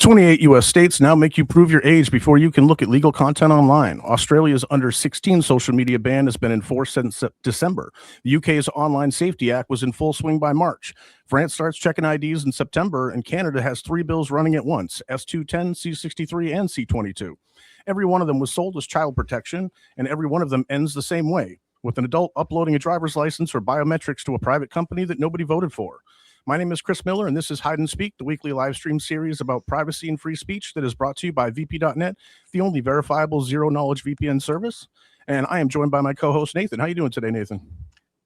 28 U.S. states now make you prove your age before you can look at legal content online. Australia's under 16 social media ban has been enforced since December. The UK's Online Safety Act was in full swing by March. France starts checking IDs in September, and Canada has 3 bills running at once: S210, C63, and C22. Every one of them was sold as child protection, and every one of them ends the same way, with an adult uploading a driver's license or biometrics to a private company that nobody voted for. My name is Chris Miller, and this is Hide and Speak, the weekly live stream series about privacy and free speech that is brought to you by vp.net, the only verifiable zero-knowledge VPN service. And I am joined by my co-host, Nathan. How are you doing today, Nathan?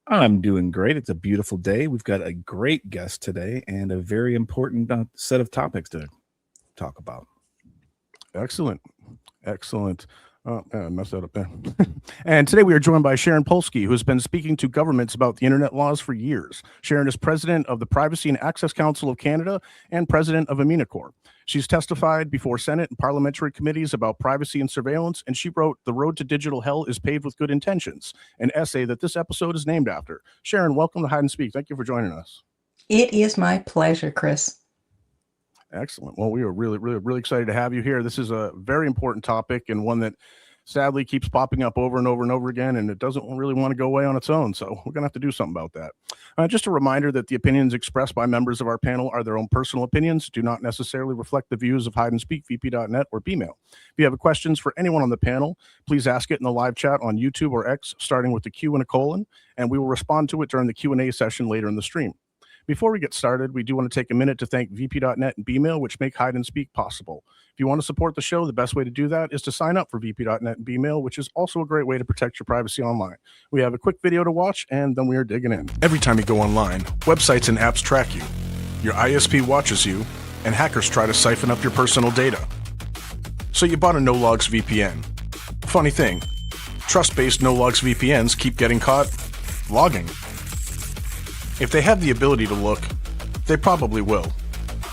I'm doing great. It's a beautiful day. We've got a great guest today and a very important set of topics to talk about. Excellent. I messed that up there. And today we are joined by Sharon Polsky, who has been speaking to governments about the internet laws for years. Sharon is president of the Privacy and Access Council of Canada and president of AMINAcorp. She's testified before Senate and Parliamentary committees about privacy and surveillance, and she wrote "The Road to Digital Hell is Paved with Good Intentions," an essay that this episode is named after. Sharon, welcome to Hide and Speak. Thank you for joining us. It is my pleasure, Chris. Excellent. Well, we are really excited to have you here. This is a very important topic and one that sadly keeps popping up over and over and over again, and it doesn't really want to go away on its own. So we're going to have to do something about that. Just a reminder that the opinions expressed by members of our panel are their own personal opinions, do not necessarily reflect the views of Hide and Speak, vp.net, or Bmail. If you have questions for anyone on the panel, please ask it in the live chat on YouTube or X, starting with the Q and a colon, and we will respond to it during the Q&A session later in the stream. Before we get started, we do want to take a minute to thank vp.net and Bmail, which make Hide and Speak possible. If you want to support the show, the best way to do that is to sign up for vp.net and Bmail, which is also a great way to protect your privacy online. We have a quick video to watch, and then we are digging in. Every time you go online, websites and apps track you. Your ISP watches you, and hackers try to siphon up your personal data. So you bought a no-logs VPN. Funny thing, trust-based no-logs VPNs keep getting caught logging. If they have the ability to look, they probably will.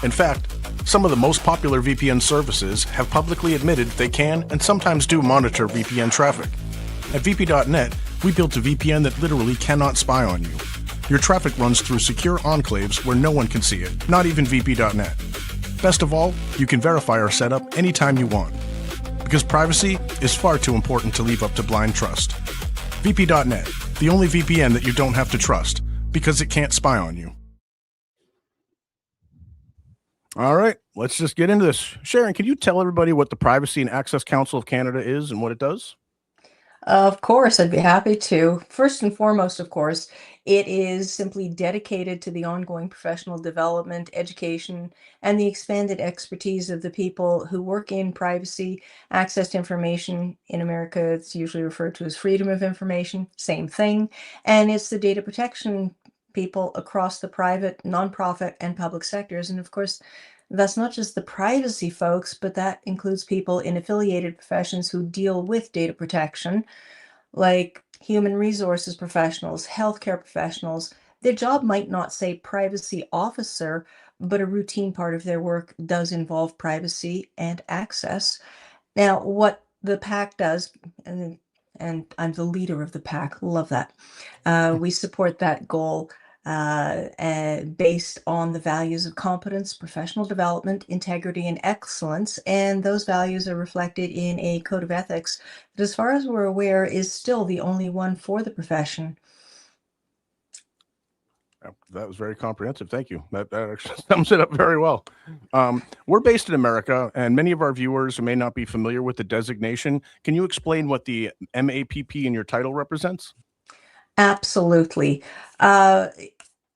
In fact, some of the most popular VPN services have publicly admitted they can and sometimes do monitor VPN traffic. At vp.net, we built a VPN that literally cannot spy on you. Your traffic runs through secure enclaves where no one can see it, not even vp.net. Best of all, you can verify our setup anytime you want, because privacy is far too important to leave up to blind trust. vp.net, the only VPN that you don't have to trust, because it can't spy on you. All right, let's just get into this. Sharon, can you tell everybody what the Privacy and Access Council of Canada is and what it does? Of course, I'd be happy to. First and foremost, of course, it is simply dedicated to the ongoing professional development, education, and the expanded expertise of the people who work in privacy. Access to information in America, it's usually referred to as freedom of information, same thing. And it's the data protection people across the private, nonprofit, and public sectors. And of course, that's not just the privacy folks, but that includes people in affiliated professions who deal with data protection, like human resources professionals, healthcare professionals. Their job might not say privacy officer, but a routine part of their work does involve privacy and access. Now, what the PAC does, and I'm the leader of the PAC, love that. We support that goal based on the values of competence, professional development, integrity, and excellence. And those values are reflected in a code of ethics that, as far as we're aware, is still the only one for the profession. That was very comprehensive. Thank you. That actually sums it up very well. We're based in America, and many of our viewers may not be familiar with the designation. Can you explain what the MAPP in your title represents? Absolutely.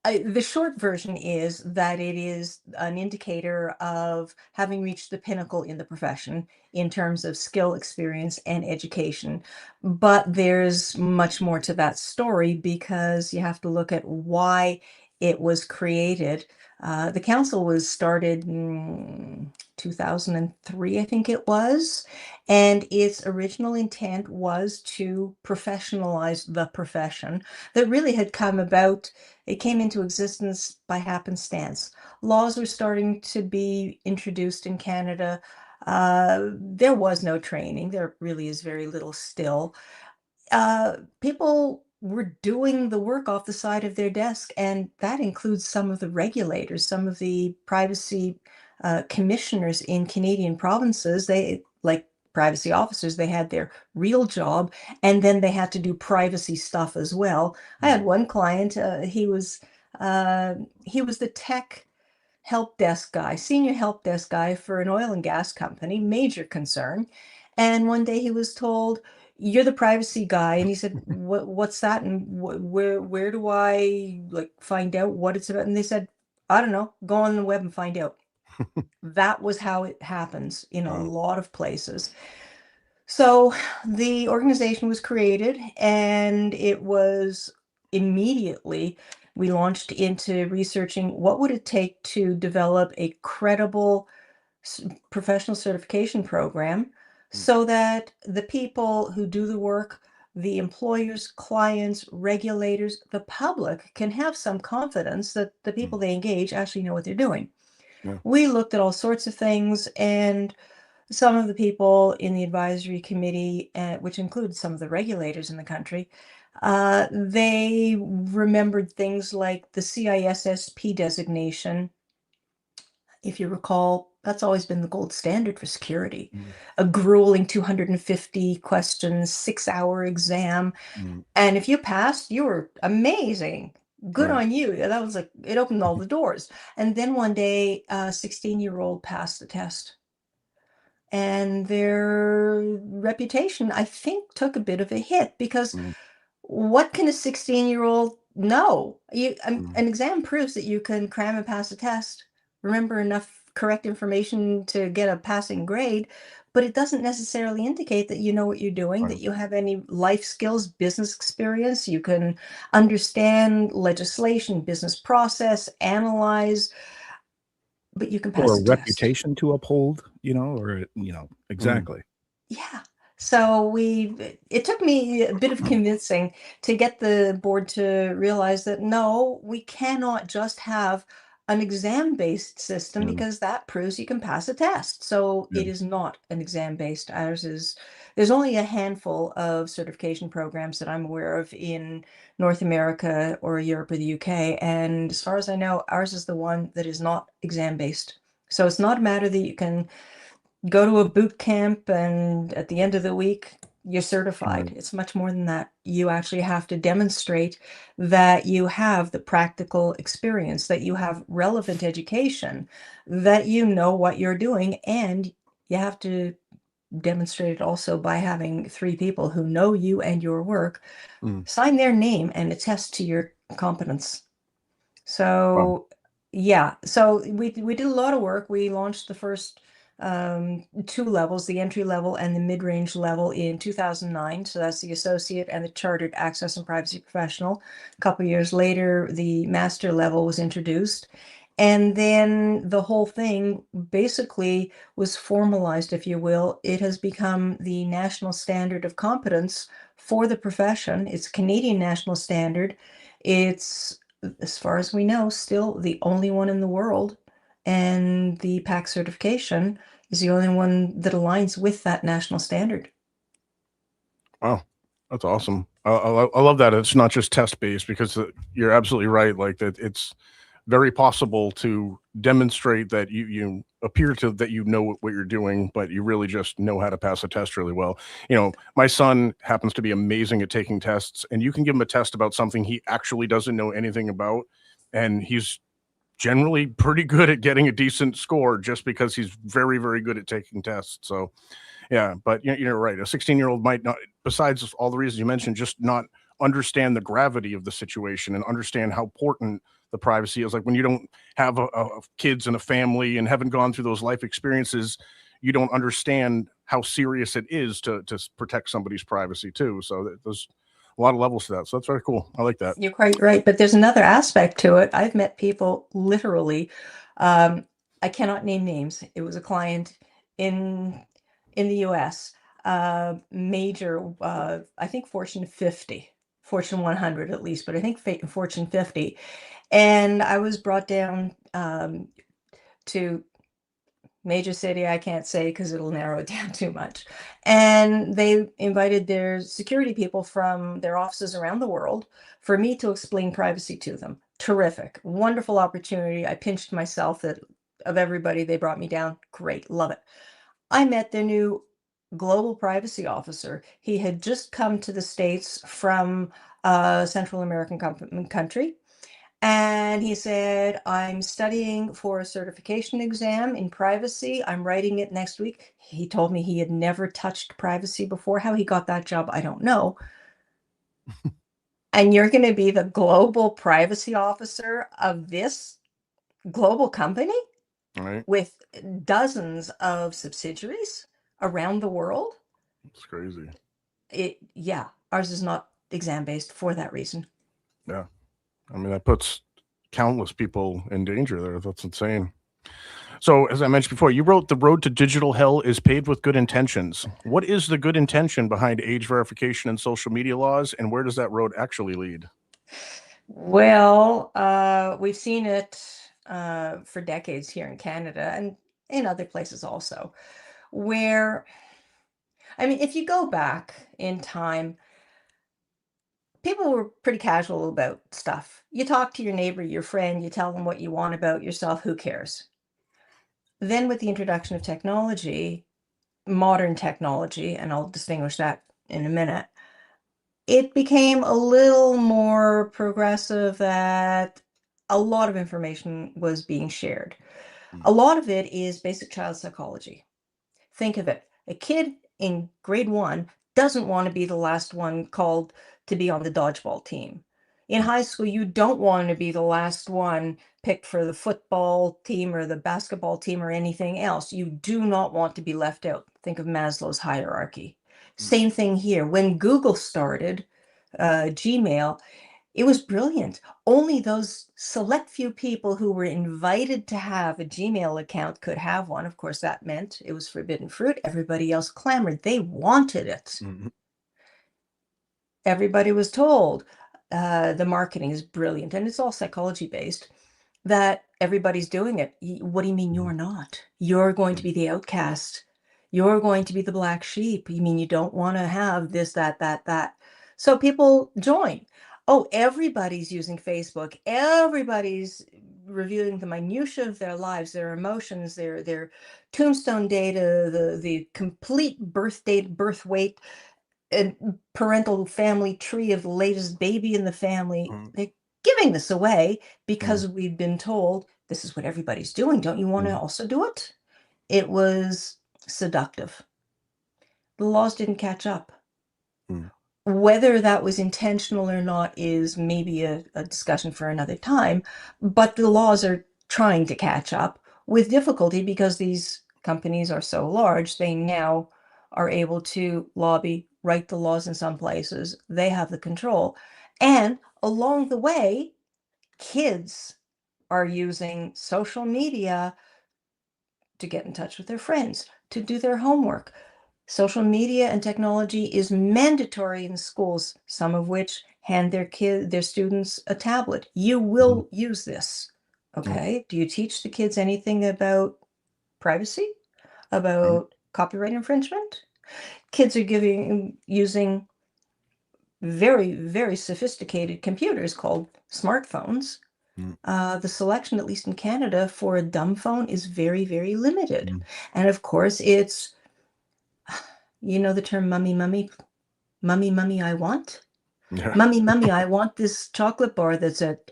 The short version is that it is an indicator of having reached the pinnacle in the profession in terms of skill, experience, and education. But there's much more to that story, because you have to look at why it was created. The council was started in 2003, I think it was, and its original intent was to professionalize the profession that really had come about. It came into existence by happenstance. Laws were starting to be introduced in Canada. There was no training. There really is very little still. People were doing the work off the side of their desk, and that includes some of the regulators, some of the privacy commissioners in Canadian provinces. They, like privacy officers, they had their real job, and then they had to do privacy stuff as well. I had one client, he was the tech help desk guy, senior help desk guy for an oil and gas company, major concern. And one day he was told, "You're the privacy guy," and he said, "What's that? And where do I like find out what it's about?" And they said, "I don't know. Go on the web and find out." That was how it happens in a Wow. lot of places. So the organization was created, and it was immediately we launched into researching what would it take to develop a credible professional certification program so that the people who do the work, the employers, clients, regulators, the public can have some confidence that the people they engage actually know what they're doing. Yeah. We looked at all sorts of things, and some of the people in the advisory committee, which includes some of the regulators in the country, they remembered things like the CISSP designation. If you recall, that's always been the gold standard for security. A grueling 250 questions, 6-hour exam. And if you passed, you were amazing. Good Right. on you. That was like, it opened all the doors. And then one day, a 16-year-old passed the test. And their reputation, I think, took a bit of a hit because what can a 16-year-old know? An exam proves that you can cram and pass a test, remember enough correct information to get a passing grade, but it doesn't necessarily indicate that you know what you're doing, that Right. you have any life skills, business experience, you can understand legislation, business process, analyze, but you can Or pass a a test. reputation to uphold, or exactly. Yeah. So it took me a bit of convincing to get the board to realize that no, we cannot just have an exam-based system Mm. because that proves you can pass a test. So Yeah. it is not an exam-based. There's only a handful of certification programs that I'm aware of in North America or Europe or the UK. And as far as I know, ours is the one that is not exam-based. So it's not a matter that you can go to a boot camp and at the end of the week you're certified. Right. It's much more than that. You actually have to demonstrate that you have the practical experience, that you have relevant education, that you know what you're doing, and you have to demonstrate it also by having 3 people who know you and your work Mm. sign their name and attest to your competence. Wow. So yeah, so we did a lot of work. We launched the first 2 levels, the entry level and the mid-range level in 2009. So that's the associate and the chartered access and privacy professional. A couple years later, the master level was introduced. And then the whole thing basically was formalized, if you will. It has become the national standard of competence for the profession. It's a Canadian national standard. It's, as far as we know, still the only one in the world. And the PAC certification is the only one that aligns with that national standard. Wow. That's awesome. I love that it's not just test based because you're absolutely right. Like that, it's very possible to demonstrate that you appear to that you know what you're doing, but you really just know how to pass a test really well. My son happens to be amazing at taking tests, and you can give him a test about something he actually doesn't know anything about, and he's generally pretty good at getting a decent score just because he's very, very good at taking tests. So yeah, but you're right. A 16-year-old might not, besides all the reasons you mentioned, just not understand the gravity of the situation and understand how important the privacy is. Like when you don't have kids and a family and haven't gone through those life experiences, you don't understand how serious it is to protect somebody's privacy too. So there's a lot of levels to that. So that's very cool. I like that. You're quite right, but there's another aspect to it. I've met people literally, I cannot name names. It was a client in the US, major, I think Fortune 50, Fortune 100 at least, but I think Fortune 50. And I was brought down to major city, I can't say because it'll narrow it down too much. And they invited their security people from their offices around the world for me to explain privacy to them. Terrific, wonderful opportunity. I pinched myself that of everybody, they brought me down. Great, love it. I met their new global privacy officer. He had just come to the States from a Central American country. And he said, I'm studying for a certification exam in privacy. I'm writing it next week. He told me he had never touched privacy before. How he got that job, I don't know. And you're going to be the global privacy officer of this global company Right. with dozens of subsidiaries around the world. It's crazy. Yeah, ours is not exam based for that reason. Yeah. I mean, that puts countless people in danger there. That's insane. So, as I mentioned before, you wrote The Road to Digital Hell is Paved with Good Intentions. What is the good intention behind age verification and social media laws, and where does that road actually lead? Well, we've seen it for decades here in Canada and in other places also, where, I mean, if you go back in time, people were pretty casual about stuff. You talk to your neighbor, your friend, you tell them what you want about yourself, who cares? Then with the introduction of technology, modern technology, and I'll distinguish that in a minute, it became a little more progressive that a lot of information was being shared. A lot of it is basic child psychology. Think of it. A kid in grade 1 doesn't want to be the last one called to be on the dodgeball team. In high school, you don't want to be the last one picked for the football team or the basketball team or anything else. You do not want to be left out. Think of Maslow's hierarchy. Same thing here. When Google started, Gmail, it was brilliant. Only those select few people who were invited to have a Gmail account could have one. Of course, that meant it was forbidden fruit. Everybody else clamored. They wanted it. Mm-hmm. Everybody was told the marketing is brilliant, and it's all psychology based, that everybody's doing it. What do you mean you're not? You're going to be the outcast. You're going to be the black sheep. You mean you don't want to have this, that. So people join. Oh, everybody's using Facebook. Everybody's reviewing the minutiae of their lives, their emotions, their tombstone data, the complete birth date, birth weight, and parental family tree of the latest baby in the family. Mm-hmm. They're giving this away because we've been told this is what everybody's doing. Don't you want to also do it? It was seductive. The laws didn't catch up. Whether that was intentional or not is maybe a discussion for another time, but the laws are trying to catch up with difficulty because these companies are so large. They now are able to lobby, write the laws in some places. They have the control. And along the way, kids are using social media to get in touch with their friends, to do their homework. Social media and technology is mandatory in schools, some of which hand their students a tablet. You will use this. Okay. Do you teach the kids anything about privacy? About copyright infringement? Kids are using very, very sophisticated computers called smartphones. The selection, at least in Canada, for a dumb phone is very, very limited. And of course, it's, you know, the term mummy, I want. Yeah. Mummy, I want this chocolate bar that's at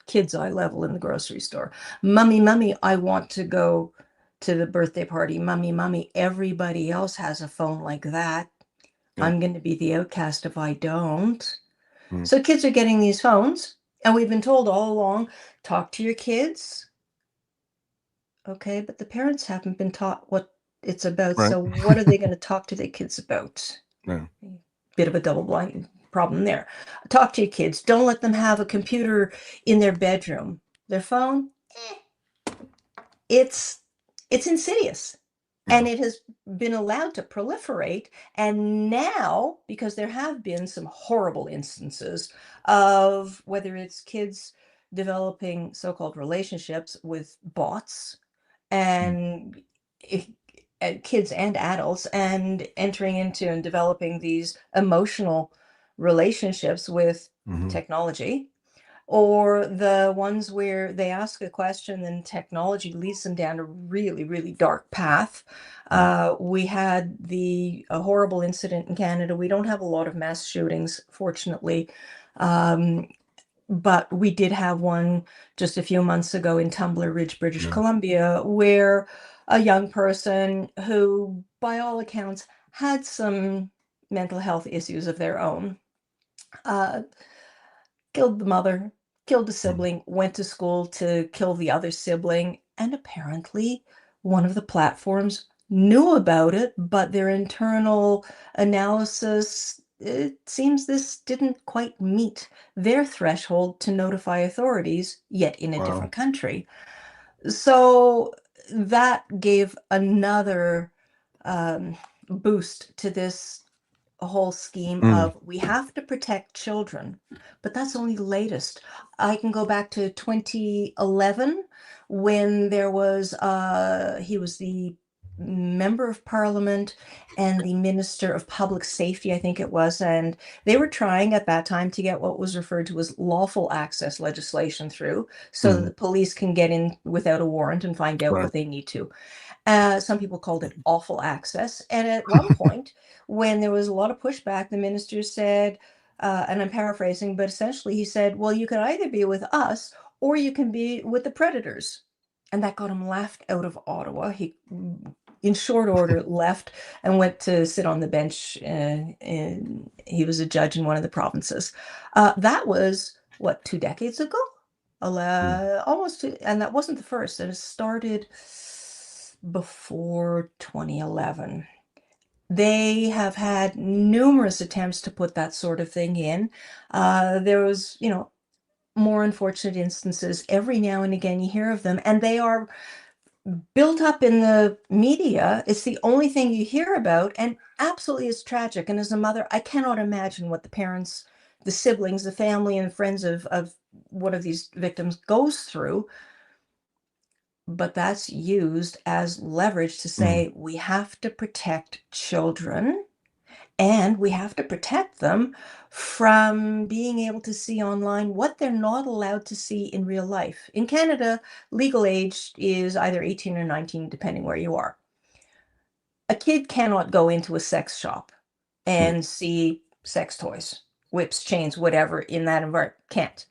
kids' eye level in the grocery store. Mummy, I want to go to the birthday party. Mummy, everybody else has a phone like that. Yeah. I'm going to be the outcast if I don't. So kids are getting these phones, and we've been told all along, talk to your kids. Okay, but the parents haven't been taught what it's about. Right. So what are they going to talk to their kids about? Yeah. Bit of a double blind problem there. Talk to your kids. Don't let them have a computer in their bedroom. Their phone, it's insidious. And it has been allowed to proliferate. And now, because there have been some horrible instances of whether it's kids developing so-called relationships with bots and kids and adults, and entering into and developing these emotional relationships with technology, or the ones where they ask a question and technology leads them down a really, really dark path. We had a horrible incident in Canada. We don't have a lot of mass shootings, fortunately. But we did have one just a few months ago in Tumbler Ridge, British Columbia, where a young person who, by all accounts, had some mental health issues of their own, uh, killed the mother, killed the sibling, went to school to kill the other sibling, and apparently one of the platforms knew about it, but their internal analysis, it seems this didn't quite meet their threshold to notify authorities, yet in a different country. So that gave another boost to this whole scheme of we have to protect children, but that's only the latest. I can go back to 2011 when there was he was the member of parliament and the minister of public safety, I think it was, and they were trying at that time to get what was referred to as lawful access legislation through so that the police can get in without a warrant and find out what they need to. Some people called it awful access. And at one point, when there was a lot of pushback, the minister said, and I'm paraphrasing, but essentially he said, well, you can either be with us or you can be with the predators. And that got him laughed out of Ottawa. He, in short order, left and went to sit on the bench. And he was a judge in one of the provinces. That was, what, 2 decades ago? Almost, and that wasn't the first. It started before 2011. They have had numerous attempts to put that sort of thing in. There was, more unfortunate instances. Every now and again you hear of them, and they are built up in the media. It's the only thing you hear about, and absolutely it's tragic. And as a mother, I cannot imagine what the parents, the siblings, the family, and friends of one of these victims goes through. But that's used as leverage to say we have to protect children and we have to protect them from being able to see online what they're not allowed to see in real life. In Canada, legal age is either 18 or 19, depending where you are. A kid cannot go into a sex shop and see sex toys, whips, chains, whatever in that environment. Can't.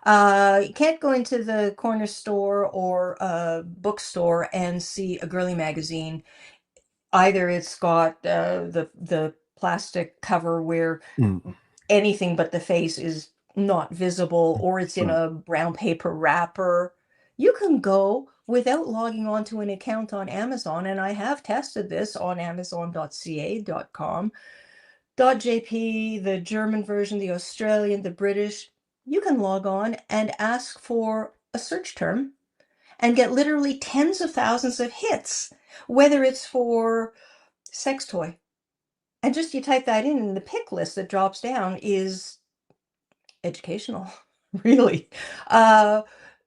You can't go into the corner store or a bookstore and see a girly magazine. Either it's got the plastic cover where anything but the face is not visible, or it's in a brown paper wrapper. You can go without logging onto an account on Amazon, and I have tested this on Amazon.ca, .com, .jp, the German version, the Australian, the British. You can log on and ask for a search term and get literally tens of thousands of hits, whether it's for sex toy. And just you type that in, and the pick list that drops down is educational, really.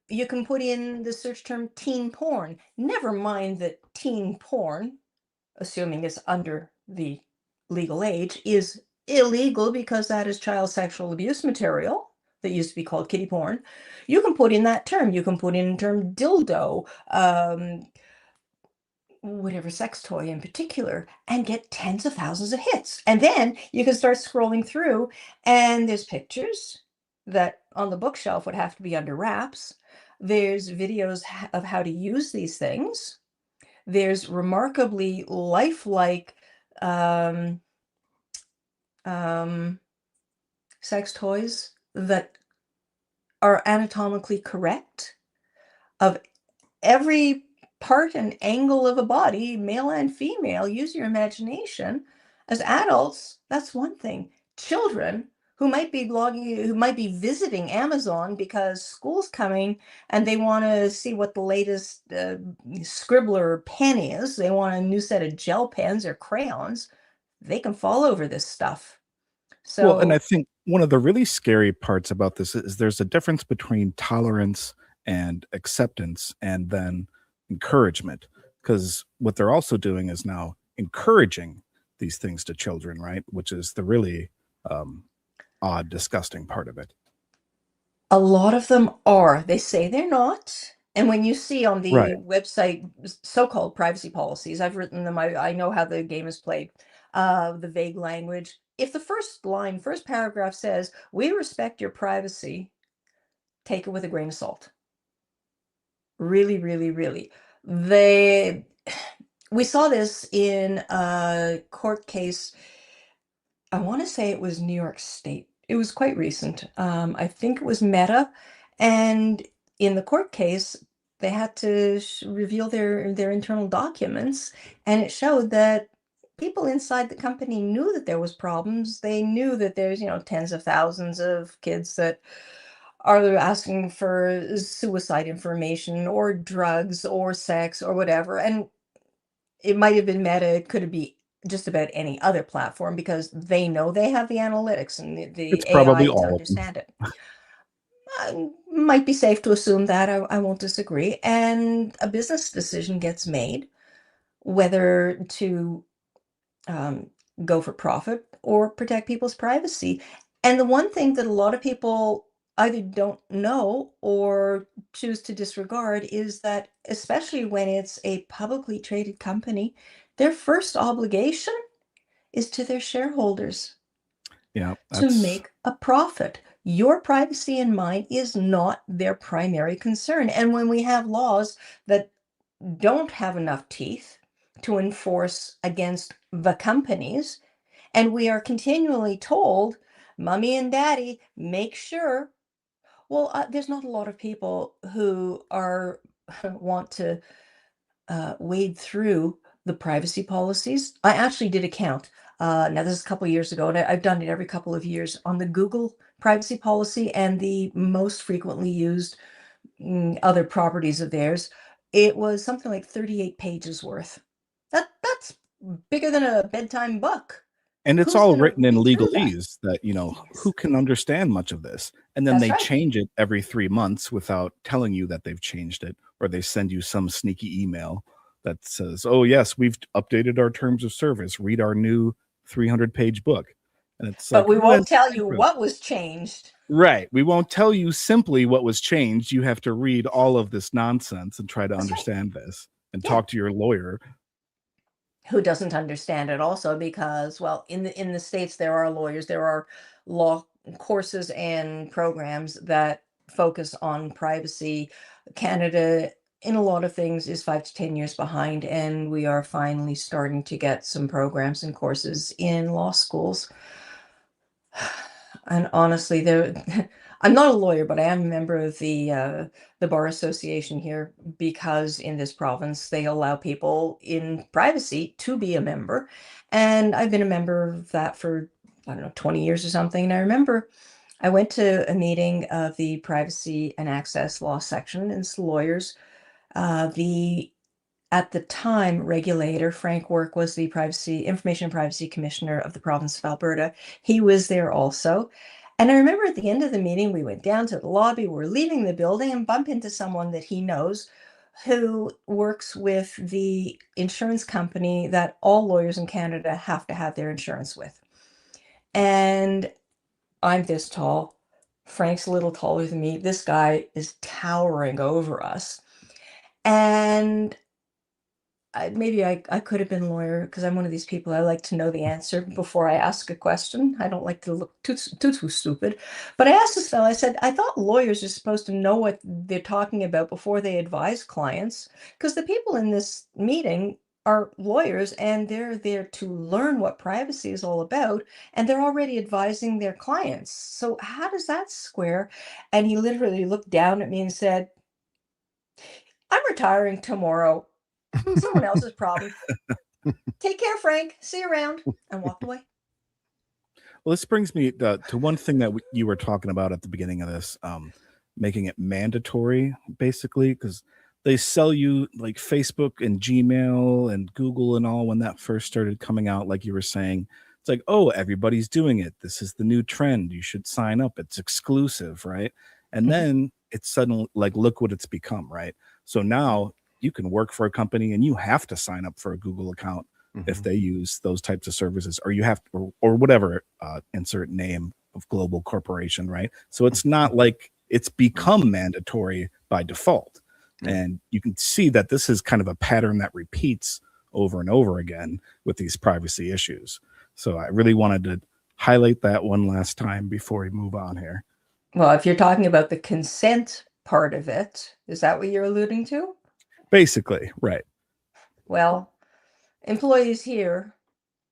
You can put in the search term teen porn. Never mind that teen porn, assuming it's under the legal age, is illegal because that is child sexual abuse material that used to be called kiddie porn. You can put in that term. You can put in the term dildo, whatever sex toy in particular, and get tens of thousands of hits. And then you can start scrolling through, and there's pictures that on the bookshelf would have to be under wraps. There's videos of how to use these things. There's remarkably lifelike sex toys that are anatomically correct of every part and angle of a body, male and female. Use your imagination. As adults, that's one thing. Children who might be blogging, who might be visiting Amazon because school's coming and they want to see what the latest scribbler pen is. They want a new set of gel pens or crayons. They can fall over this stuff. So, Well, and I think one of the really scary parts about this is there's a difference between tolerance and acceptance and then encouragement, because what they're also doing is now encouraging these things to children, right? Which is the really odd, disgusting part of it. A lot of them are. They say they're not. And when you see on Right. the website so-called privacy policies, I've written them. I know how the game is played. The vague language. If the first paragraph says, "We respect your privacy," take it with a grain of salt. Really, really, really. They we saw this in a court case. I want to say it was New York State. It was quite recent. I think it was Meta, and in the court case, they had to reveal their internal documents, and it showed that people inside the company knew that there was problems. They knew that there's tens of thousands of kids that are asking for suicide information or drugs or sex or whatever, and it might have been Meta, it could be just about any other platform because they know they have the analytics and the It's probably AI to all of them. understand it. Might be safe to assume that. I won't disagree. And a business decision gets made whether to um, go for profit or protect people's privacy. And the one thing that a lot of people either don't know or choose to disregard is that, especially when it's a publicly traded company, their first obligation is to their shareholders Yeah, to that's make a profit. Your privacy and mine is not their primary concern. And when we have laws that don't have enough teeth to enforce against the companies, and we are continually told, "Mommy and daddy, make sure." Well, there's not a lot of people who are want to wade through the privacy policies. I actually did a count. Now, this is a couple years ago, and I've done it every couple of years on the Google privacy policy and the most frequently used other properties of theirs. It was something like 38 pages worth. That's bigger than a bedtime book. and it's Who's all going to written in read through that? legalese that who Yes, can understand much of this, and then that's they right. change it every 3 months without telling you that they've changed it, or they send you some sneaky email that says, oh yes, we've updated our terms of service, read our new 300-page book. And it's But like, we when won't tell you what was changed. right, we won't tell you simply what was changed. You have to read all of this nonsense and try to That's right. understand this and Yeah. talk to your lawyer. Who doesn't understand it also because, well, in the States, there are lawyers, there are law courses and programs that focus on privacy. Canada, in a lot of things, is 5 to 10 years behind, and we are finally starting to get some programs and courses in law schools. And honestly, there I'm not a lawyer, but I am a member of the bar association here because in this province they allow people in privacy to be a member. And I've been a member of that for, I don't know, 20 years or something. And I remember I went to a meeting of the privacy and access law section, and it's lawyers. The At the time, regulator Frank Work was the Information and Privacy Commissioner of the province of Alberta. He was there also. And I remember at the end of the meeting, we went down to the lobby, we're leaving the building and bump into someone that he knows who works with the insurance company that all lawyers in Canada have to have their insurance with. And I'm this tall. Frank's a little taller than me. This guy is towering over us. And maybe I could have been a lawyer because I'm one of these people. I like to know the answer before I ask a question. I don't like to look too stupid. But I asked this fellow, I said, I thought lawyers are supposed to know what they're talking about before they advise clients, because the people in this meeting are lawyers and they're there to learn what privacy is all about, and they're already advising their clients. So how does that square? And he literally looked down at me and said, "I'm retiring tomorrow. Someone else's problem. Take care, Frank. See you around," and walked away. Well, this brings me to one thing that you were talking about at the beginning of this, making it mandatory, basically, because they sell you like Facebook and Gmail and Google and all when that first started coming out, like you were saying. It's like, oh, everybody's doing it. This is the new trend. You should sign up. It's exclusive, right? And Mhm, then it's suddenly like, look what it's become, right? So now you can work for a company and you have to sign up for a Google account if Mhm. they use those types of services, or you have or whatever insert name of global corporation, right? So it's not like it's become mandatory by default. And you can see that this is kind of a pattern that repeats over and over again with these privacy issues. So I really wanted to highlight that one last time before we move on here. Well, if you're talking about the consent part of it, is that what you're alluding to? Basically, right. Well, employees here,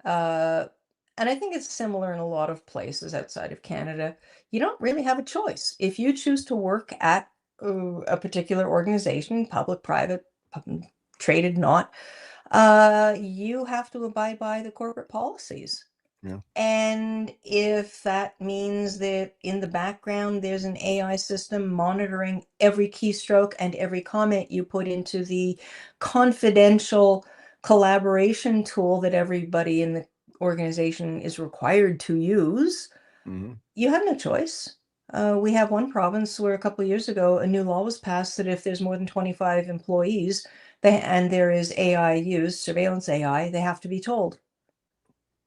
and I think it's similar in a lot of places outside of Canada, you don't really have a choice. If you choose to work at a particular organization, public, private, traded, not, you have to abide by the corporate policies. Yeah. And if that means that in the background there's an AI system monitoring every keystroke and every comment you put into the confidential collaboration tool that everybody in the organization is required to use, you have no choice. We have one province where a couple of years ago a new law was passed that if there's more than 25 employees and there is AI used, surveillance AI, they have to be told.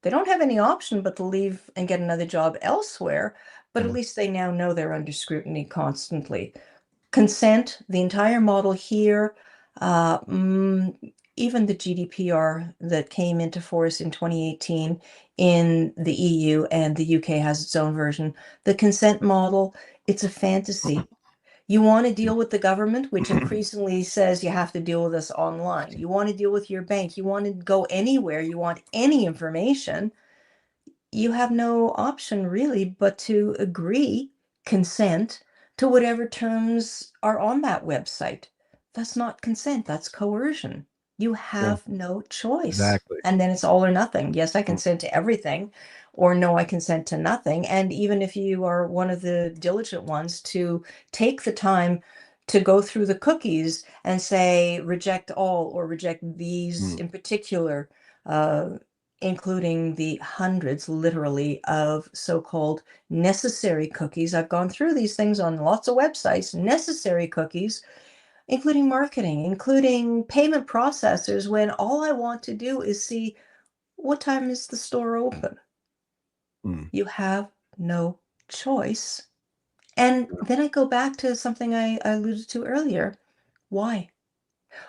They don't have any option but to leave and get another job elsewhere, but at least they now know they're under scrutiny constantly. Consent, the entire model here, even the GDPR that came into force in 2018 in the EU, and the UK has its own version. The consent model, it's a fantasy. You want to deal with the government, which increasingly says you have to deal with us online. You want to deal with your bank. You want to go anywhere. You want any information. You have no option really but to agree, consent to whatever terms are on that website. That's not consent, that's coercion. You have no choice. Exactly. And then it's all or nothing. Yes, I consent to everything, or no, I consent to nothing. And even if you are one of the diligent ones to take the time to go through the cookies and say reject all or reject these in particular, including the hundreds, literally, of so-called necessary cookies. I've gone through these things on lots of websites, necessary cookies, including marketing, including payment processors, when all I want to do is see what time is the store open. You have no choice. And then I go back to something I alluded to earlier. Why?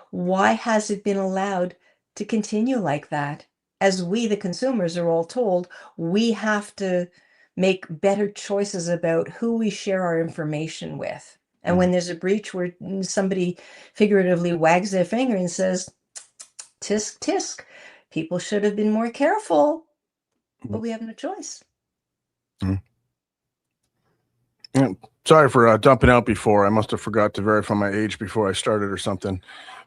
Why has it been allowed to continue like that? As we, the consumers, are all told, we have to make better choices about who we share our information with. And when there's a breach where somebody figuratively wags their finger and says, tisk, tisk, people should have been more careful, but we have no choice. Yeah, sorry for dumping out before. I must have forgot to verify my age before I started or something.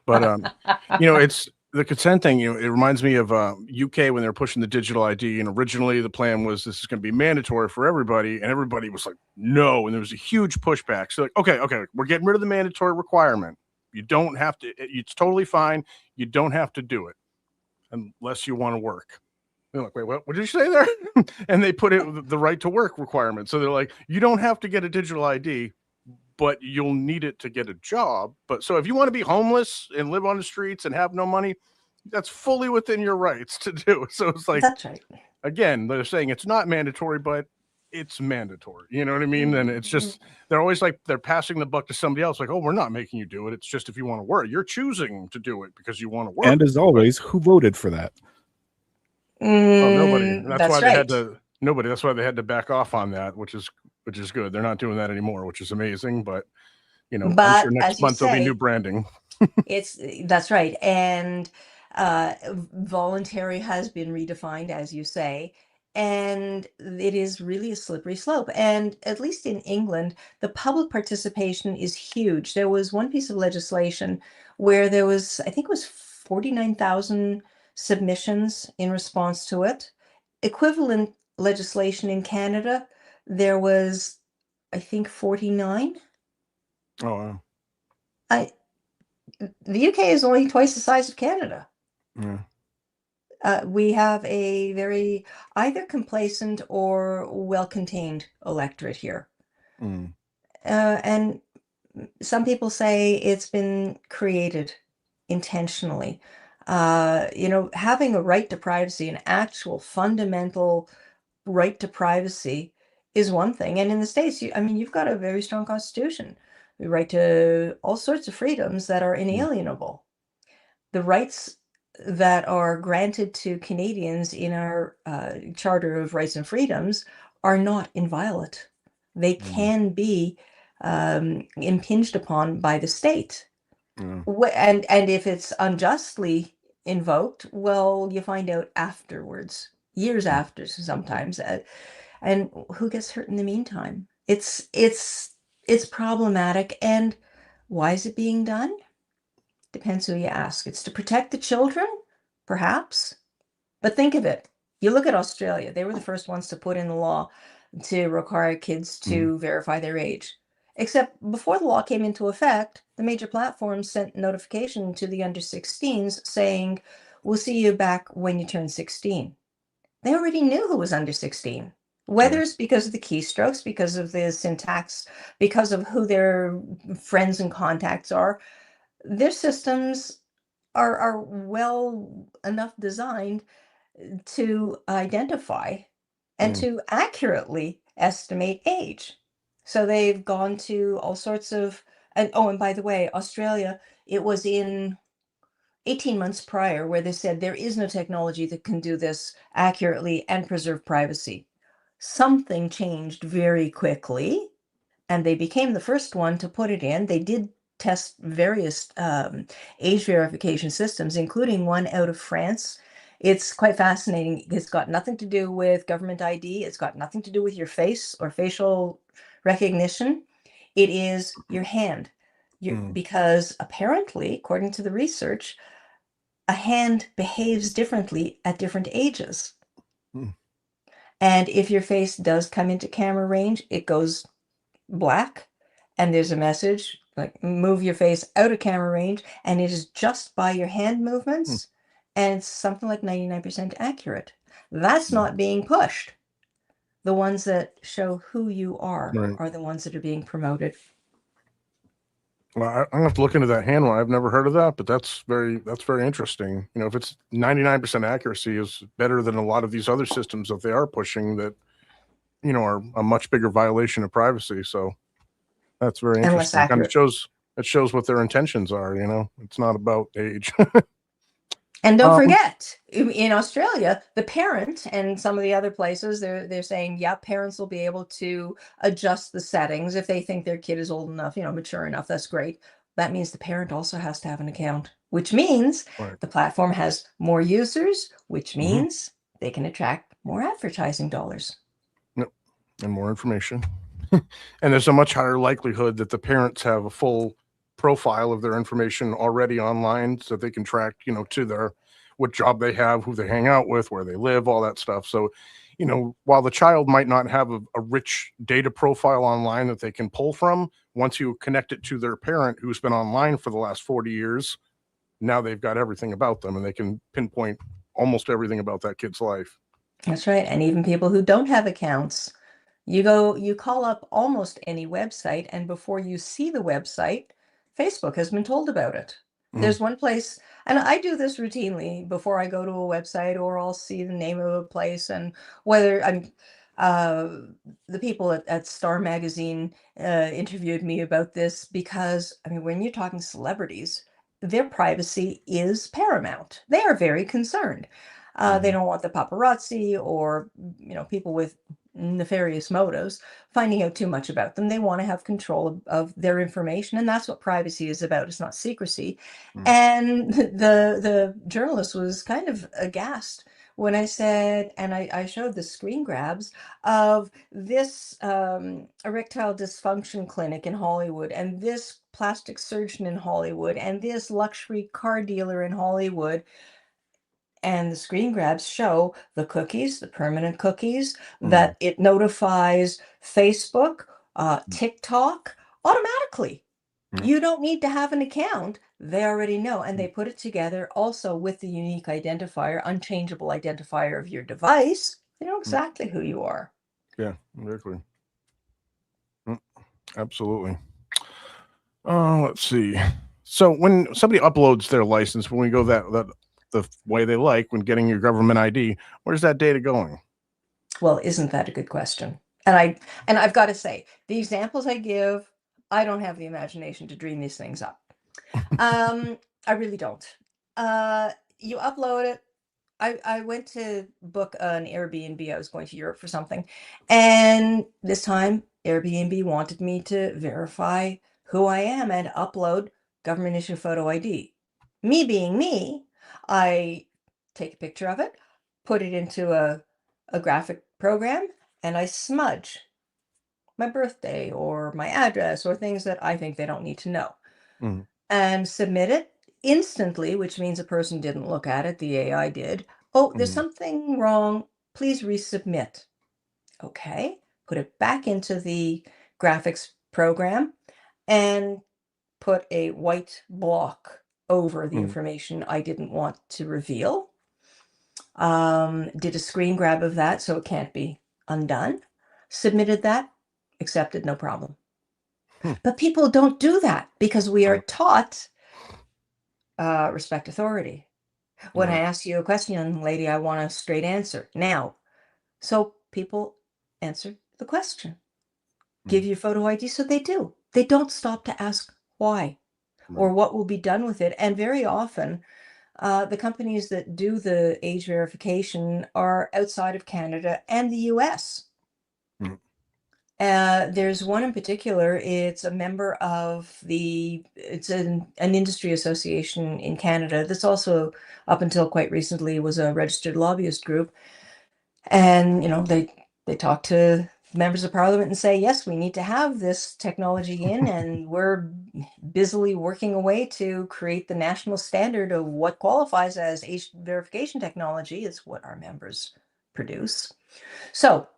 But it's the consent thing. It reminds me of UK when they were pushing the digital ID, and originally the plan was this is going to be mandatory for everybody, and everybody was like, no, and there was a huge pushback. So like, okay, we're getting rid of the mandatory requirement. You don't have to. It's totally fine. You don't have to do it unless you want to work. They're like, wait, what did you say there? And they put it the right to work requirement. So they're like, you don't have to get a digital ID, but you'll need it to get a job. But so if you want to be homeless and live on the streets and have no money, that's fully within your rights to do. So it's like, That's right. again, they're saying it's not mandatory, but it's mandatory. You know what I mean? And it's just, they're always like, they're passing the buck to somebody else. Like, oh, we're not making you do it. It's just if you want to work, you're choosing to do it because you want to work. And as always, who voted for that? Oh, nobody. That's why they had right. to. Nobody. That's why they had to back off on that, which is good. They're not doing that anymore, which is amazing. But I'm But sure next as you month there'll be new say, branding. that's right. And voluntary has been redefined, as you say, and it is really a slippery slope. And at least in England, the public participation is huge. There was one piece of legislation where there was, I think it was 49,000 submissions in response to it. Equivalent legislation in Canada, there was, I think, 49. Oh, wow. I The UK is only twice the size of Canada. Yeah. We have a very either complacent or well-contained electorate here. And some people say it's been created intentionally. Having a right to privacy, an actual fundamental right to privacy, is one thing. And in the States, I mean, you've got a very strong constitution. The right to all sorts of freedoms that are inalienable. The rights that are granted to Canadians in our Charter of Rights and Freedoms are not inviolate. They can be impinged upon by the state. And if it's unjustly invoked, well, you find out afterwards, years after sometimes. And who gets hurt in the meantime? It's problematic. And why is it being done? Depends who you ask. It's to protect the children, perhaps. But think of it. You look at Australia, they were the first ones to put in the law to require kids to verify their age. Except before the law came into effect, the major platforms sent notification to the under 16s saying, we'll see you back when you turn 16. They already knew who was under 16. Whether it's because of the keystrokes, because of the syntax, because of who their friends and contacts are, their systems are well enough designed to identify and to accurately estimate age. So they've gone to all sorts of, and by the way, Australia, it was in 18 months prior where they said there is no technology that can do this accurately and preserve privacy. Something changed very quickly, and they became the first one to put it in. They did test various age verification systems, including one out of France. It's quite fascinating. It's got nothing to do with government ID. It's got nothing to do with your face or facial recognition. It is your hand. Because apparently, according to the research, a hand behaves differently at different ages. And if your face does come into camera range, it goes black, and there's a message like move your face out of camera range, and it is just by your hand movements, and it's something like 99% accurate. That's not being pushed. The ones that show who you are the ones that are being promoted. Well, I'm gonna have to look into that hand one. I've never heard of that, but that's very interesting. You know, if it's 99% accuracy is better than a lot of these other systems that they are pushing that, you know, are a much bigger violation of privacy. So that's very And less interesting. Kind of accurate. shows what their intentions are. You know, it's not about age. And don't forget, in Australia, the parent and some of the other places, they're saying, yeah, parents will be able to adjust the settings if they think their kid is old enough, you know, mature enough. That's great. That means the parent also has to have an account, which means the platform has more users, which means they can attract more advertising dollars. And more information. And there's a much higher likelihood that the parents have a full profile of their information already online so they can track, you know, to their what job they have, who they hang out with, where they live, all that stuff. So, you know, while the child might not have a rich data profile online that they can pull from, once you connect it to their parent who's been online for the last 40 years, now they've got everything about them and they can pinpoint almost everything about that kid's life. That's right. And even people who don't have accounts, you call up almost any website, and before you see the website, Facebook has been told about it. There's one place, and I do this routinely before I go to a website, or I'll see the name of a place, and whether I'm the people at Star Magazine interviewed me about this because, I mean, when you're talking celebrities, their privacy is paramount. They are very concerned. They don't want the paparazzi or, you know, people with nefarious motives finding out too much about them. They want to have control of their information, and that's what privacy is about. It's not secrecy. And the journalist was kind of aghast when I said, and I showed the screen grabs of this erectile dysfunction clinic in Hollywood, and this plastic surgeon in Hollywood, and this luxury car dealer in Hollywood. And the screen grabs show the cookies, the permanent cookies, that it notifies Facebook, TikTok automatically. You don't need to have an account. They already know. And they put it together also with the unique identifier, unchangeable identifier of your device. They know exactly who you are. Yeah, exactly. Absolutely. Let's see. So when somebody uploads their license, when we go that the way they like when getting your government ID, where's that data going? Well, isn't that a good question? And I've got to say, the examples I give, I don't have the imagination to dream these things up. I really don't. You upload it. I went to book an Airbnb. I was going to Europe for something. And this time, Airbnb wanted me to verify who I am and upload government issue photo ID. Me being me, I take a picture of it, put it into a graphic program, and I smudge my birthday or my address or things that I think they don't need to know Mhm. and submit it instantly, which means a person didn't look at it, the AI did. Oh, there's Mhm. something wrong. Please resubmit. Okay, put it back into the graphics program and put a white block over the Mhm. information I didn't want to reveal. Did a screen grab of that so it can't be undone. Submitted that, accepted, no problem. Hmm. But people don't do that because we are Right. taught respect authority. When I Right. ask you a question, young lady, I want a straight answer now. So people answer the question. Give Mhm. you photo ID, so they do. They don't stop to ask why or Right. what will be done with it. And very often, the companies that do the age verification are outside of Canada and the US. Mhm. There's one in particular, it's a member of it's an industry association in Canada that's also, up until quite recently, was a registered lobbyist group. And, they talk to members of parliament and say, yes, we need to have this technology in, and we're busily working away to create the national standard of what qualifies as age verification technology, is what our members produce. So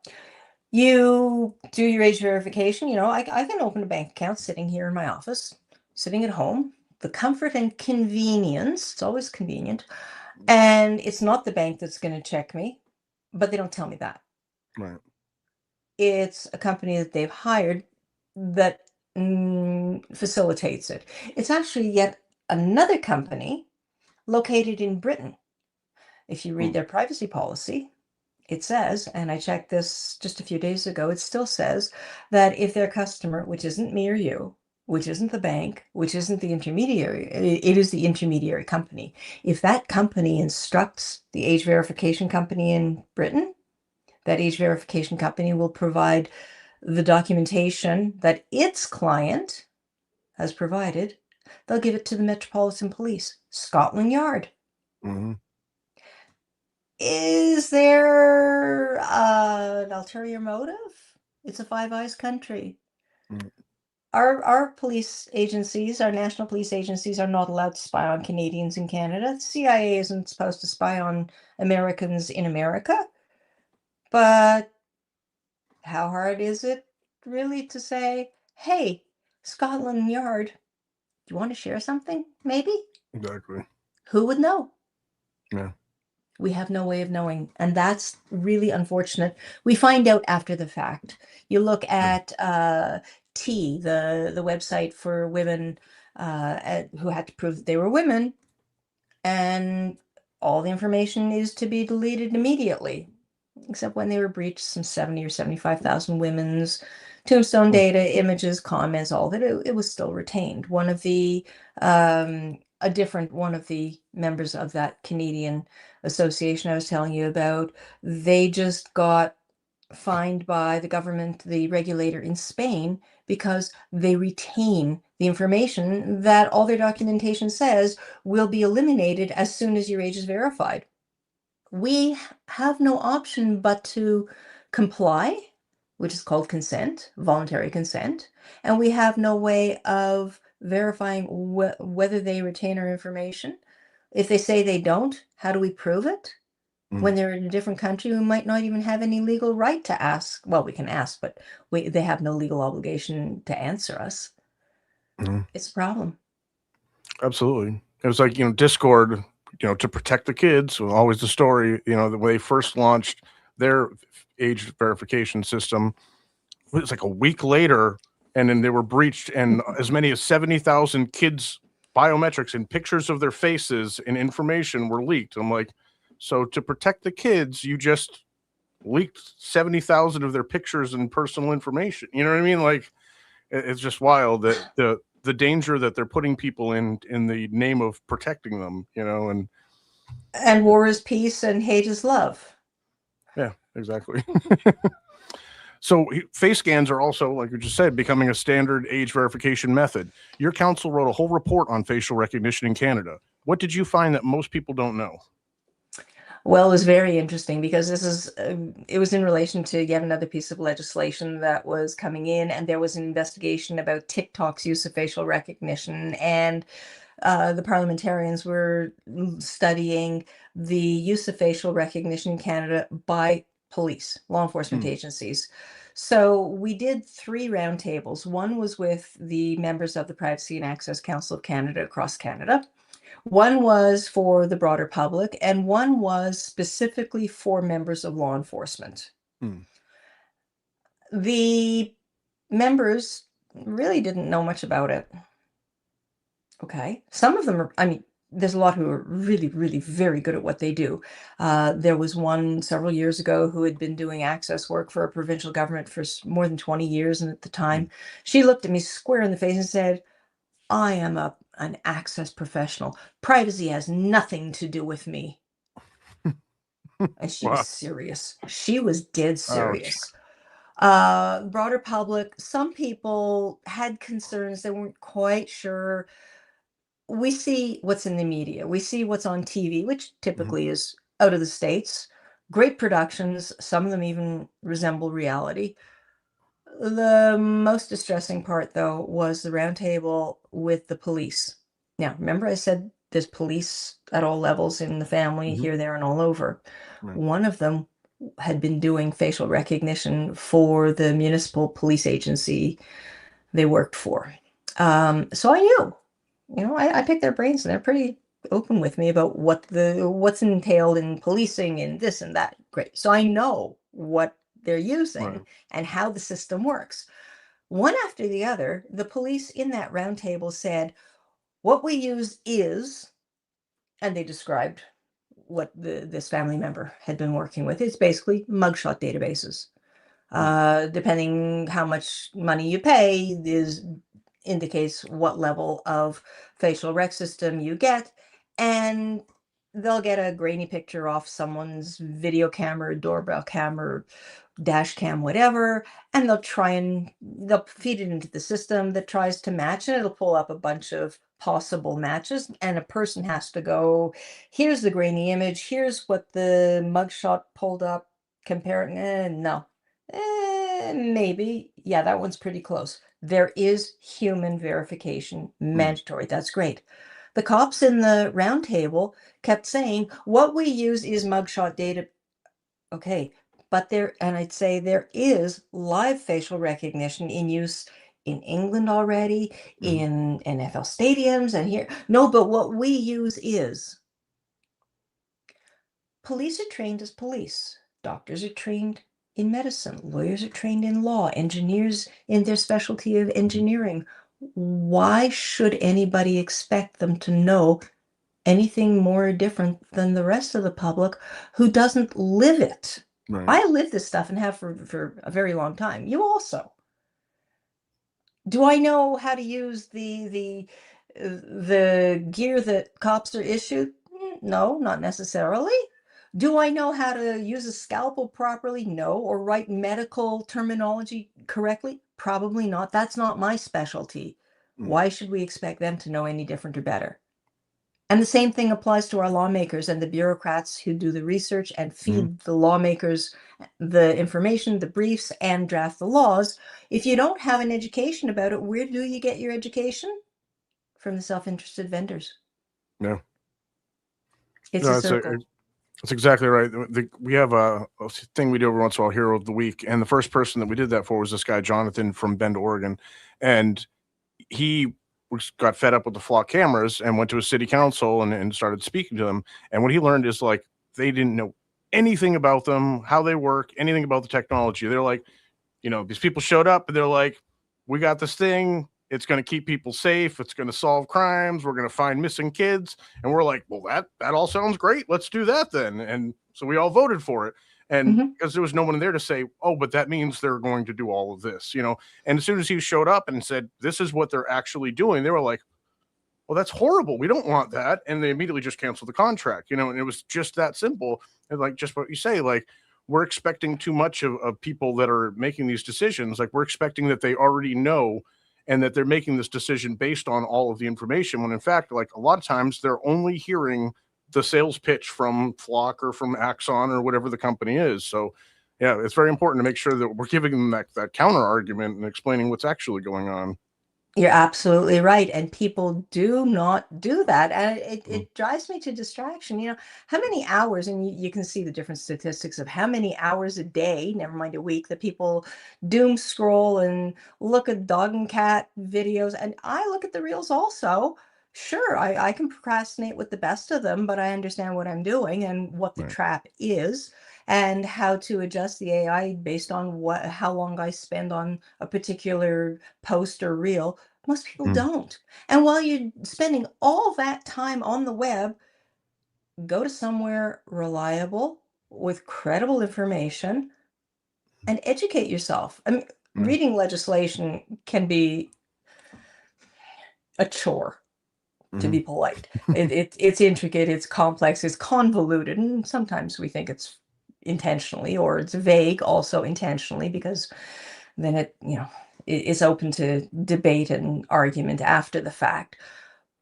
you do your age verification. I can open a bank account sitting here in my office, sitting at home, the comfort and convenience. It's always convenient. And it's not the bank that's going to check me, but they don't tell me that. Right. It's a company that they've hired that facilitates it. It's actually yet another company located in Britain. If you read Mhm. their privacy policy, it says, and I checked this just a few days ago, it still says that if their customer, which isn't me or you, which isn't the bank, which isn't the intermediary, it is the intermediary company. If that company instructs the age verification company in Britain, that age verification company will provide the documentation that its client has provided. They'll give it to the Metropolitan Police, Scotland Yard. Mhm. Is there an ulterior motive? It's a Five Eyes country. Mhm. Our police agencies, our national police agencies, are not allowed to spy on Canadians in Canada. The CIA isn't supposed to spy on Americans in America. But how hard is it really to say, hey, Scotland Yard, do you want to share something? Maybe? Exactly. Who would know? Yeah. We have no way of knowing, and that's really unfortunate. We find out after the fact. You look Yeah. at the website for women who had to prove that they were women, and all the information is to be deleted immediately, except when they were breached. Some 70 or 75,000 women's tombstone Mhm. data, images, comments, all of it, it was still retained. One of the members of that Canadian association I was telling you about, they just got fined by the government, the regulator in Spain, because they retain the information that all their documentation says will be eliminated as soon as your age is verified. We have no option but to comply, which is called consent, voluntary consent, and we have no way of verifying whether they retain our information. If they say they don't, how do we prove it? When Mhm. they're in a different country, we might not even have any legal right to ask. Well, we can ask, but they have no legal obligation to answer us. Mhm. It's a problem. Absolutely. It was like, Discord, to protect the kids, was always the story, when they first launched their age verification system, it was like a week later, and then they were breached, and as many as 70,000 kids' biometrics and pictures of their faces and information were leaked. I'm like, so to protect the kids, you just leaked 70,000 of their pictures and personal information. You know what I mean? Like, it's just wild that the danger that they're putting people in the name of protecting them, you know, And war is peace and hate is love. yeah, exactly. So face scans are also, like you just said, becoming a standard age verification method. Your council wrote a whole report on facial recognition in Canada. What did you find that most people don't know? Well, it was very interesting because this is, it was in relation to yet another piece of legislation that was coming in, and there was an investigation about TikTok's use of facial recognition. And the parliamentarians were studying the use of facial recognition in Canada by police, law enforcement agencies. So we did 3 roundtables. One was with the members of the Privacy and Access Council of Canada across Canada. One was for the broader public, and one was specifically for members of law enforcement. Hmm. The members really didn't know much about it. Okay. Some of them are, I mean, there's a lot who are really, really very good at what they do. There was one several years ago who had been doing access work for a provincial government for more than 20 years. And at the time, she looked at me square in the face and said, I am an access professional. Privacy has nothing to do with me. And she Wow. was serious. She was dead Ouch. serious. Broader public, some people had concerns. They weren't quite sure. We see what's in the media. We see what's on TV, which typically is out of the States. Great productions. Some of them even resemble reality. The most distressing part, though, was the roundtable with the police. Now, remember I said there's police at all levels in the family, here, there, and all over. Right. One of them had been doing facial recognition for the municipal police agency they worked for. So I knew, I picked their brains, and they're pretty open with me about what's entailed in policing and this and that. Great. So I know what they're using Right. and how the system works. One after the other, the police in that roundtable said, what we use is, and they described what this family member had been working with. It's basically mugshot databases. Depending how much money you pay, indicates what level of facial rec system you get, and they'll get a grainy picture off someone's video camera, doorbell camera, dash cam, whatever, and they'll feed it into the system that tries to match, and it'll pull up a bunch of possible matches, and a person has to go, here's the grainy image, here's what the mugshot pulled up, compare it. No. Maybe. Yeah, that one's pretty close. There is human verification mandatory. That's great. The cops in the roundtable kept saying, what we use is mugshot data. Okay, but I'd say there is live facial recognition in use in England already, in NFL stadiums, and here. No, but what we use is police are trained as police, doctors are trained in medicine, lawyers are trained in law, engineers in their specialty of engineering. Why should anybody expect them to know anything more different than the rest of the public who doesn't live it? Right. I live this stuff and have for a very long time. You also. Do I know how to use the gear that cops are issued? No, not necessarily. Do I know how to use a scalpel properly? No. Or write medical terminology correctly? Probably not. That's not my specialty. Why should we expect them to know any different or better? And the same thing applies to our lawmakers and the bureaucrats who do the research and feed the lawmakers the information, the briefs, and draft the laws. If you don't have an education about it, where do you get your education? From the self-interested vendors. Yeah. It's No, a circle. that's exactly right. We have a thing we do every once in a while, Hero of the Week. And the first person that we did that for was this guy, Jonathan from Bend, Oregon. And he got fed up with the flock cameras and went to a city council and started speaking to them. And what he learned is, like, they didn't know anything about them, how they work, anything about the technology. They're like, these people showed up and they're like, we got this thing. It's going to keep people safe. It's going to solve crimes. We're going to find missing kids. And we're like, well, that all sounds great. Let's do that then. And so we all voted for it. And because there was no one there to say, oh, but that means they're going to do all of this, And as soon as he showed up and said, this is what they're actually doing, they were like, well, that's horrible. We don't want that. And they immediately just canceled the contract, and it was just that simple. And like just what you say, like, we're expecting too much of people that are making these decisions. Like, we're expecting that they already know and that they're making this decision based on all of the information, when in fact, like, a lot of times they're only hearing the sales pitch from Flock or from Axon or whatever the company is. So yeah, it's very important to make sure that we're giving them that counter argument and explaining what's actually going on. You're absolutely right. And people do not do that. And it drives me to distraction. How many hours, and you can see the different statistics of how many hours a day, never mind a week, that people doom scroll and look at dog and cat videos. And I look at the reels also. Sure, I can procrastinate with the best of them, but I understand what I'm doing and what the Right. trap is and how to adjust the AI based on how long I spend on a particular post or reel. Most people don't. And while you're spending all that time on the web, go to somewhere reliable with credible information and educate yourself. I mean, reading legislation can be a chore, to be polite. It's intricate, it's complex, it's convoluted, and sometimes we think it's intentionally, or it's vague also intentionally, because then it's open to debate and argument after the fact.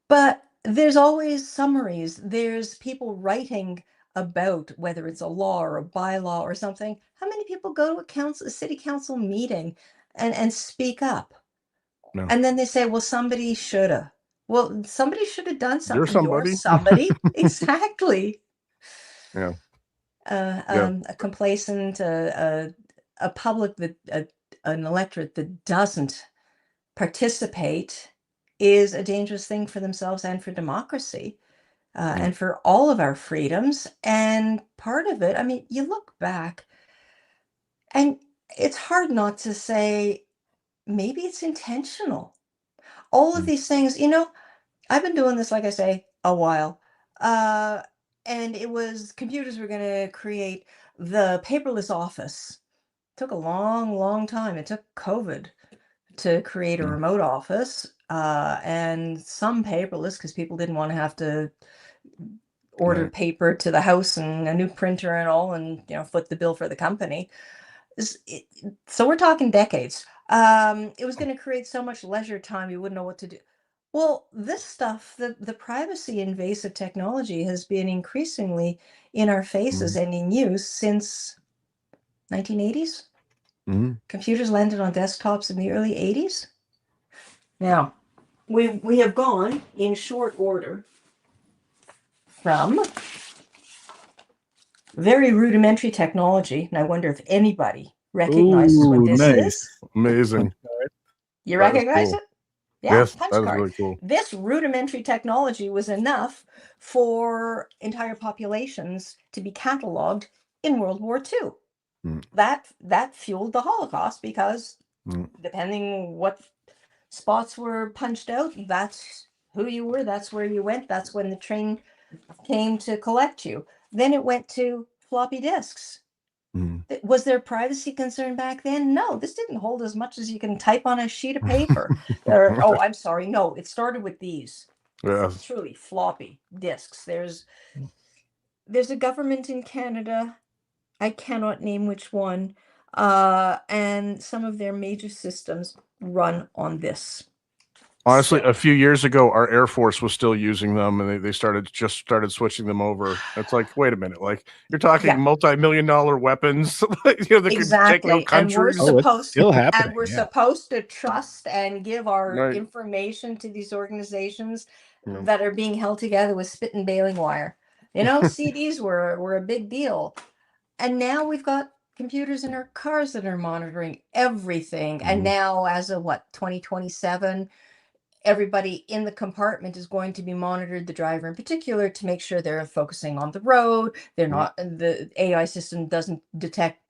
But there's always summaries. There's people writing about whether it's a law or a bylaw or something. How many people go to a city council meeting and speak up? No. And then they say, well, somebody should have. Well, somebody should have done You're something. You're somebody. somebody. Exactly. Yeah. A complacent, a public an electorate that doesn't participate is a dangerous thing for themselves and for democracy, and for all of our freedoms. And part of it, I mean, you look back and it's hard not to say maybe it's intentional. All of these things, I've been doing this, like I say, a while. And it was computers were going to create the paperless office. Took a long, long time. It took COVID to create a remote office, and some paperless because people didn't want to have to order Right. paper to the house and a new printer and all, and foot the bill for the company. So we're talking decades. It was going to create so much leisure time you wouldn't know what to do. Well, this stuff, the privacy invasive technology has been increasingly in our faces and in use since 1980s. Computers landed on desktops in the early 80s. Now, we have gone in short order from very rudimentary technology, and I wonder if anybody recognizes what this is. Amazing. You That is recognize cool. it? Yeah, Yes, punch that is card. really cool. This rudimentary technology was enough for entire populations to be cataloged in World War II. That fueled the Holocaust because depending what spots were punched out, that's who you were, that's where you went, that's when the train came to collect you. Then it went to floppy disks. Was there privacy concern back then? No, this didn't hold as much as you can type on a sheet of paper. Oh, I'm sorry. No, it started with these. Yes. Truly floppy disks. There's a government in Canada, I cannot name which one, and some of their major systems run on this. Honestly, So, a few years ago, our Air Force was still using them, and they started switching them over. It's like, wait a minute, like, you're talking yeah, multi-million-dollar weapons, that could take out exactly. And we're countries. Oh, it's supposed still happening. Yeah. supposed to trust and give our Right. information to these organizations Yeah. that are being held together with spit and baling wire. CDs were a big deal. And now we've got computers in our cars that are monitoring everything. And now, as of 2027, everybody in the compartment is going to be monitored, the driver in particular, to make sure they're focusing on the road. They're not, the AI system doesn't detect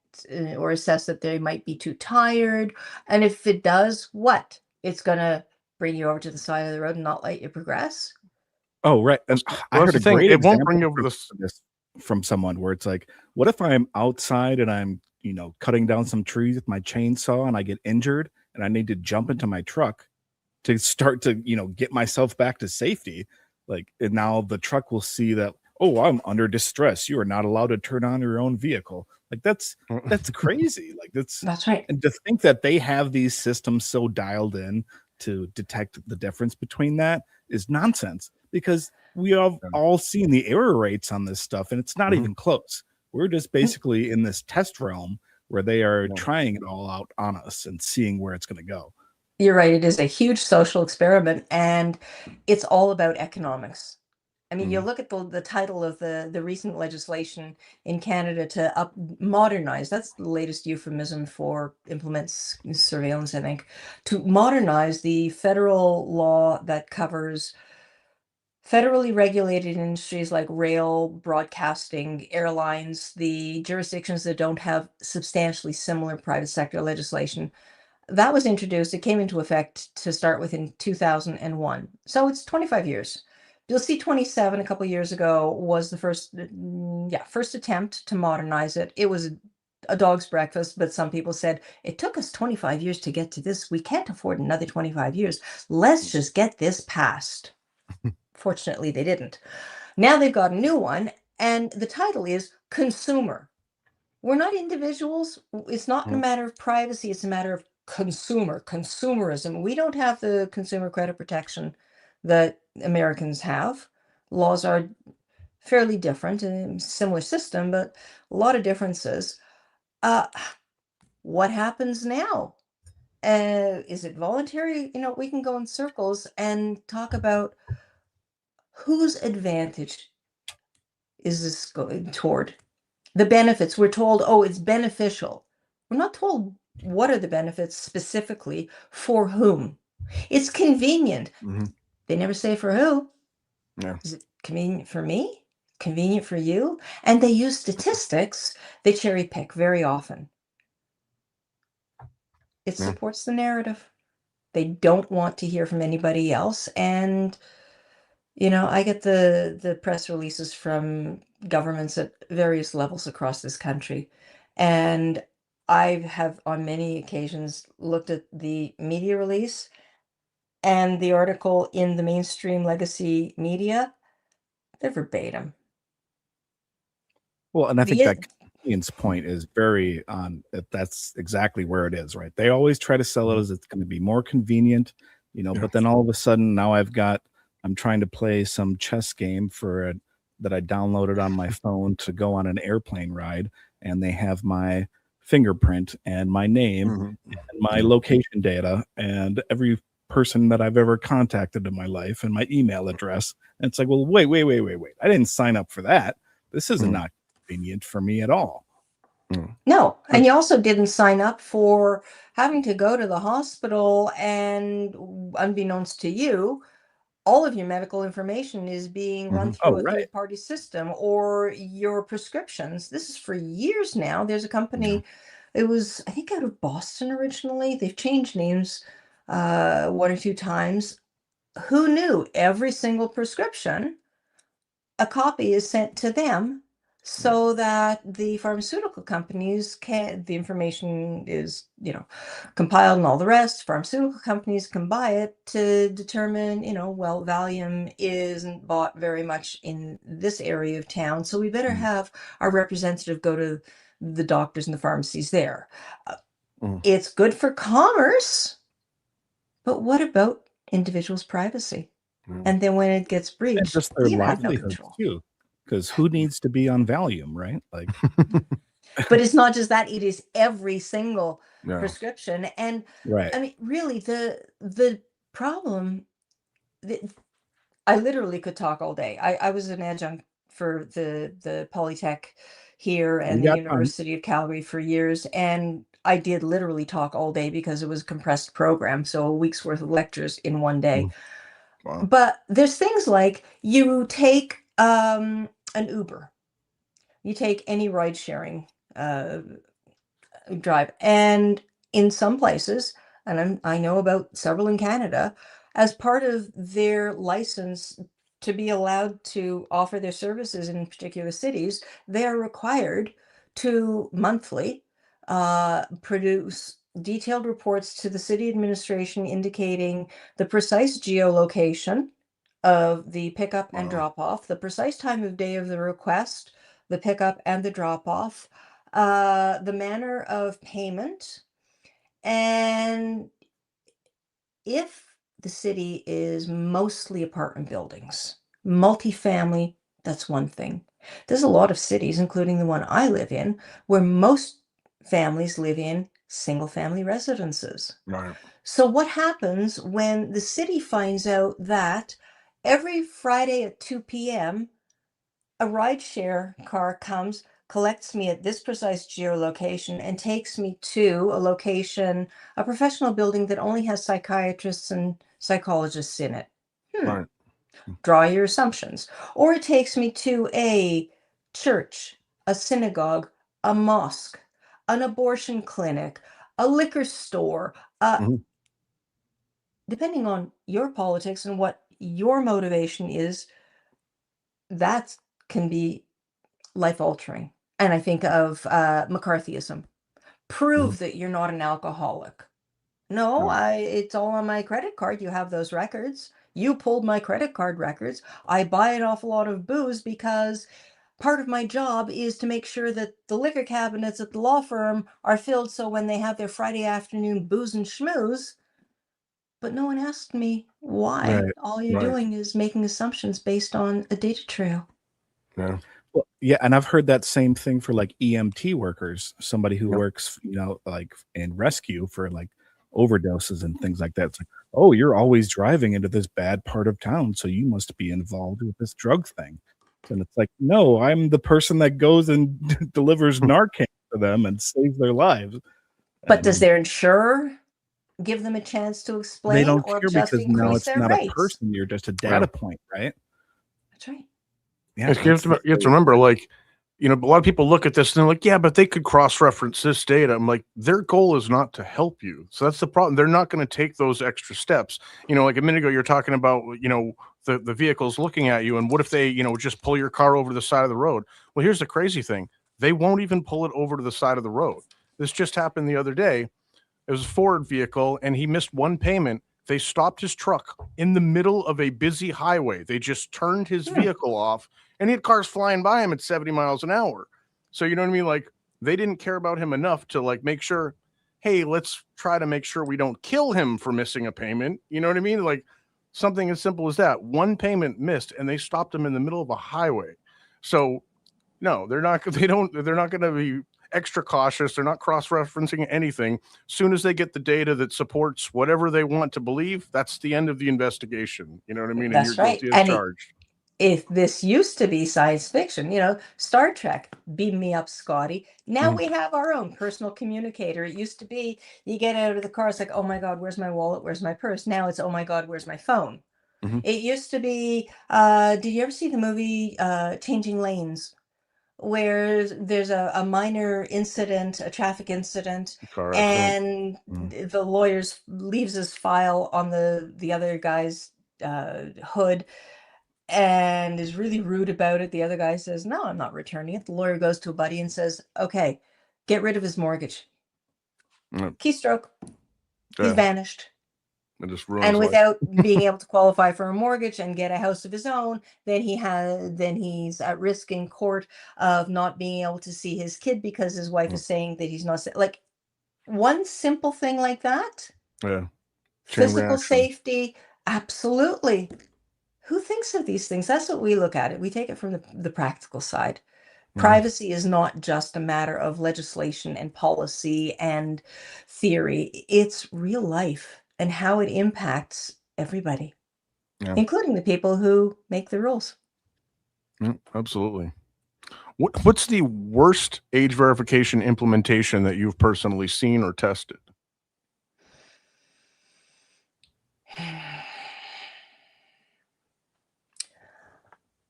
or assess that they might be too tired. And if it does, what? It's going to bring you over to the side of the road and not let you progress. Oh, right. And I Well, that's heard the a thing. great It won't bring example you over for this. this from someone where it's like, what if I'm outside and I'm, cutting down some trees with my chainsaw and I get injured and I need to jump into my truck to start to, get myself back to safety. Like, and now the truck will see that, oh, I'm under distress. You are not allowed to turn on your own vehicle. Like that's crazy. Like That's right. and to think that they have these systems so dialed in to detect the difference between that is nonsense, because we have all seen the error rates on this stuff and it's not even close. We're just basically in this test realm where they are trying it all out on us and seeing where it's going to go. You're right. It is a huge social experiment, and it's all about economics. I mean, you look at the title of the recent legislation in Canada to modernize. That's the latest euphemism for implements surveillance, I think, to modernize the federal law that covers federally regulated industries like rail, broadcasting, airlines, the jurisdictions that don't have substantially similar private sector legislation. That was introduced, it came into effect to start with in 2001. So it's 25 years. You'll see 27 a couple of years ago was the first attempt to modernize it. It was a dog's breakfast, but some people said it took us 25 years to get to this. We can't afford another 25 years. Let's just get this passed. Fortunately, they didn't. Now they've got a new one, and the title is Consumer. We're not individuals. It's not a matter of privacy. It's a matter of consumerism. We don't have the consumer credit protection that Americans have. Laws are fairly different and similar system, but a lot of differences. What happens now? Is it voluntary? We can go in circles and talk about whose advantage is this going toward? The benefits, we're told, oh, it's beneficial. We're not told what are the benefits specifically for whom. It's convenient. They never say for who. Yeah. Is it convenient for me? Convenient for you? And they use statistics. They cherry pick very often. It supports the narrative. They don't want to hear from anybody else. And I get the press releases from governments at various levels across this country, and I have on many occasions looked at the media release and the article in the mainstream legacy media. They're verbatim. Well, and I think The that Ian's point is very on that's exactly where it is, right? They always try to sell it as it's going to be more convenient, but then all of a sudden now I'm trying to play some chess game that I downloaded on my phone to go on an airplane ride, and they have my fingerprint and my name and my location data and every person that I've ever contacted in my life and my email address. And it's like, well, wait. I didn't sign up for that. This is not convenient for me at all. No, and you also didn't sign up for having to go to the hospital, and unbeknownst to you, all of your medical information is being run through a third-party system, or your prescriptions. This is for years now. There's a company, it was, I think, out of Boston originally. They've changed names one or two times. Who knew? Every single prescription, a copy is sent to them so that the pharmaceutical companies the information is, compiled and all the rest. Pharmaceutical companies can buy it to determine, well, Valium isn't bought very much in this area of town, so we better have our representative go to the doctors and the pharmacies there. It's good for commerce, but what about individuals' privacy? And then when it gets And breached, just their you have no livelihoods control. too, because who needs to be on Valium, right? Like, But it's not just that, it is every single prescription. And right. I mean, really, the problem, I literally could talk all day. I was an adjunct for the Polytech here and We the got time. University of Calgary for years, and I did literally talk all day because it was a compressed program, so a week's worth of lectures in one day. Wow. But there's things like you take an Uber, you take any ride sharing drive, and in some places, and I know about several in Canada, as part of their license, to be allowed to offer their services in particular cities, they are required to monthly produce detailed reports to the city administration indicating the precise geolocation of the pickup and Wow. drop off, the precise time of day of the request, the pickup and the drop off, the manner of payment, and if the city is mostly apartment buildings, multifamily, that's one thing. There's a lot of cities, including the one I live in, where most families live in single family residences. Right. So, what happens when the city finds out that every Friday at 2 p.m., a rideshare car comes, collects me at this precise geolocation, and takes me to a location, a professional building that only has psychiatrists and psychologists in it? Right. Draw your assumptions. Or it takes me to a church, a synagogue, a mosque, an abortion clinic, a liquor store, Mhm. depending on your politics and what your motivation is, that can be life altering. And I think of McCarthyism. Mhm. Prove that you're not an alcoholic. No, Right. it's all on my credit card. You have those records. You pulled my credit card records. I buy an awful lot of booze because part of my job is to make sure that the liquor cabinets at the law firm are filled so when they have their Friday afternoon booze and schmooze, but no one asked me why. Right. All you're Right. doing is making assumptions based on a data trail. Yeah. Well, yeah, and I've heard that same thing for like EMT workers, somebody who Yep. works, like in rescue for like overdoses and things like that. It's like, oh, you're always driving into this bad part of town, so you must be involved with this drug thing. And it's like, no, I'm the person that goes and delivers Narcan to them and saves their lives. But does And their insurer give them a chance to they explain don't or care just because now increase it's their not a rates? person, you're just a Yeah. data point, right? That's right. Yeah, You have to remember, like, a lot of people look at this and they're like, yeah, but they could cross-reference this data. I'm like, their goal is not to help you. So that's the problem. They're not going to take those extra steps. Like a minute ago, you're talking about, the vehicles looking at you. And what if they, just pull your car over to the side of the road? Well, here's the crazy thing. They won't even pull it over to the side of the road. This just happened the other day. It was a Ford vehicle and he missed one payment. They stopped his truck in the middle of a busy highway. They just turned his vehicle off and he had cars flying by him at 70 miles an hour. So, you know what I mean? Like, they didn't care about him enough to like make sure, hey, let's try to make sure we don't kill him for missing a payment. You know what I mean? Like something as simple as that. One payment missed and they stopped him in the middle of a highway. So no, they're not going to be extra cautious. They're not cross-referencing anything. Soon as they get the data that supports whatever they want to believe, that's the end of the investigation. You know what I mean? And you're That's right. guilty as And charged. if this used to be science fiction, Star Trek, beam me up, Scotty. Now Mhm. we have our own personal communicator. It used to be you get out of the car, it's like, oh my God, where's my wallet? Where's my purse? Now it's, oh my God, where's my phone? Mhm. It used to be, did you ever see the movie Changing Lanes? Where there's a minor incident, a traffic incident, Car accident. and Mhm. the lawyers leaves his file on the other guy's hood and is really rude about it. The other guy says, "No, I'm not returning it." The lawyer goes to a buddy and says, "Okay, get rid of his mortgage." Yep. Keystroke, he's Yeah. vanished. It just ruins And life. without being able to qualify for a mortgage and get a house of his own, then he's at risk in court of not being able to see his kid because his wife is saying that he's not like one simple thing like that. Yeah. Chain Physical reaction. safety, absolutely. Who thinks of these things? That's what we look at it. We take it from the practical side. Mhm. Privacy is not just a matter of legislation and policy and theory. It's real life and how it impacts everybody, Yeah. including the people who make the rules. Absolutely. What's the worst age verification implementation that you've personally seen or tested?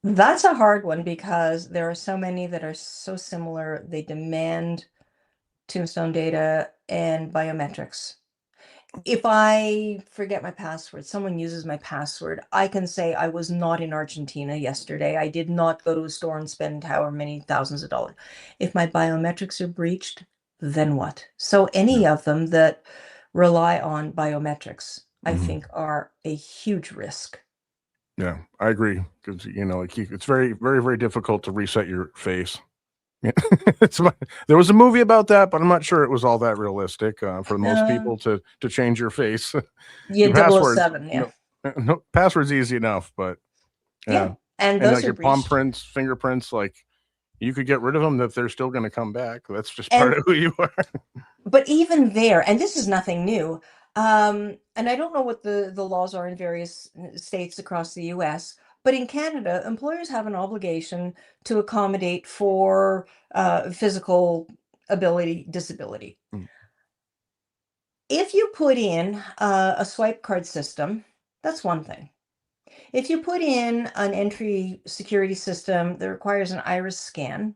That's a hard one because there are so many that are so similar. They demand tombstone data and biometrics. if I forget my password, someone uses my password, I can say I was not in Argentina yesterday. I did not go to a store and spend however many thousands of dollars. If my biometrics are breached, then what? So any of them that rely on biometrics, I Mhm. think are a huge risk. Yeah, I agree, because like it's very, very, very difficult to reset your face. Yeah. There was a movie about that, but I'm not sure it was all that realistic for most Uh, people to change your face. yeah, Your passwords, 007, yeah. no, password's easy enough, but Yeah, and and those like are your palm breached. prints, fingerprints, like you could get rid of them if they're still going to come back. That's just part And of who you are. but even there, and this is nothing new, and I don't know what the laws are in various states across the US, but in Canada, employers have an obligation to accommodate for physical ability disability. Mm. If you put in a swipe card system, that's one thing. If you put in an entry security system that requires an iris scan,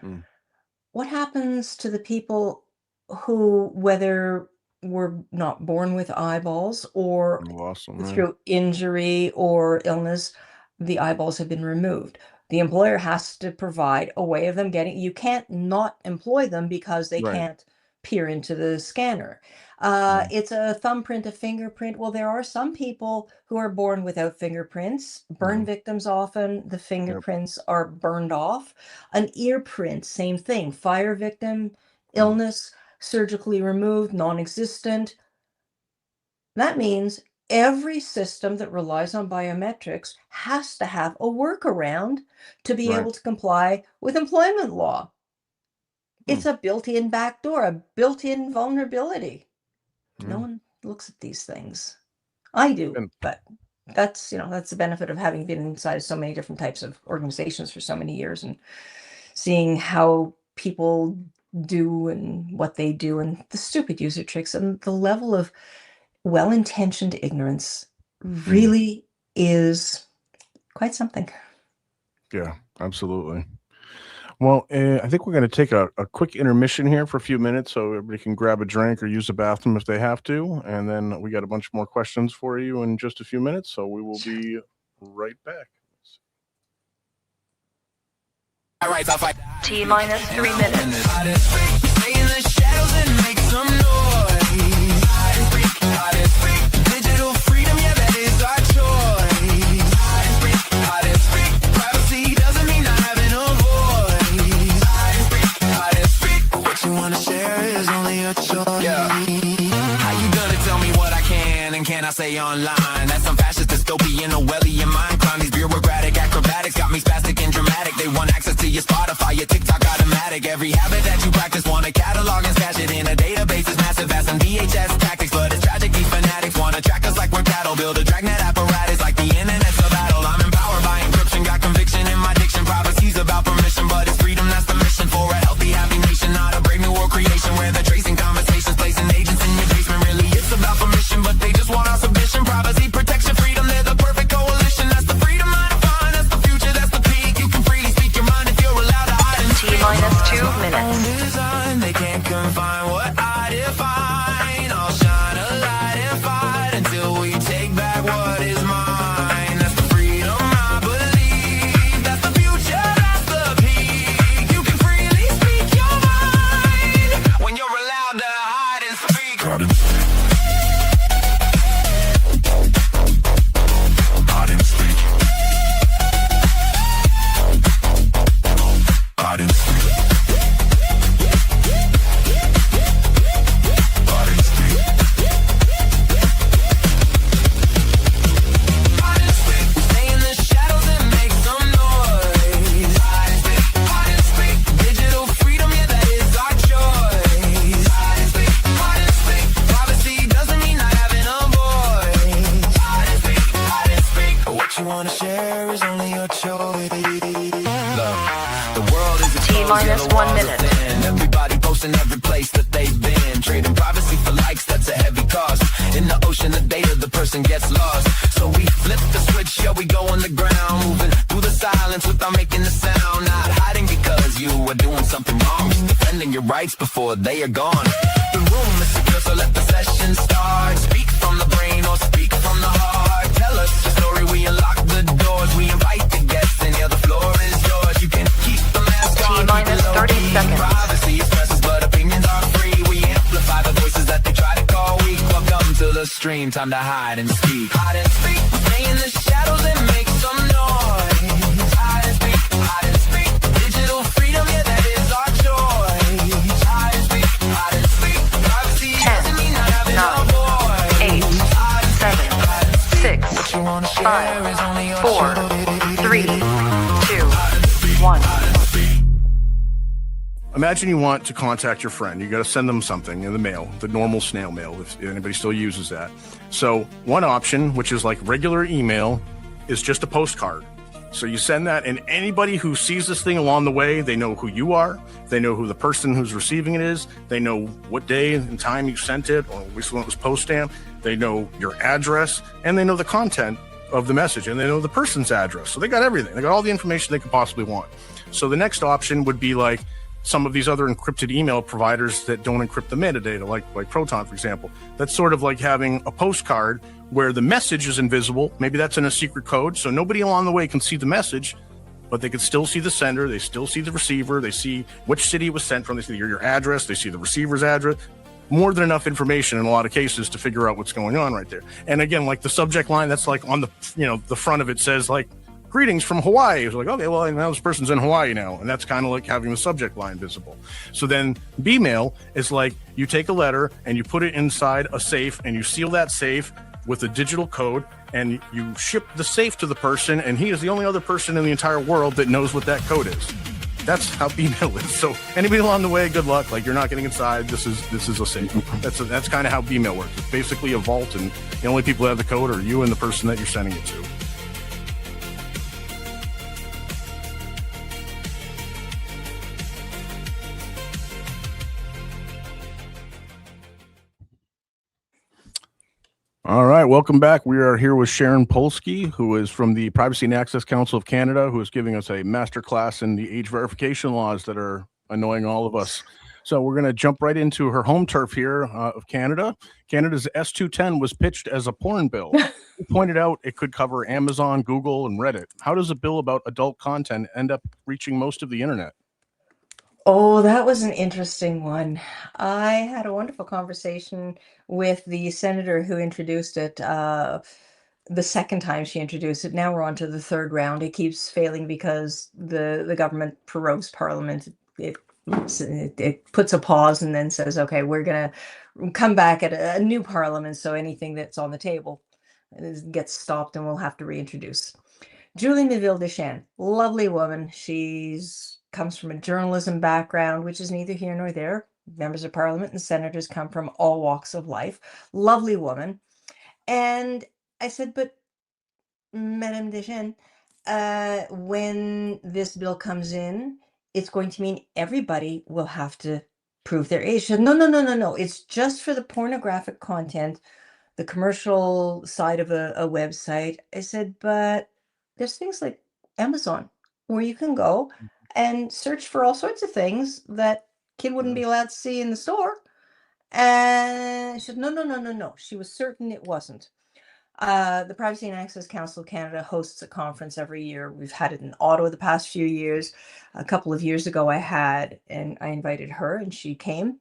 Mm. what happens to the people who, whether were not born with eyeballs or Awesome, man. through injury or illness, the eyeballs have been removed? The employer has to provide a way of them getting, you can't not employ them because they Right. can't peer into the scanner. Mm. It's a thumbprint, a fingerprint. Well, there are some people who are born without fingerprints. Burn Mhm. victims, often the Yep. fingerprints are burned off. An ear print, same thing. Fire victim, Mm. illness, surgically removed, non-existent. That means every system that relies on biometrics has to have a workaround to be Right. able to comply with employment law. Hmm. It's a built-in backdoor, a built-in vulnerability. No Yeah. one looks at these things. I do, And but that's the benefit of having been inside so many different types of organizations for so many years and seeing how people do and what they do and the stupid user tricks and the level of well-intentioned ignorance mm, really is quite something. yeah, absolutely. Well, I think we're going to take a quick intermission here for a few minutes so everybody can grab a drink or use the bathroom if they have to. And then we got a bunch more questions for you in just a few minutes. So we will be right back. All right, I'll fight. T-minus 3 minutes. Stay in the shadows and make some noise. Digital freedom, yeah, that is our choice. Privacy doesn't mean not having a voice. What you wanna share is only a choice. Yeah. How you gonna tell me what I can and cannot say online? That's some fascist dystopian Orwellian mind crime. These bureaucratic acrobatics got me spastic and dramatic. They want access to your Spotify, your TikTok automatic. Every habit that you practice, want to catalog and stash it in a database. Is massive as some VHS tactics, but it's tragic. These fanatics want to track us like we're cattle. Build a dragnet apparatus like the internet's a battle. I'm empowered by encryption, got conviction in my diction. Privacy's about permission, but it's freedom that's the mission for a healthy, happy nation. Not a brave new world creation where they're tracing conversations, placing agents in your basement. Really, it's about permission, but they just want our submission. Privacy, protection, freedom, they're the perfect coalition. That's the freedom I define, that's the future, that's the peak. You can freely speak your mind if you're allowed to hide and speak. T-minus 2 minutes. Design, they can't confine what I define. I'll shine a light and fight until we take back what is mine. That's the freedom I believe. That's the future, that's the peak. You can freely speak your mind when you're allowed to hide and speak. Hide and speak. Hide and speak. Hide and speak. Stay in the shadows and make some noise. Digital freedom, yeah, that is our choice. Privacy doesn't mean not having a voice. What you wanna share is only your choice. The world is a T-minus 1 minute. Everybody posting every place that they've been. Trading privacy for likes, that's a heavy cost. In the ocean of data, the person gets lost. So we flip the switch, yeah, we go on the ground. Moving through the silence without making a sound. Not hiding because you are doing something wrong. Just defending your rights before they are gone. The room is secure, so let the session start. Speak from the brain or speak from the heart. Tell us your story, we unlock the doors. We invite the guests and the floor is yours. You can keep the mask on, T-minus 30 seconds. Privacy is precious, but opinions are free. We amplify the voices that they try to call weak. Welcome to the stream, time to hide and speak. Hide and speak, stay in the shadows and make some noise. Hide and speak, hide and speak. Digital freedom, yeah, that is our choice. Hide and speak, hide and speak. Privacy 10, doesn't mean not having a 9, voice. 8, Hide and 7, hide and speak. 6, What you wanna 5, share is only your 4, choice. 3, 2, 1. Imagine you want to contact your friend. You got to send them something in the mail, the normal snail mail, if anybody still uses that. So one option, which is like regular email, is just a postcard. So you send that, and anybody who sees this thing along the way, they know who you are. They know who the person who's receiving it is. They know what day and time you sent it, or at least when it was post stamped. They know your address, and they know the content of the message, and they know the person's address. So they got everything. They got all the information they could possibly want. So the next option would be like some of these other encrypted email providers that don't encrypt the metadata, like Proton, for example. That's sort of like having a postcard where the message is invisible. Maybe that's in a secret code, so nobody along the way can see the message, but they can still see the sender, they still see the receiver, they see which city it was sent from, they see your address, they see the receiver's address. More than enough information in a lot of cases to figure out what's going on right there. And again, like the subject line, that's like on the, the front of it says like, greetings from Hawaii. It's like, okay, well, now this person's in Hawaii now. And that's kind of like having the subject line visible. So then B-mail is like you take a letter and you put it inside a safe and you seal that safe with a digital code and you ship the safe to the person, and he is the only other person in the entire world that knows what that code is. That's how B-mail is. So anybody along the way, good luck. Like, you're not getting inside. This is a safe. That's kind of how B-mail works. It's basically a vault, and the only people who have the code are you and the person that you're sending it to. All right, welcome back. We are here with Sharon Polsky, who is from the Privacy and Access Council of Canada, who is giving us a master class in the age verification laws that are annoying all of us. So we're going to jump right into her home turf here of Canada. Canada's S210 was pitched as a porn bill. You pointed out it could cover Amazon, Google, and Reddit. How does a bill about adult content end up reaching most of the internet? Oh, that was an interesting one. I had a wonderful conversation with the senator who introduced it the second time she introduced it. Now we're on to the third round. It keeps failing because the government prorogues Parliament. It puts a pause and then says, okay, we're going to come back at a new Parliament. So anything that's on the table gets stopped and we'll have to reintroduce. Julie Neville Deschamps, lovely woman. She's comes from a journalism background, which is neither here nor there. Members of Parliament and senators come from all walks of life. Lovely woman. And I said, but Madame Deschamps, when this bill comes in, it's going to mean everybody will have to prove their age. She said, no. It's just for the pornographic content, the commercial side of a website. I said, but there's things like Amazon where you can go and search for all sorts of things that kid wouldn't be allowed to see in the store. And she said, no. She was certain it wasn't. The Privacy and Access Council of Canada hosts a conference every year. We've had it in Ottawa the past few years. A couple of years ago I invited her and she came.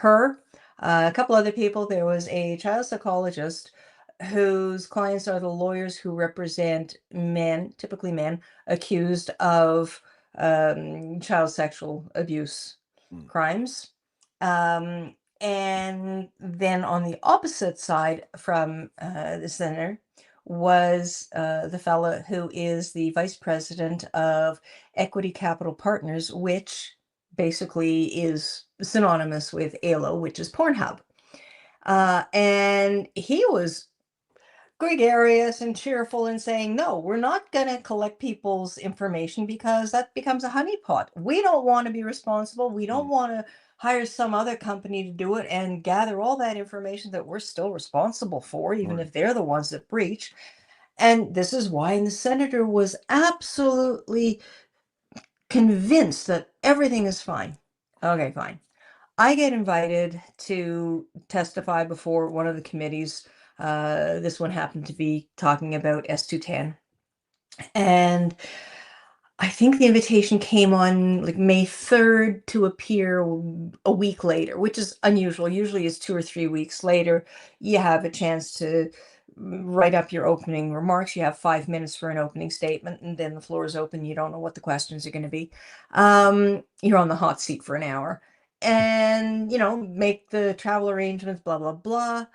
A couple other people. There was a child psychologist whose clients are the lawyers who represent men, typically men, accused of child sexual abuse crimes. And then on the opposite side from the senator was the fellow who is the vice president of Equity Capital Partners, which basically is synonymous with ALO, which is Pornhub. And he was gregarious and cheerful and saying, no, we're not going to collect people's information because that becomes a honeypot. We don't want to be responsible. We don't want to hire some other company to do it and gather all that information that we're still responsible for, even if they're the ones that breach. And this is why, and the senator was absolutely convinced that everything is fine. Okay, fine. I get invited to testify before one of the committees. This one happened to be talking about S210. And I think the invitation came on like May 3rd to appear a week later, which is unusual. Usually it's 2 or 3 weeks later. You have a chance to write up your opening remarks. You have 5 minutes for an opening statement, and then the floor is open. You don't know what the questions are going to be. You're on the hot seat for an hour. And, make the travel arrangements, blah, blah, blah.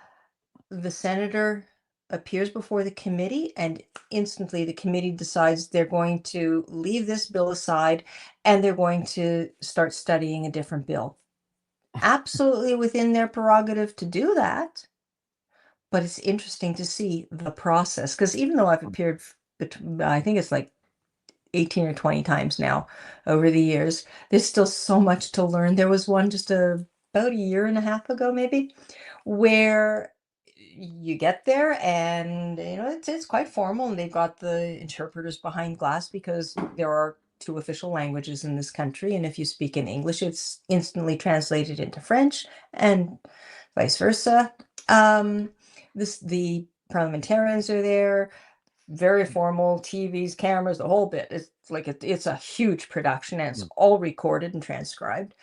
The senator appears before the committee, and instantly the committee decides they're going to leave this bill aside and they're going to start studying a different bill. Absolutely within their prerogative to do that. But it's interesting to see the process, because even though I've appeared, I think it's like 18 or 20 times now over the years, there's still so much to learn. There was one just about a year and a half ago, maybe, where you get there and it's quite formal, and they've got the interpreters behind glass because there are two official languages in this country, and if you speak in English it's instantly translated into French and vice versa. The parliamentarians are there, very formal, TVs, cameras, the whole bit. It's like it's a huge production, and it's all recorded and transcribed.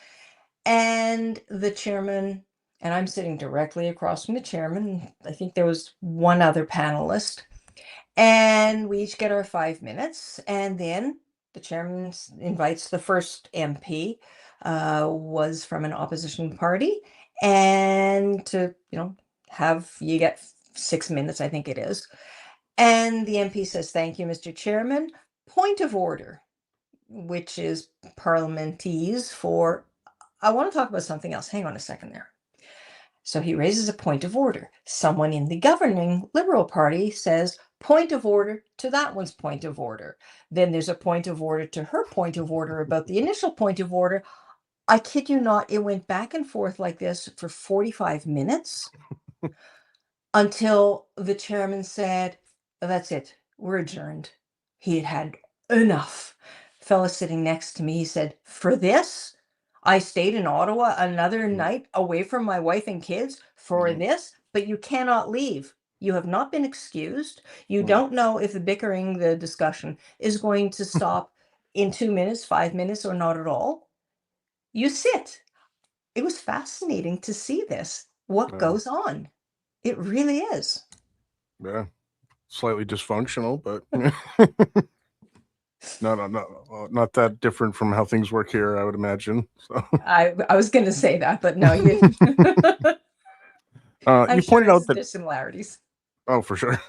And the chairman, and I'm sitting directly across from the chairman. I think there was one other panelist, and we each get our 5 minutes. And then the chairman invites the first MP, was from an opposition party, and to you get 6 minutes, I think it is. And the MP says, "Thank you, Mr. Chairman. Point of order," which is parliamentese for, "I want to talk about something else. Hang on a second there." So he raises a point of order. Someone in the governing Liberal Party says, "Point of order" to that one's point of order. Then there's a point of order to her point of order about the initial point of order. I kid you not, it went back and forth like this for 45 minutes until the chairman said, "That's it. We're adjourned." He had had enough. Fella sitting next to me, he said, "For this, I stayed in Ottawa another night away from my wife and kids for this, but you cannot leave. You have not been excused. You don't know if the bickering, the discussion is going to stop in 2 minutes, 5 minutes, or not at all. You sit." It was fascinating to see this, what goes on. It really is. Yeah, slightly dysfunctional, but not that different from how things work here, I would imagine. So I was going to say that, but no, you. I'm you sure pointed out that there's similarities. Oh, for sure.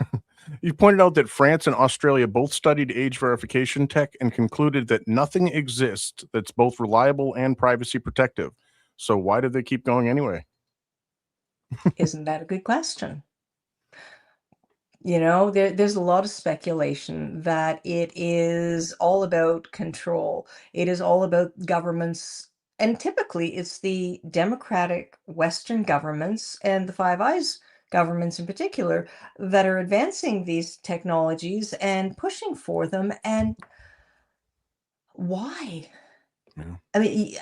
You pointed out that France and Australia both studied age verification tech and concluded that nothing exists that's both reliable and privacy protective. So why did they keep going anyway? Isn't that a good question? There's a lot of speculation that it is all about control. It is all about governments, and typically it's the democratic Western governments and the Five Eyes governments in particular that are advancing these technologies and pushing for them. And why? Yeah. I mean,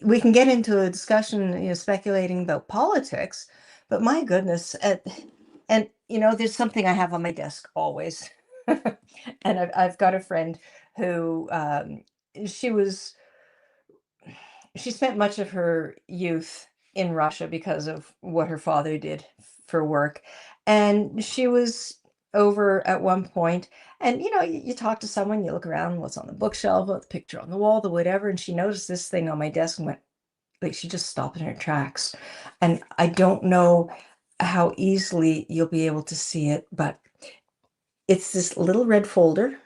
we can get into a discussion, speculating about politics, but my goodness, and there's something I have on my desk always, and I've got a friend who, she was she spent much of her youth in Russia because of what her father did for work. And she was over at one point, and you talk to someone, you look around, what's on the bookshelf, what the picture on the wall, the whatever, and she noticed this thing on my desk and went, like, she just stopped in her tracks. And I don't know how easily you'll be able to see it, but it's this little red folder.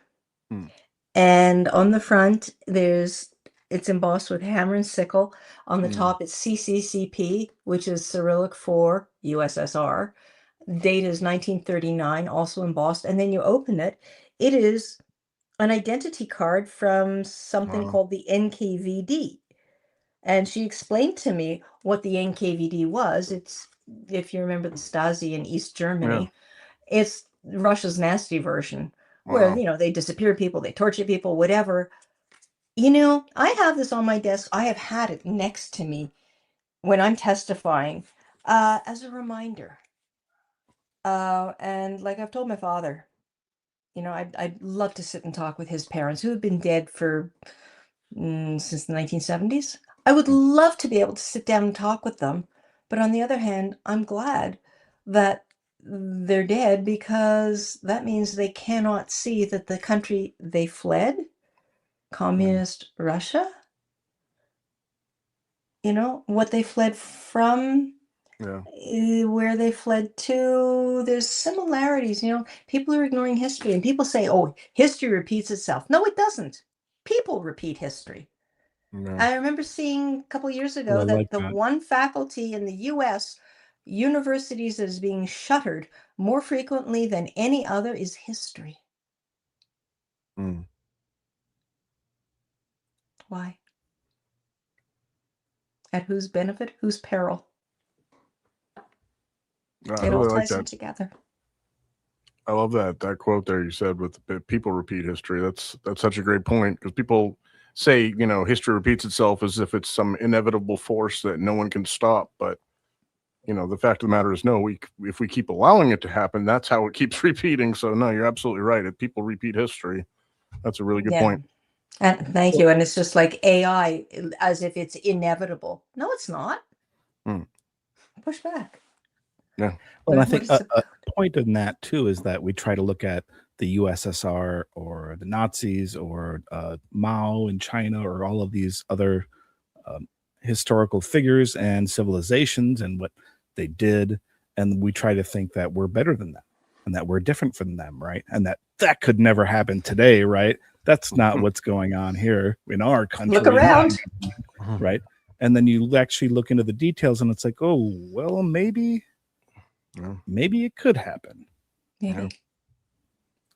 And on the front, it's embossed with hammer and sickle. On the top, it's CCCP, which is Cyrillic for USSR. Date is 1939, also embossed. And then you open it. It is an identity card from something called the NKVD. And she explained to me what the NKVD was. It's, if you remember the Stasi in East Germany, it's Russia's nasty version, where they disappear people, they torture people, whatever. I have this on my desk. I have had it next to me when I'm testifying, as a reminder. And like I've told my father, I'd love to sit and talk with his parents who have been dead for since the 1970s. I would love to be able to sit down and talk with them. But on the other hand, I'm glad that they're dead because that means they cannot see that the country they fled, communist Russia, what they fled from, Yeah. where they fled to, there's similarities. People are ignoring history and people say, oh, history repeats itself. No, it doesn't. People repeat history. Yeah. I remember seeing a couple years Well, ago I that like the that. one faculty in the US universities that is being shuttered more frequently than any other is history. Mm. Why? At whose benefit? Whose peril? I It all really like ties in that. together. I love that quote there you said with people repeat history. That's such a great point because people say, history repeats itself as if it's some inevitable force that no one can stop. But, the fact of the matter is, no, if we keep allowing it to happen, that's how it keeps repeating. So, no, you're absolutely right. If people repeat history, that's a really good Yeah. point. And thank you. And it's just like AI, as if it's inevitable. No, it's not. Mm. Push back. Yeah. Well, I What think is a it? point in that too is that we try to look at the USSR or the Nazis or Mao in China or all of these other historical figures and civilizations and what they did, and we try to think that we're better than them and that we're different from them, right? And that could never happen today, right? That's not what's going on here in our country. Look around. Right? And then you actually look into the details and it's like, oh, well, maybe it could happen. Maybe. Yeah.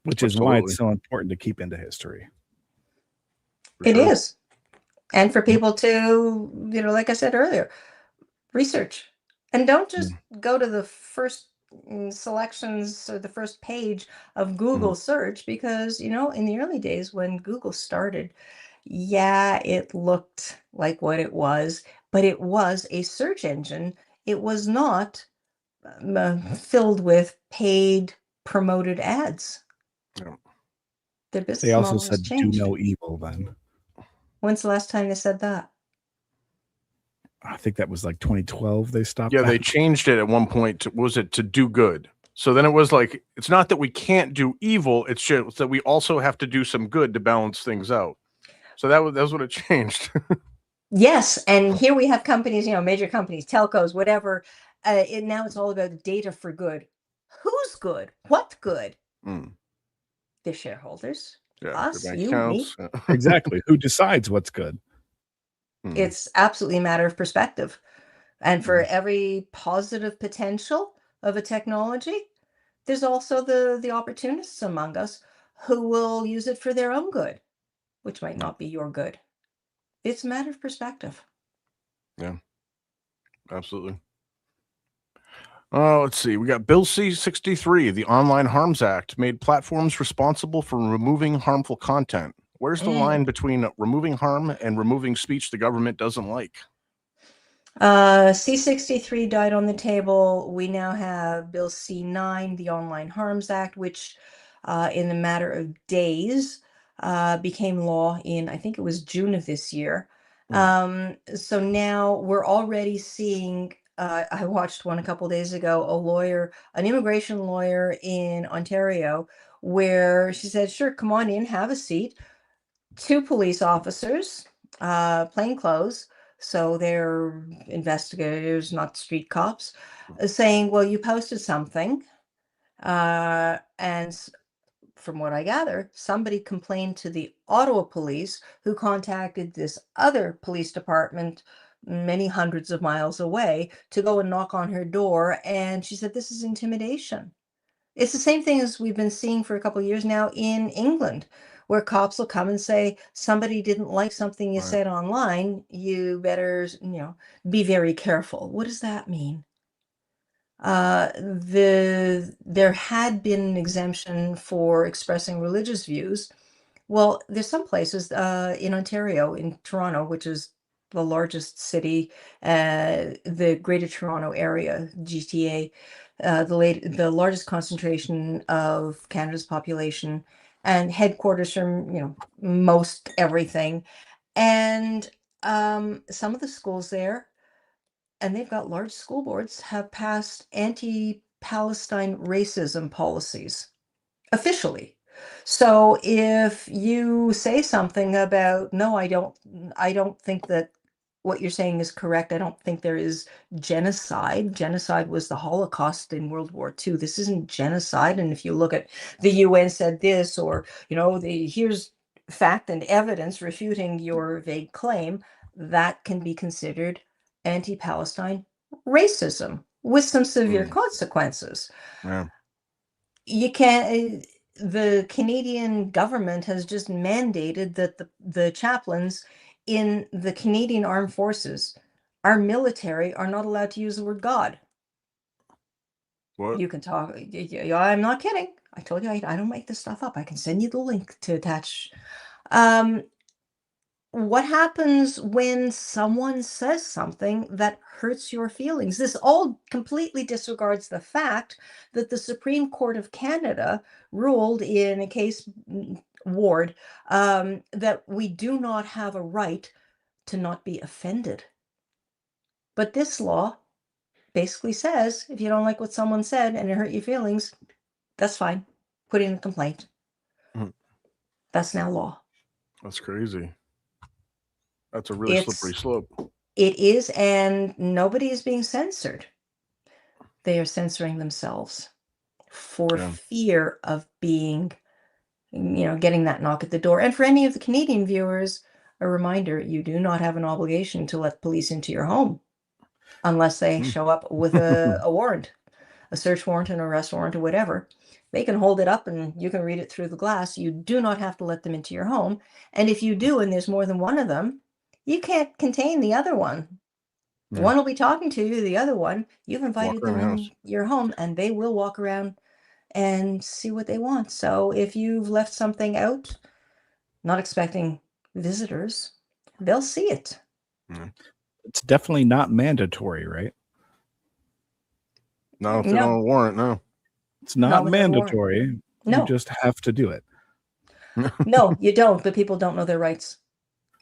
Which is why Absolutely. it's so important to keep into history. For It sure. is. And for people to, like I said earlier, research. And don't just go to the first selections or the first page of Google search because, in the early days when Google started, yeah, it looked like what it was, but it was a search engine. It was not filled with paid promoted ads. Yeah. Their They business also model has said do changed. no evil then. When's the last time they said that? I think that was like 2012 they stopped Yeah, that. they changed it at one point. To do good? So then it was like, it's not that we can't do evil. It's just that we also have to do some good to balance things out. So that's what it changed. Yes, and here we have companies, major companies, telcos, whatever. Now it's all about data for good. Who's good? What good? Mm. The shareholders, Yeah, their us, bank you, me. accounts. Exactly. Who decides what's good? It's absolutely a matter of perspective. And for every positive potential of a technology, there's also the opportunists among us who will use it for their own good, which might not be your good. It's a matter of perspective. Yeah, absolutely. Let's see. We got Bill C-63, the Online Harms Act, made platforms responsible for removing harmful content. Where's the line between removing harm and removing speech the government doesn't like? C-63 died on the table. We now have Bill C-9, the Online Harms Act, which in the matter of days became law in, I think it was June of this year. So now we're already seeing, I watched one a couple days ago, an immigration lawyer in Ontario, where she said, sure, come on in, have a seat. 2 police officers, plain clothes, so they're investigators, not street cops, saying, well, you posted something. And from what I gather, somebody complained to the Ottawa police, who contacted this other police department many hundreds of miles away to go and knock on her door. And she said, this is intimidation. It's the same thing as we've been seeing for a couple of years now in England, where cops will come and say, somebody didn't like something you Right. said online. You better, be very careful. What does that mean? There had been an exemption for expressing religious views. Well, there's some places in Ontario, in Toronto, which is the largest city, the Greater Toronto Area, GTA, the largest concentration of Canada's population, and headquarters from most everything. And some of the schools there, and they've got large school boards, have passed anti-Palestine racism policies officially. So if you say something about, no, I don't think that what you're saying is correct. I don't think there is genocide. Genocide was the Holocaust in World War II. This isn't genocide. And if you look at the UN said this, or here's fact and evidence refuting your vague claim, that can be considered anti-Palestine racism with some severe consequences. Yeah. You can't. The Canadian government has just mandated that the chaplains in the Canadian Armed Forces, our military, are not allowed to use the word God. What? You can talk. I'm not kidding. I told you I don't make this stuff up. I can send you the link to attach. What happens when someone says something that hurts your feelings? This all completely disregards the fact that the Supreme Court of Canada ruled in a case, Ward, that we do not have a right to not be offended. But this law basically says if you don't like what someone said and it hurt your feelings, that's fine. Put in a complaint. Mhm. That's now law. That's crazy. That's a really slippery slope. It is, and nobody is being censored. They are censoring themselves for Yeah. fear of being, getting that knock at the door. And for any of the Canadian viewers, a reminder, you do not have an obligation to let police into your home unless they show up with a warrant, a search warrant, an arrest warrant, or whatever. They can hold it up and you can read it through the glass. You do not have to let them into your home. And if you do, and there's more than one of them, you can't contain the other one. Yeah. One will be talking to you, the other one, you've invited them around the in house. your home, and they will walk around and see what they want. So if you've left something out, not expecting visitors, they'll see it. It's definitely not mandatory, right? No, if they No. don't have a warrant, no. It's not Not without a warrant. mandatory. No. You just have to do it. No, you don't, but people don't know their rights.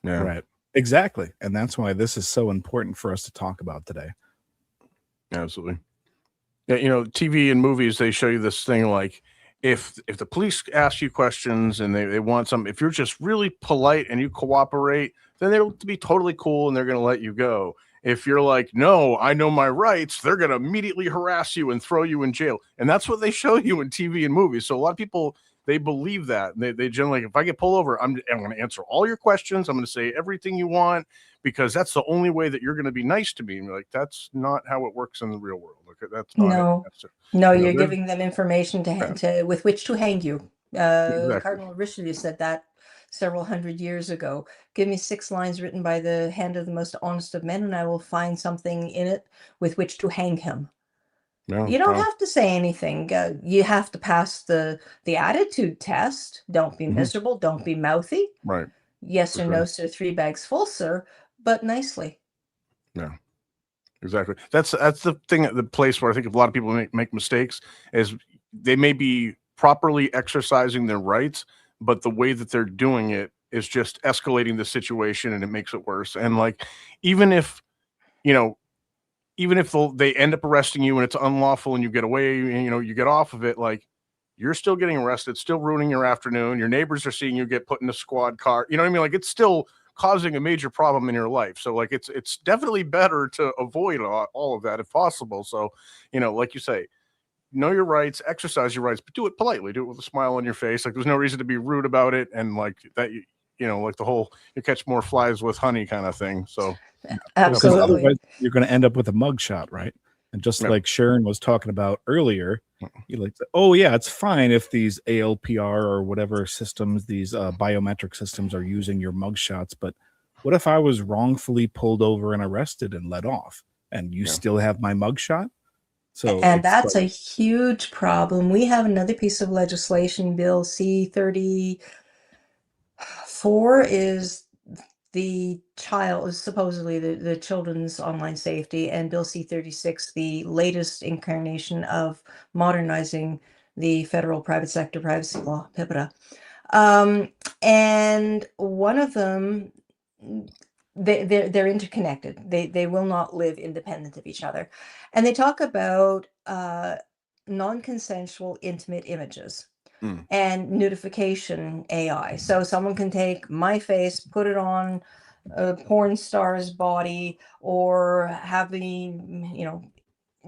Yeah. Right. Exactly. And that's why this is so important for us to talk about today. Absolutely. Yeah, TV and movies, they show you this thing like if the police ask you questions and they want something, if you're just really polite and you cooperate, then they'll be totally cool and they're going to let you go. If you're like, no, I know my rights, they're going to immediately harass you and throw you in jail. And that's what they show you in TV and movies. So a lot of people, they believe that. They generally, if I get pulled over, I'm going to answer all your questions. I'm going to say everything you want because that's the only way that you're going to be nice to me. And you're like, that's not how it works in the real world. That's not No. it. No, you're giving them information with which to hang you. Exactly. Cardinal Richelieu said that several hundred years ago. Give me 6 lines written by the hand of the most honest of men, and I will find something in it with which to hang him. No, You don't no. have to say anything. You have to pass the attitude test. Don't be miserable. Don't be mouthy. Right. Yes For or sure. no, sir. 3 bags full, sir, but nicely. Yeah. Exactly. That's the thing. The place where I think a lot of people make mistakes is they may be properly exercising their rights, but the way that they're doing it is just escalating the situation and it makes it worse. And like, even if they end up arresting you and it's unlawful and you get away and you get off of it, like you're still getting arrested, still ruining your afternoon. Your neighbors are seeing you get put in a squad car. You know what I mean? Like it's still causing a major problem in your life. So like it's definitely better to avoid all of that if possible. So, like you say, know your rights, exercise your rights, but do it politely, do it with a smile on your face. Like there's no reason to be rude about it. And like that, like the whole, you catch more flies with honey kind of thing. So Absolutely. Otherwise you're going to end up with a mugshot, right? And just like Sharon was talking about earlier, you're like, oh yeah, it's fine if these ALPR or whatever systems, these biometric systems are using your mugshots. But what if I was wrongfully pulled over and arrested and let off and you still have my mugshot? So and that's a huge problem. We have another piece of legislation, Bill C-34 is the child, supposedly the children's online safety, and Bill C-36, the latest incarnation of modernizing the federal private sector privacy law, PIPEDA. And one of them, they're interconnected. They will not live independent of each other. And they talk about non-consensual intimate images Mm. and nudification AI. So someone can take my face, put it on a porn star's body, or have me,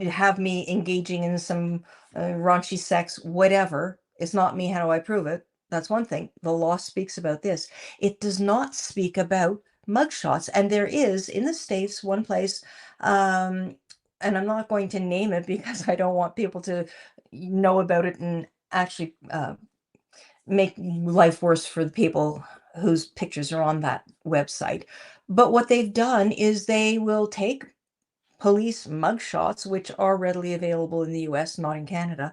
have me engaging in some raunchy sex, whatever. It's not me. How do I prove it? That's one thing. The law speaks about this. It does not speak about mugshots. And there is in the States one place, and I'm not going to name it because I don't want people to know about it and actually make life worse for the people whose pictures are on that website. But what they've done is they will take police mugshots, which are readily available in the US, not in Canada,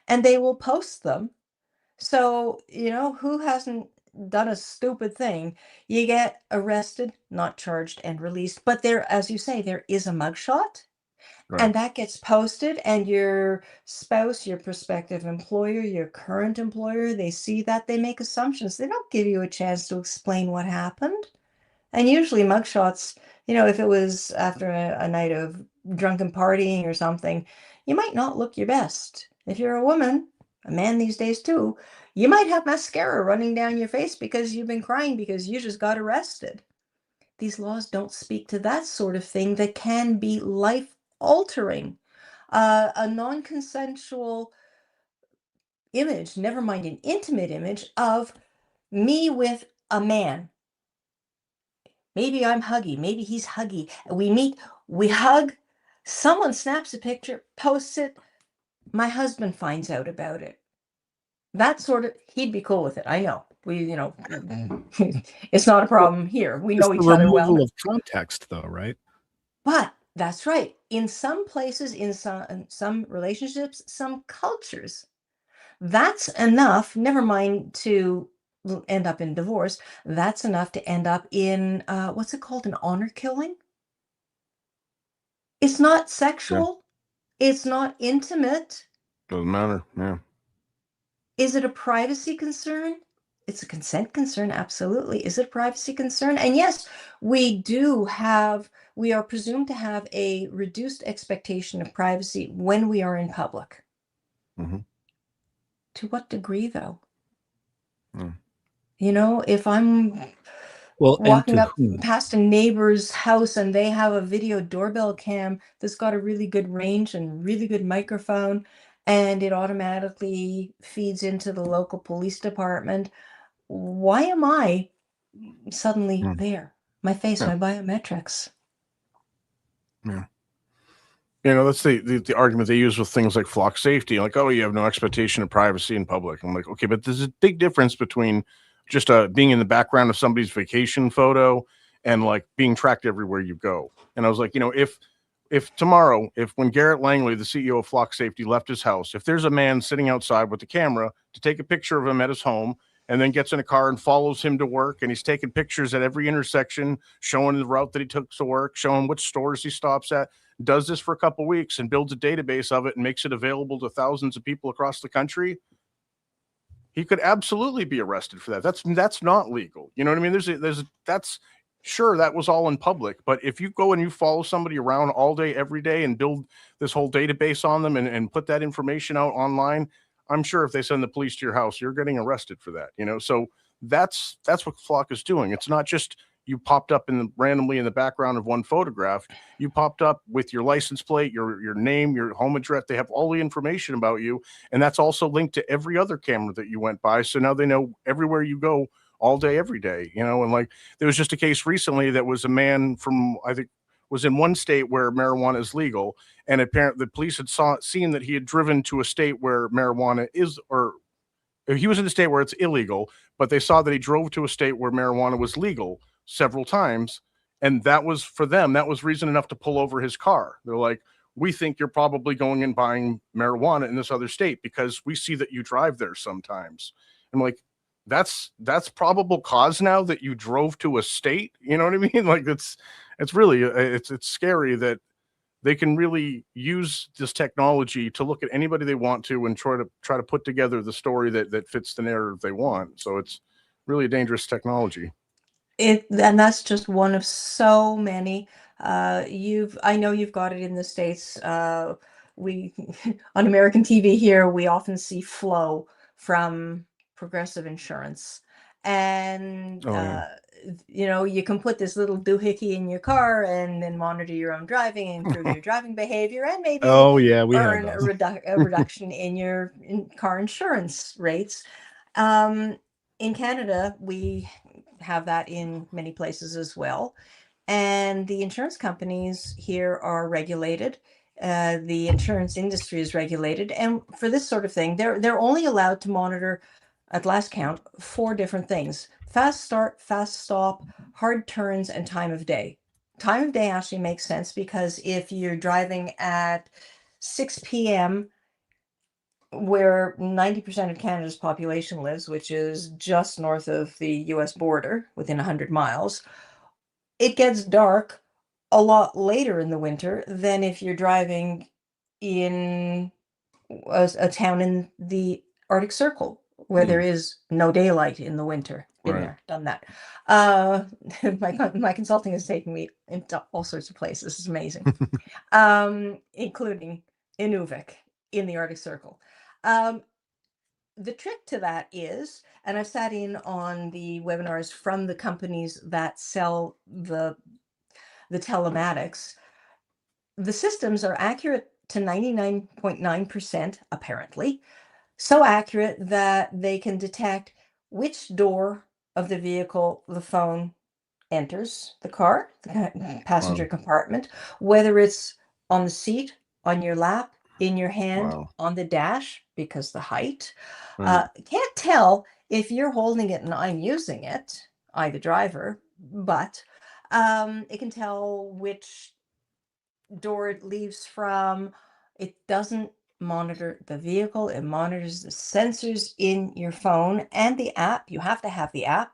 and they will post them. So, who hasn't done a stupid thing? You get arrested, not charged, and released. But there, as you say, there is a mugshot. Right. And that gets posted, and your spouse, your prospective employer, your current employer, they see that, they make assumptions. They don't give you a chance to explain what happened. And usually mugshots, if it was after a night of drunken partying or something, you might not look your best. If you're a woman, a man these days too, you might have mascara running down your face because you've been crying because you just got arrested. These laws don't speak to that sort of thing that can be life altering. A non consensual image, never mind an intimate image of me with a man. Maybe I'm huggy, maybe he's huggy. We meet, we hug, someone snaps a picture, posts it, my husband finds out about it. That sort of, he'd be cool with it. I know. It's not a Well, problem here. We it's know the each other well. removal of context, though, right? But that's right. In some places, in some relationships, some cultures, that's enough. Never mind to end up in divorce. That's enough to end up in what's it called? An honor killing. It's not Yeah. sexual. It's not intimate. Doesn't matter. Yeah. Is it a privacy concern? It's a consent concern, absolutely. Is it a privacy concern? And yes, we are presumed to have a reduced expectation of privacy when we are in public. Mm-hmm. To what degree, though? Mm. If I'm Well, and walking to up whom? past a neighbor's house and they have a video doorbell cam that's got a really good range and really good microphone, and it automatically feeds into the local police department, why am I suddenly Mm. there? My face, Yeah. my biometrics. Yeah. That's the argument they use with things like flock safety. Like, oh, you have no expectation of privacy in public. I'm like, okay, but there's a big difference between just being in the background of somebody's vacation photo and like being tracked everywhere you go. And I was like, if tomorrow, when Garrett Langley, the CEO of Flock Safety, left his house, if there's a man sitting outside with the camera to take a picture of him at his home and then gets in a car and follows him to work, and he's taking pictures at every intersection, showing the route that he took to work, showing which stores he stops at, does this for a couple weeks and builds a database of it and makes it available to thousands of people across the country, he could absolutely be arrested for that. That's not legal. You know what I mean? That's sure, that was all in public, but if you go and you follow somebody around all day, every day, and build this whole database on them and put that information out online, I'm sure if they send the police to your house, you're getting arrested for that. So that's what Flock is doing. It's not just you popped up randomly in the background of one photograph. You popped up with your license plate, your name, your home address. They have all the information about you, and that's also linked to every other camera that you went by. So now they know everywhere you go all day, every day. And like there was just a case recently that was a man from, I think, was in one state where marijuana is legal, and apparently the police had seen that he had driven to a state where marijuana is, or he was in a state where it's illegal, but they saw that he drove to a state where marijuana was legal several times. And that was, for them, that was reason enough to pull over his car. They're like, we think you're probably going and buying marijuana in this other state because we see that you drive there sometimes. I'm like, that's probable cause now that you drove to a state. You know what I mean? Like it's really it's scary that they can really use this technology to look at anybody they want to and try to put together the story that fits the narrative they want. So it's really a dangerous technology. And that's just one of so many. I know you've got it in the States. We on American TV here, we often see Flow from Progressive Insurance. And Oh yeah. you can put this little doohickey in your car and then monitor your own driving and improve your driving behavior and maybe Oh yeah, we have earn a, those. a reduction in your car insurance rates. Um, in Canada, we have that in many places as well. And the insurance companies here are regulated. The insurance industry is regulated. And for this sort of thing, they're only allowed to monitor, at last count, 4 different things: fast start, fast stop, hard turns, and time of day. Time of day actually makes sense because if you're driving at 6 p.m., where 90% of Canada's population lives, which is just north of the US border, within 100 miles, it gets dark a lot later in the winter than if you're driving in a town in the Arctic Circle, where there is no daylight in the winter. Been Right. there, done that. My consulting has taken me into all sorts of places. It's amazing, including Inuvik in the Arctic Circle. The trick to that is, and I've sat in on the webinars from the companies that sell the telematics, the systems are accurate to 99.9%, apparently, so accurate that they can detect which door of the vehicle the phone enters the car, the passenger compartment, whether it's on the seat, on your lap, in your hand, Wow. on the dash, because the height. Right. Can't tell if you're holding it and I'm using it, I the driver, but it can tell which door it leaves from. It doesn't monitor the vehicle, it monitors the sensors in your phone and the app. You have to have the app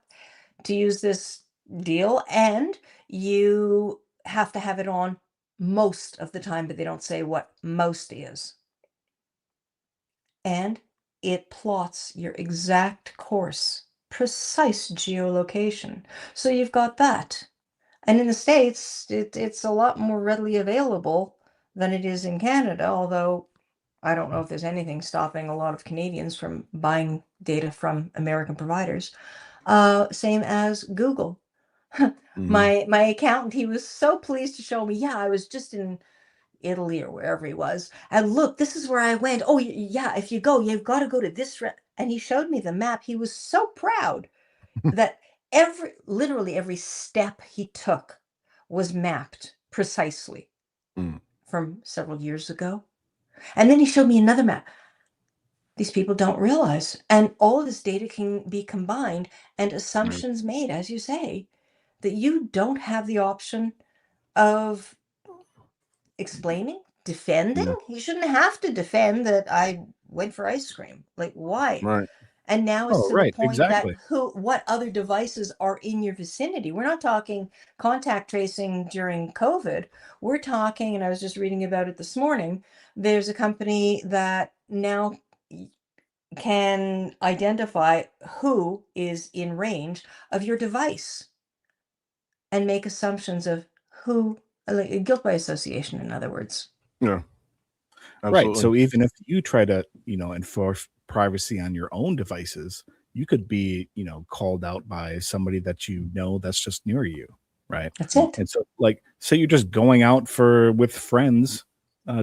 to use this deal, and you have to have it on most of the time, but they don't say what most is. And it plots your exact course, precise geolocation. So you've got that. And in the States, it's a lot more readily available than it is in Canada, although I don't know if there's anything stopping a lot of Canadians from buying data from American providers. Same as Google. My accountant, he was so pleased to show me, yeah, I was just in Italy or wherever he was, and look, this is where I went. Oh, yeah, if you go, you've got to go to this. And he showed me the map. He was so proud that literally every step he took was mapped precisely from several years ago. And then he showed me another map. These people don't realize. And all of this data can be combined and assumptions made, as you say, that you don't have the option of explaining, defending. Yeah. You shouldn't have to defend that I went for ice cream. Like, why? Right. And now it's Oh, to the right, point that exactly. what other devices are in your vicinity. We're not talking contact tracing during COVID. We're talking, and I was just reading about it this morning, there's a company that now can identify who is in range of your device and make assumptions of who, like guilt by association, in other words. Yeah. Right. Absolutely. So even if you try to, enforce privacy on your own devices, you could be, called out by somebody that that's just near you, right? That's it. And so, like, say you're just going out with friends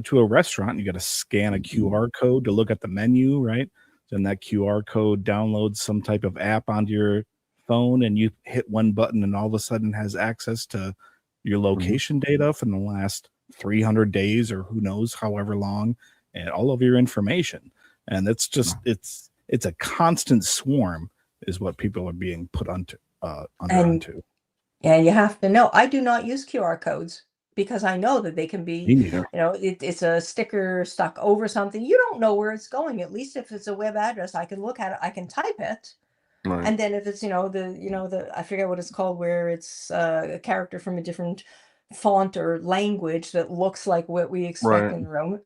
to a restaurant, and you got to scan a QR code to look at the menu, right? Then that QR code downloads some type of app onto your phone, and you hit one button, and all of a sudden has access to your location data from the last 300 days or who knows however long, and all of your information. And it's just it's a constant swarm is what people are being put onto. And you have to know, I do not use QR codes because I know that they can be, Me neither. it's a sticker stuck over something. You don't know where it's going. At least if it's a web address, I can look at it, I can type it. Right. And then if it's, I forget what it's called, where it's a character from a different font or language that looks like what we expect Right. in the room,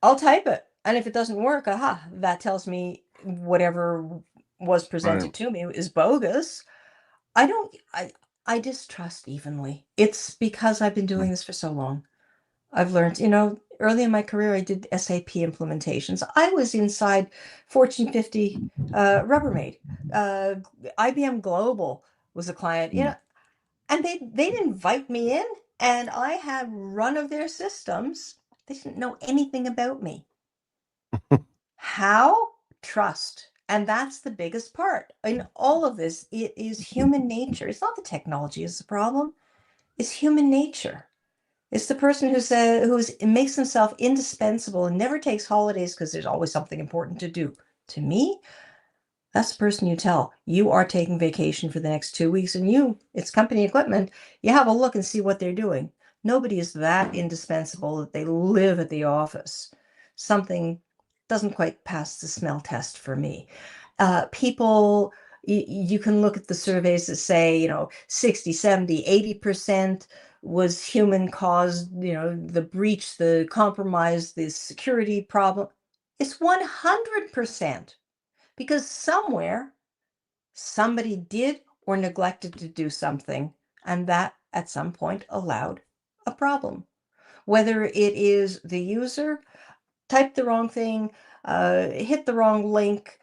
I'll type it. And if it doesn't work, aha, that tells me whatever was presented Right. to me is bogus. I don't, I distrust evenly. It's because I've been doing this for so long. I've learned, early in my career, I did SAP implementations. I was inside Fortune 50 Rubbermaid. Uh, IBM Global was a client, and they'd invite me in, and I had run of their systems. They didn't know anything about me. How? Trust. And that's the biggest part. In all of this, it is human nature. It's not the technology is the problem. It's human nature. It's the person who's makes himself indispensable and never takes holidays because there's always something important to do. To me, that's the person you tell. You are taking vacation for the next 2 weeks, and it's company equipment. You have a look and see what they're doing. Nobody is that indispensable that they live at the office. Something doesn't quite pass the smell test for me. People, you can look at the surveys that say, 60, 70, 80% was human caused, the breach, the compromise, the security problem. It's 100% because somewhere somebody did or neglected to do something, and that at some point allowed a problem. Whether it is the user typed the wrong thing, hit the wrong link,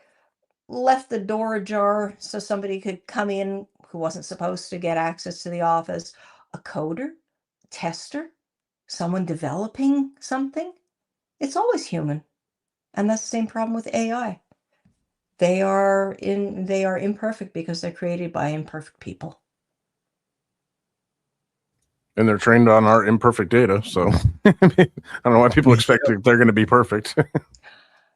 left the door ajar so somebody could come in who wasn't supposed to get access to the office, a coder, tester, someone developing something, it's always human. And that's the same problem with AI. They are imperfect because they're created by imperfect people. And they're trained on our imperfect data. So I don't know why people expect they're going to be perfect.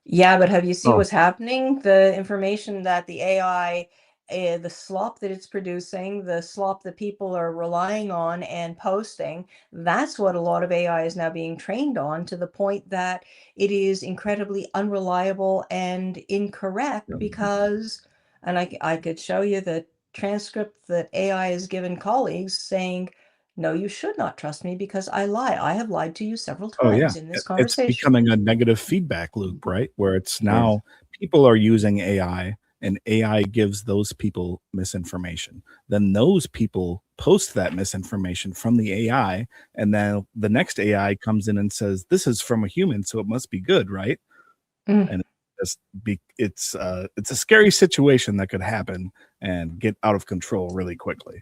Yeah, but have you seen Oh, what's happening? The information that the AI, the slop that it's producing, the slop that people are relying on and posting, that's what a lot of AI is now being trained on, to the point that it is incredibly unreliable and incorrect because, and I could show you the transcript that AI has given colleagues saying, no, you should not trust me because I lie. I have lied to you several Oh yeah, times in this it's conversation. becoming a negative feedback loop, right? Where it's yeah. now people are using AI and AI gives those people misinformation. Then those people post that misinformation from the AI, and then the next AI comes in and says, "This is from a human, so it must be good," right? Mm. And it's a scary situation that could happen and get out of control really quickly.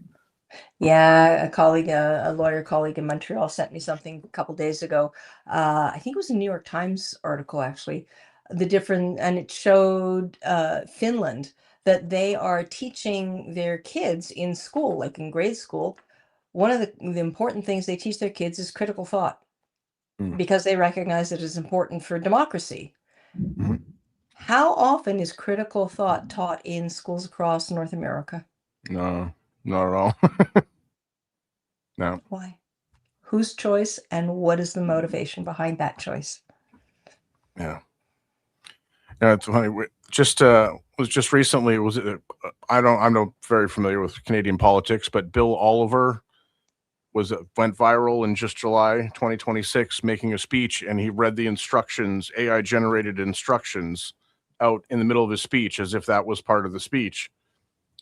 Yeah, a lawyer colleague in Montreal sent me something a couple days ago. I think it was a New York Times article, actually. And it showed Finland, that they are teaching their kids in school, like in grade school. One of the important things they teach their kids is critical thought Mm. because they recognize it is important for democracy. Mhm. How often is critical thought taught in schools across North America? No, not at all. No. Why? Whose choice and what is the motivation behind that choice? Yeah. Yeah, it's funny. Was just recently. I'm not very familiar with Canadian politics, but Bill Oliver went viral in just July 2026, making a speech, and he read the instructions, AI generated instructions, out in the middle of his speech as if that was part of the speech.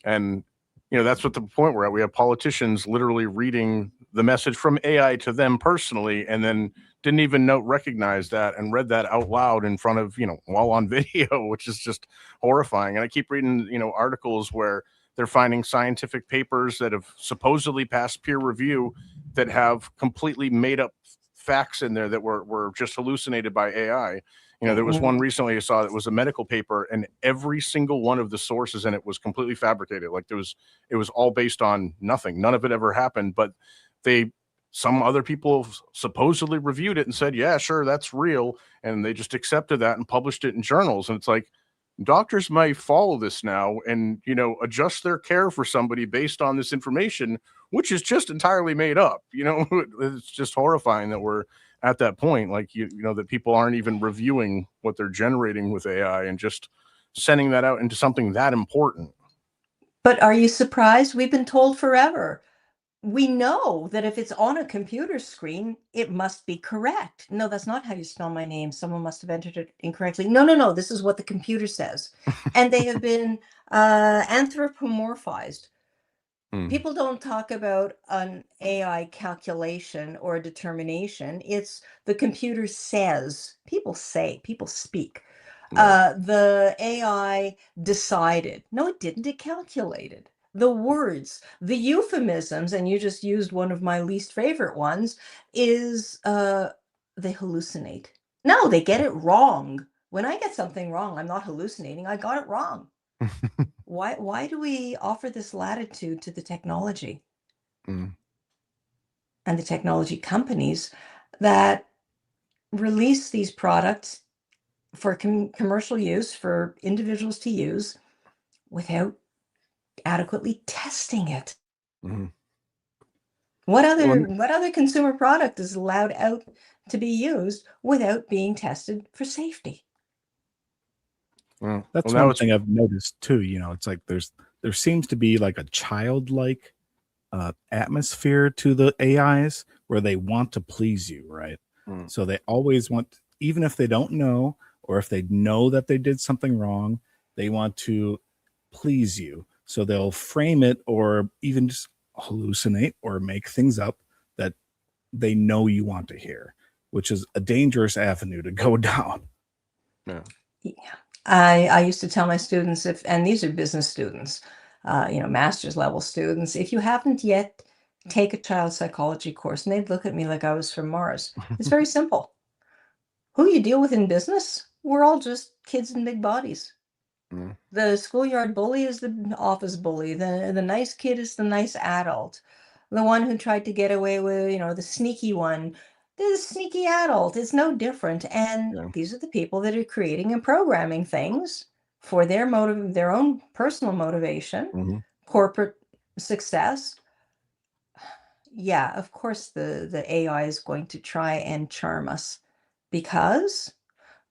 And that's what the point we're at. We have politicians literally reading the message from AI to them personally, and then didn't even recognize that and read that out loud in front of, while on video, which is just horrifying. And I keep reading, articles where they're finding scientific papers that have supposedly passed peer review that have completely made up facts in there that were just hallucinated by AI. There was one recently I saw that was a medical paper, and every single one of the sources in it was completely fabricated. Like it was all based on nothing. None of it ever happened, but some other people supposedly reviewed it and said, yeah, sure, that's real. And they just accepted that and published it in journals. And it's like, doctors might follow this now and, adjust their care for somebody based on this information, which is just entirely made up. It's just horrifying that we're at that point, like, that people aren't even reviewing what they're generating with AI and just sending that out into something that important. But are you surprised? We've been told forever. We know that if it's on a computer screen, it must be correct. No, that's not how you spell my name. Someone must have entered it incorrectly. No, no, no. This is what the computer says. And they have been anthropomorphized. Mm. People don't talk about an AI calculation or a determination. It's the computer says. People say, people speak. Right. The AI decided. No, it didn't. It calculated. The words, the euphemisms, and you just used one of my least favorite ones, is they hallucinate. No, they get it wrong. When I get something wrong, I'm not hallucinating. I got it wrong. Why do we offer this latitude to the technology Mm. and the technology companies that release these products for commercial use, for individuals to use, without adequately testing it? Mhm. What Well, other consumer product is allowed out to be used without being tested for safety? well, That's now one it's thing I've noticed too. It's like there seems to be like a childlike atmosphere to the AIs where they want to please you, right? Mm. So they always want, even if they don't know, or if they know that they did something wrong, they want to please you. So they'll frame it or even just hallucinate or make things up that they know you want to hear, which is a dangerous avenue to go down. Yeah. Yeah. I used to tell my students, and these are business students, master's level students, if you haven't yet take a child psychology course, and they'd look at me like I was from Mars. It's very simple. Who you deal with in business, we're all just kids in big bodies. Mm. The schoolyard bully is the office bully. The nice kid is the nice adult. The one who tried to get away with, the sneaky one, the sneaky adult. It's no different. And Yeah. these are the people that are creating and programming things for their own personal motivation, Mhm. corporate success. Yeah, of course the AI is going to try and charm us, because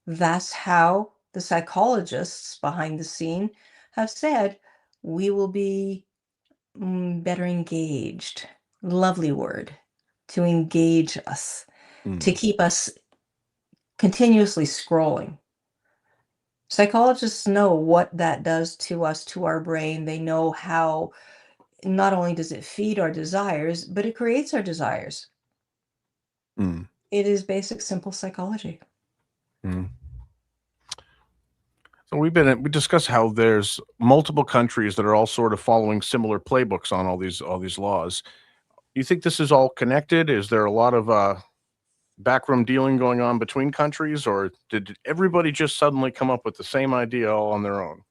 that's how the psychologists behind the scene have said we will be better engaged. Lovely word. To engage us, to Mm. keep us continuously scrolling. Psychologists know what that does to us, to our brain. They know how not only does it feed our desires, but it creates our desires. Mm. It is basic, simple psychology. Mm. So we discussed how there's multiple countries that are all sort of following similar playbooks on all these laws. You think this is all connected? Is there a lot of backroom dealing going on between countries, or did everybody just suddenly come up with the same idea all on their own?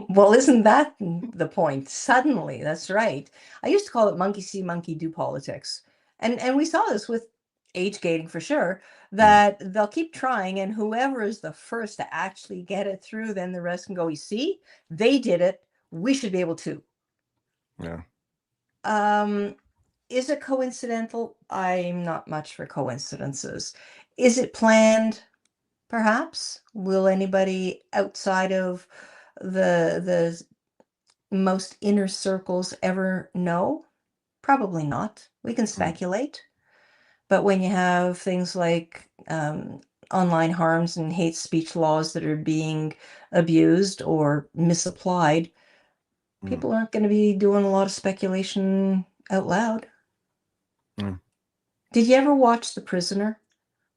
Well, isn't that the point? Suddenly, that's right. I used to call it monkey see, monkey do politics. And we saw this with age gating for sure, Mm. that they'll keep trying, and whoever is the first to actually get it through, then the rest can go, you see, they did it. We should be able to. Yeah. Um, is it coincidental? I'm not much for coincidences. Is it planned? Perhaps. Will anybody outside of the most inner circles ever know? Probably not. We can Mm. speculate. But when you have things like online harms and hate speech laws that are being abused or misapplied, Mm. people aren't going to be doing a lot of speculation out loud. Mm. Did you ever watch The Prisoner?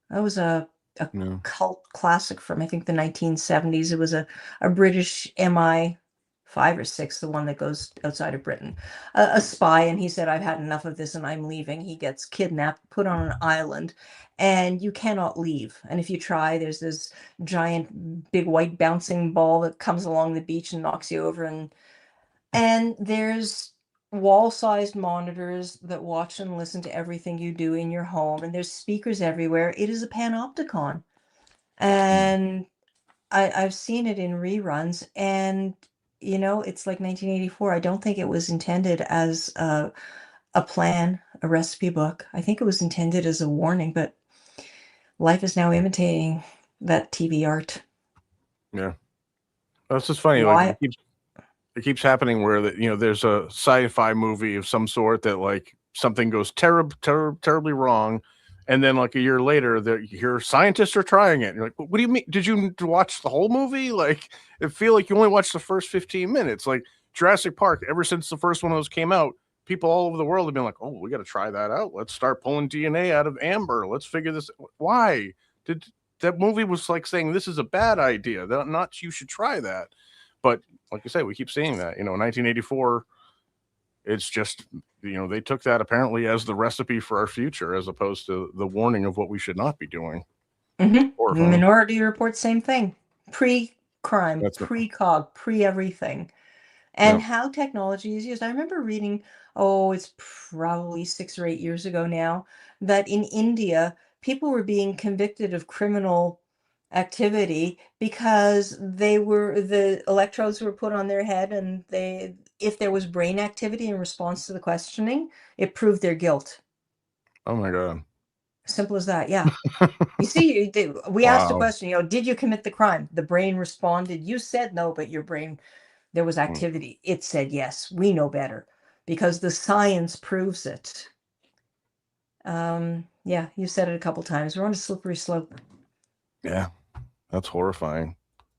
That was a No. cult classic from, I think, the 1970s. It was a British MI5 or 6, the one that goes outside of Britain, a spy, and he said, I've had enough of this and I'm leaving. He gets kidnapped, put on an island, and you cannot leave. And if you try, there's this giant, big white bouncing ball that comes along the beach and knocks you over. And there's wall-sized monitors that watch and listen to everything you do in your home, and there's speakers everywhere. It is a panopticon. Mm. And I've seen it in reruns, and it's like 1984. I don't think it was intended as a plan, a recipe book. I think it was intended as a warning, but life is now imitating that TV art. Yeah. That's just funny. Like Why? it keeps happening where there's a sci-fi movie of some sort that like something goes terribly wrong, and then like a year later, your scientists are trying it. And you're like, what do you mean? Did you watch the whole movie? Like, it feel like you only watched the first 15 minutes. Like Jurassic Park, ever since the first one of those came out, people all over the world have been like, oh, we got to try that out. Let's start pulling DNA out of amber. Let's figure this. Why did that movie was like saying this is a bad idea? Not you should try that. But like I say, we keep seeing that. 1984. It's just they took that apparently as the recipe for our future, as opposed to the warning of what we should not be doing. Mm-hmm. Minority Report, same thing. Pre-crime, That's pre-cog, pre-everything. And how technology is used. I remember reading, it's probably 6 or 8 years ago now, that in India, people were being convicted of criminal activity because the electrodes were put on their head, and if there was brain activity in response to the questioning, it proved their guilt. Oh my God. Simple as that. Yeah. You see, we asked a question, did you commit the crime? The brain responded, you said no, but your brain, there was activity. It said yes. We know better because the science proves it. Yeah, you said it a couple times. We're on a slippery slope. Yeah, that's horrifying.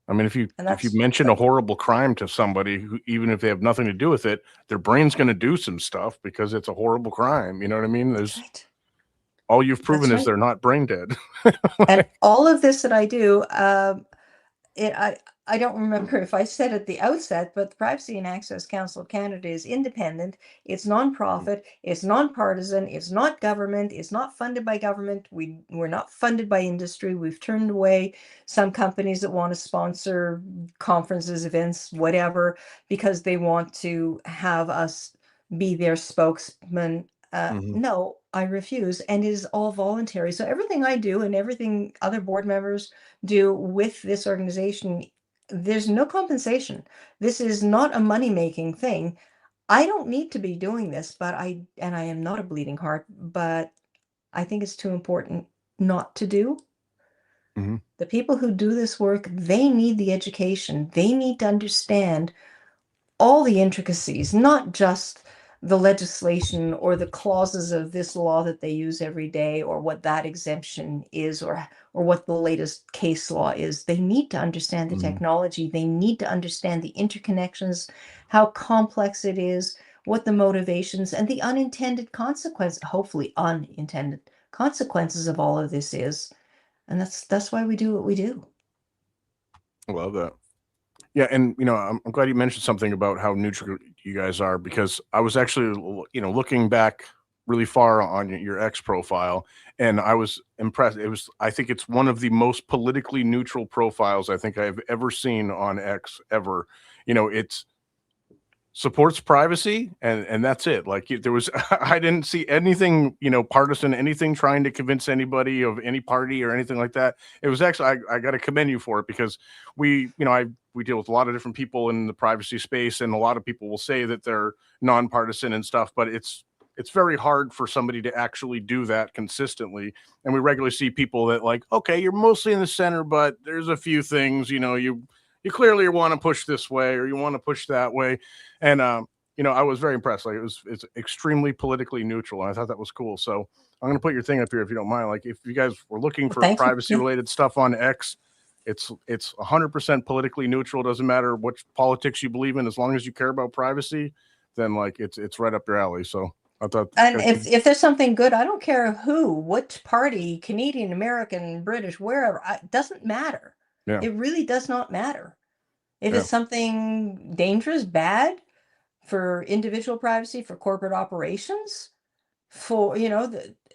I mean, if you mention a horrible crime to somebody, who, even if they have nothing to do with it, their brain's going to do some stuff because it's a horrible crime. You know what I mean? There's all you've proven is they're not brain dead. And all of this that I do, I don't remember if I said at the outset, but the Privacy and Access Council of Canada is independent. It's nonprofit. It's nonpartisan. It's not government. It's not funded by government. We're not funded by industry. We've turned away some companies that want to sponsor conferences, events, whatever, because they want to have us be their spokesman. No, I refuse. And it is all voluntary. So everything I do and everything other board members do with this organization, there's no compensation. This is not a money-making thing. I don't need to be doing this, but I am not a bleeding heart, but I think it's too important not to do. The people who do this work, they need the education. They need to understand all the intricacies, not just the legislation or the clauses of this law that they use every day, or what that exemption is, or what the latest case law is. They need to understand the technology. They need to understand the interconnections, how complex it is, what the motivations and the unintended consequence, hopefully unintended consequences of all of this is. And that's why we do what we do. I love that. Yeah, and I'm glad you mentioned something about how neutral you guys are, because I was actually looking back really far on your X profile, and I was impressed. I think it's one of the most politically neutral profiles I think I've ever seen on X ever. It's supports privacy, and that's it. Like there was I didn't see anything partisan, anything trying to convince anybody of any party or anything like that. It was actually I got to commend you for it, because we deal with a lot of different people in the privacy space, and a lot of people will say that they're nonpartisan and stuff, but it's very hard for somebody to actually do that consistently. And we regularly see people that like, okay, you're mostly in the center, but there's a few things you clearly want to push this way, or you want to push that way. And I was very impressed. Like it's extremely politically neutral, and I thought that was cool. So I'm going to put your thing up here if you don't mind. Like if you guys were looking for privacy related stuff on X, it's 100% politically neutral. Doesn't matter what politics you believe in, as long as you care about privacy, then like it's right up your alley. So I thought, and if there's something good, I don't care which party, Canadian, American, British, wherever, it doesn't matter. Yeah. It really does not matter. If it's something dangerous, bad for individual privacy, for corporate operations, for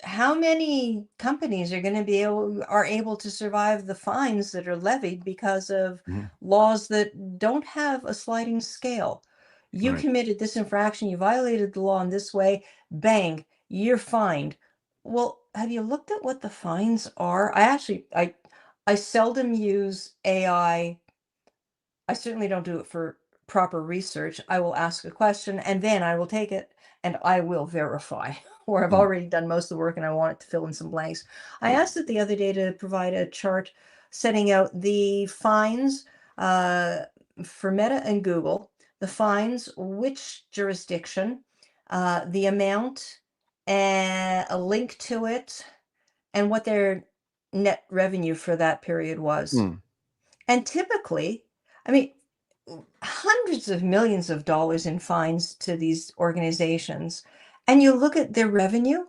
how many companies are able to survive the fines that are levied because of laws that don't have a sliding scale. You committed this infraction, you violated the law in this way, bang, you're fined. Well, have you looked at what the fines are? I seldom use AI. I certainly don't do it for proper research. I will ask a question and then I will take it and I will verify, or I've already done most of the work and I want it to fill in some blanks. I asked it the other day to provide a chart setting out the fines for Meta and Google the fines, which jurisdiction, the amount, and a link to it, and what their net revenue for that period was. Hmm. And typically, I mean, hundreds of millions of dollars in fines to these organizations, and you look at their revenue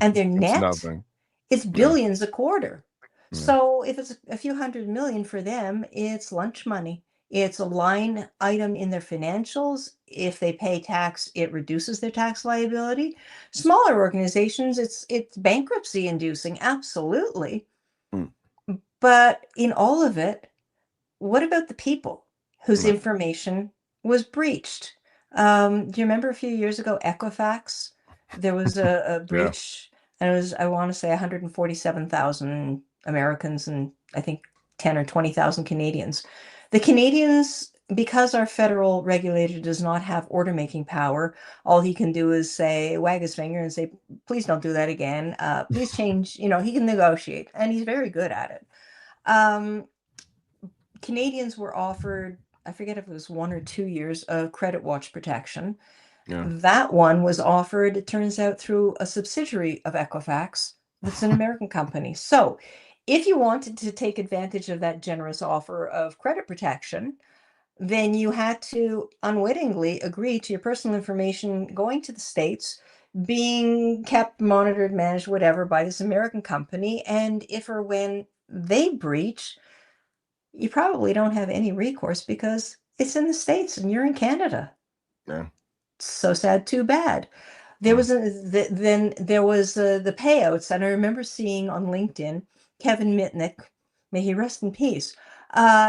and their It's net, nothing. it's Yeah. billions a quarter. Yeah. So if it's a few hundred million for them, it's lunch money. It's a line item in their financials. If they pay tax, it reduces their tax liability. Smaller organizations, it's bankruptcy inducing, absolutely. Hmm. But in all of it, what about the people whose Right. information was breached? Do you remember a few years ago, Equifax? There was a breach, and it was, I want to say, 147,000 Americans and I think 10 or 20,000 Canadians. The Canadians, because our federal regulator does not have order making power, all he can do is say, wag his finger and say, please don't do that again. Please change. He can negotiate, and he's very good at it. Canadians were offered, I forget if it was 1 or 2 years of credit watch protection. Yeah. That one was offered, it turns out, through a subsidiary of Equifax that's an American company. So if you wanted to take advantage of that generous offer of credit protection, then you had to unwittingly agree to your personal information going to the States, being kept, monitored, managed, whatever, by this American company. And if or when they breach, you probably don't have any recourse because it's in the States and you're in Canada. Yeah. So sad, too bad. There was then there was the payouts, and I remember seeing on LinkedIn Kevin Mitnick, may he rest in peace.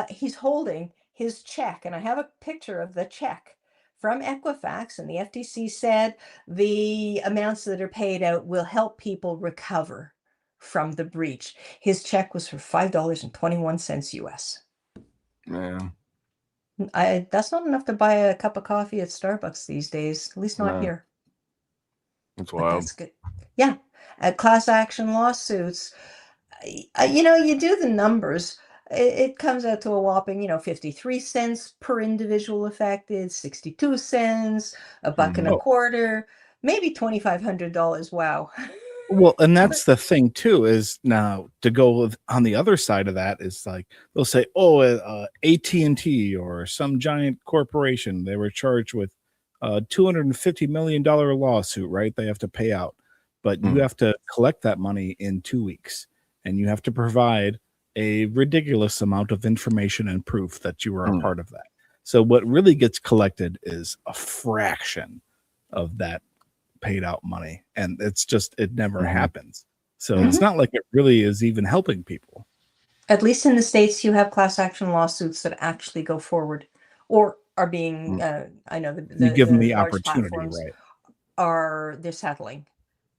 He's holding his check, and I have a picture of the check from Equifax, and the FTC said the amounts that are paid out will help people recover from the breach. His check was for $5.21 US. Man. That's not enough to buy a cup of coffee at Starbucks these days, at least not No. here. It's But wild. that's good. Yeah. Class action lawsuits, you do the numbers. It comes out to a whopping, 53 cents per individual affected, 62 cents, a buck and a Mhm. quarter, maybe $2,500. Wow. Well, and that's the thing too, is now to go on the other side of that is like they'll say, oh, AT&T or some giant corporation, they were charged with a $250 million lawsuit, right? They have to pay out, but you have to collect that money in 2 weeks, and you have to provide a ridiculous amount of information and proof that you were a part of that. So what really gets collected is a fraction of that paid out money, and it never happens. So it's not like it really is even helping people. At least in the States, you have class action lawsuits that actually go forward or are being, I know You give them the large opportunity, platforms right? they're settling,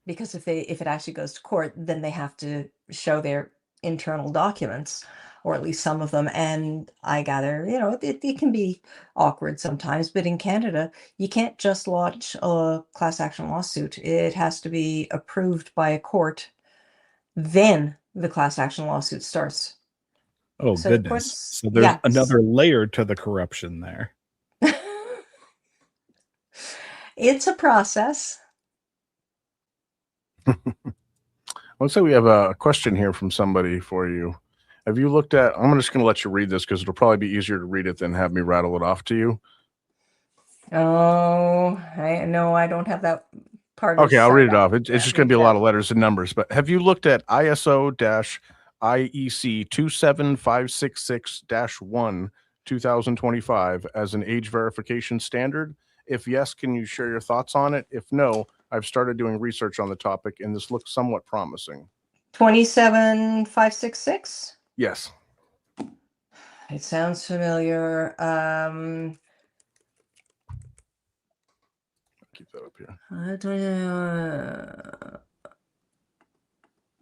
because if it actually goes to court, then they have to show their internal documents, or at least some of them. And I gather, it can be awkward sometimes, but in Canada, you can't just launch a class action lawsuit. It has to be approved by a court. Then the class action lawsuit starts. Oh So the goodness. courts, So there's yeah. another layer to the corruption there. It's a process. Let's say we have a question here from somebody for you. Have you looked at, I'm just going to let you read this because it'll probably be easier to read it than have me rattle it off to you. Oh, I don't have that part. Okay, I'll read it set up. off. It's just going to be a lot of letters and numbers. But have you looked at ISO-IEC 27566-1 2025 as an age verification standard? If yes, can you share your thoughts on it? If no, I've started doing research on the topic, and this looks somewhat promising. 27566. Yes. It sounds familiar. Keep that up here.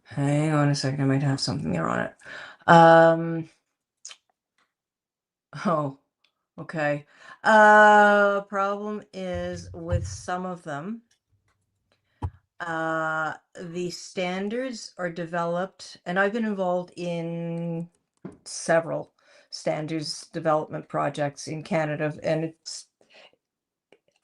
Hang on a second. I might have something there on it. Oh, okay. Problem is with some of them, the standards are developed, and I've been involved in several standards development projects in Canada, and it's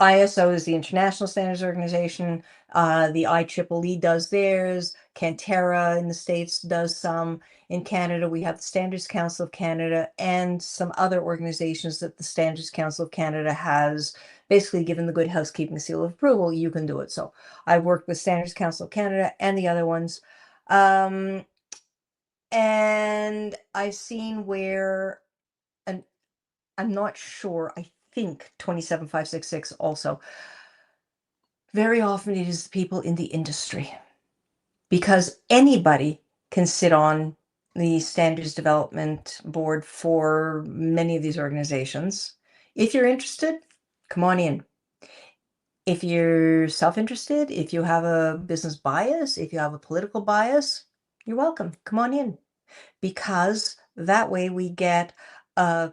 ISO is the International Standards Organization. The IEEE does theirs. Cantera in the States does some. In Canada, we have the Standards Council of Canada and some other organizations that the Standards Council of Canada has basically given the Good Housekeeping seal of approval. You can do it. So I worked with Standards Council of Canada and the other ones. And I've seen where, and I'm not sure, I think 27566 also. Very often it is the people in the industry, because anybody can sit on the standards development board for many of these organizations. If you're interested, come on in. If you're self-interested, if you have a business bias, if you have a political bias, you're welcome. Come on in, because that way we get a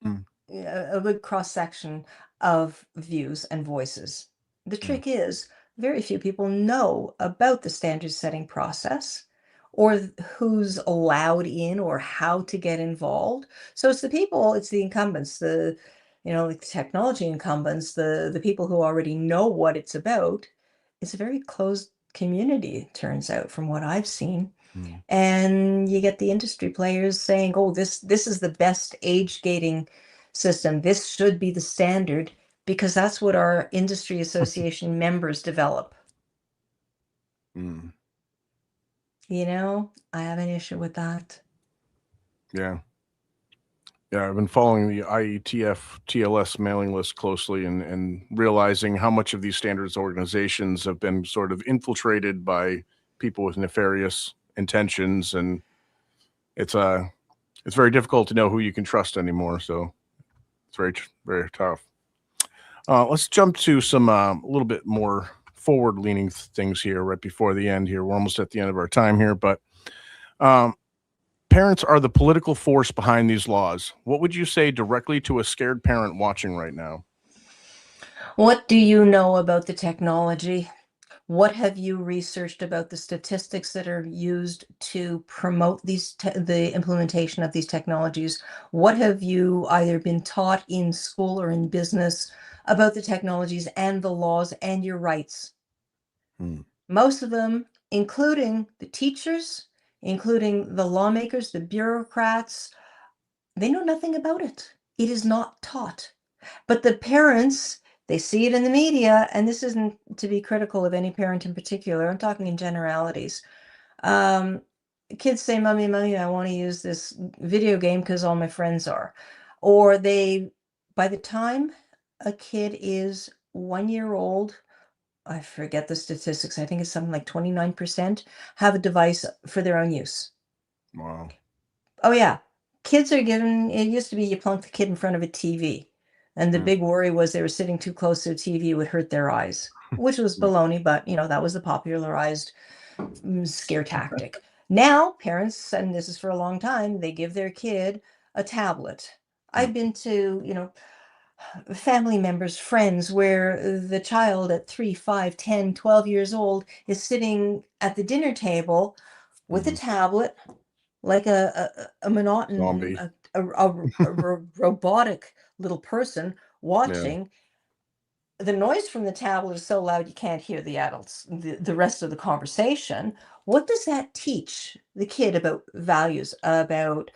Mm. a good cross section of views and voices. The trick is, very few people know about the standard setting process, or who's allowed in, or how to get involved. So it's the people, it's the incumbents, the like the technology incumbents, the people who already know what it's about. It's a very closed community, it turns out, from what I've seen. Mm. And you get the industry players saying, oh, this is the best age gating system, this should be the standard, because that's what our industry association members develop. Mm. I have an issue with that. Yeah. Yeah, I've been following the IETF TLS mailing list closely and realizing how much of these standards organizations have been sort of infiltrated by people with nefarious intentions, and it's very difficult to know who you can trust anymore. So it's very, very tough. Let's jump to some a little bit more forward-leaning things here right before the end here. We're almost at the end of our time here, but parents are the political force behind these laws. What would you say directly to a scared parent watching right now? What do you know about the technology? What have you researched about the statistics that are used to promote the implementation of these technologies? What have you either been taught in school or in business about the technologies and the laws and your rights? Most of them, including the teachers, including the lawmakers, the bureaucrats, they know nothing about it. It is not taught. But the parents, they see it in the media, and this isn't to be critical of any parent in particular. I'm talking in generalities. Kids say, "Mommy, mommy, I want to use this video game because all my friends are." Or by the time a kid is 1 year old, I forget the statistics, I think it's something like 29% have a device for their own use. Wow. Oh yeah. Kids are given, it used to be you plunk the kid in front of a TV. And the big worry was they were sitting too close to the TV, it would hurt their eyes, which was baloney, but that was the popularized scare tactic. Now, parents, and this is for a long time, they give their kid a tablet. I've been to, family members, friends, where the child at 3, 5, 10, 12 years old is sitting at the dinner table with a tablet, like a monotonous, Zombie. a robotic little person watching. The noise from the tablet is so loud you can't hear the adults, the rest of the conversation. What does that teach the kid about values, about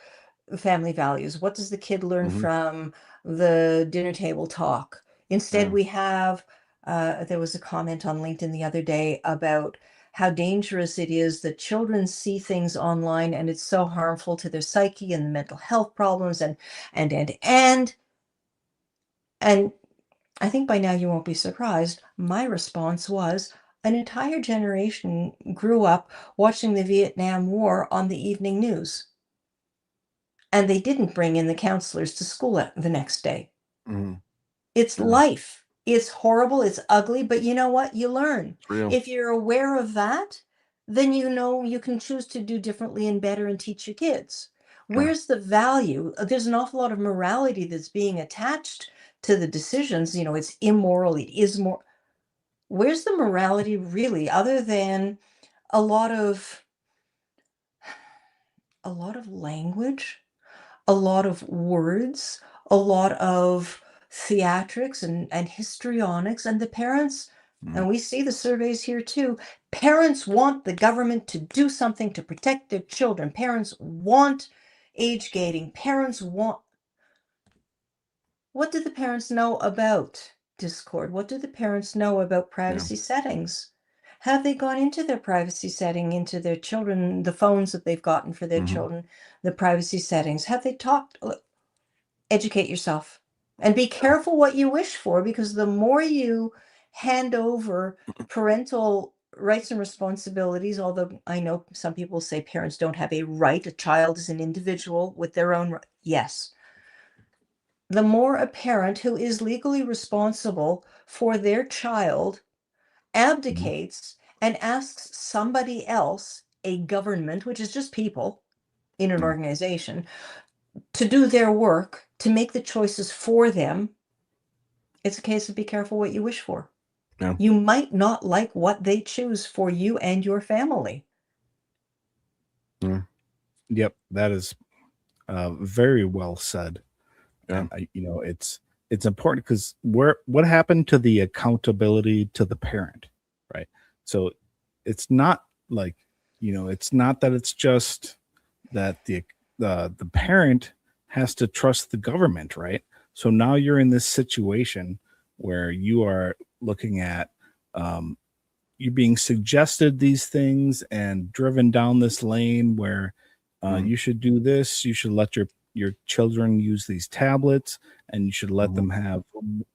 family values? What does the kid learn from the dinner table talk? Instead, we have, there was a comment on LinkedIn the other day about how dangerous it is that children see things online and it's so harmful to their psyche and the mental health problems and I think by now you won't be surprised. My response was, an entire generation grew up watching the Vietnam War on the evening news, and they didn't bring in the counselors to school the next day. It's life. It's horrible, it's ugly, but you know what? You learn. It's real. If you're aware of that, then you can choose to do differently and better and teach your kids. Where's the value? There's an awful lot of morality that's being attached to the decisions. It's immoral, it is more. Where's the morality really, other than a lot of language, a lot of words, a lot of theatrics and histrionics, and the parents, Mm. and we see the surveys here too, parents want the government to do something to protect their children. Parents want age gating. Parents want. What do the parents know about Discord? What do the parents know about privacy settings? Have they gone into their privacy setting, into their children, the phones that they've gotten for their Mhm. children, the privacy settings? Have they talked? Educate yourself and be careful what you wish for, because the more you hand over parental rights and responsibilities, although I know some people say parents don't have a right, a child is an individual with their own. Yes, the more a parent who is legally responsible for their child abdicates and asks somebody else, a government, which is just people in an Mm. organization, to do their work, to make the choices for them, it's a case of be careful what you wish for. Yeah. You might not like what they choose for you and your family. Yep, that is very well said. Yeah. And it's important because what happened to the accountability to the parent, right? So it's not like, it's not that it's just that the parent has to trust the government, right? So now you're in this situation where you are looking at you're being suggested these things and driven down this lane where you should do this, you should let your children use these tablets, and you should let them have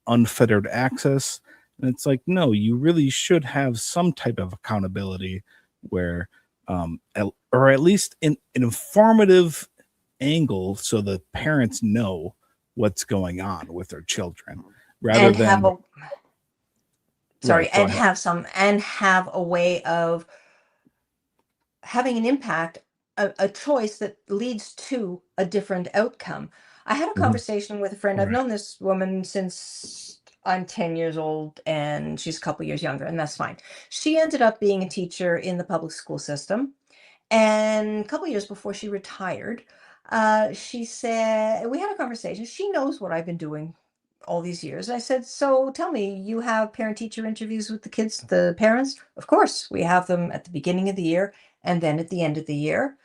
unfettered access. And it's like, no, you really should have some type of accountability where or at least an informative angle so the parents know what's going on with their children rather And than have a sorry, Right, go and ahead. have a way of having an impact, a choice that leads to a different outcome. I had a conversation with a friend. I've Right. known this woman since I'm 10 years old, and she's a couple years younger, and that's fine. She ended up being a teacher in the public school system. And a couple years before she retired, she said, we had a conversation. She knows what I've been doing all these years. I said, so tell me, you have parent teacher interviews with the kids, the parents? Of course, we have them at the beginning of the year and then at the end of the year.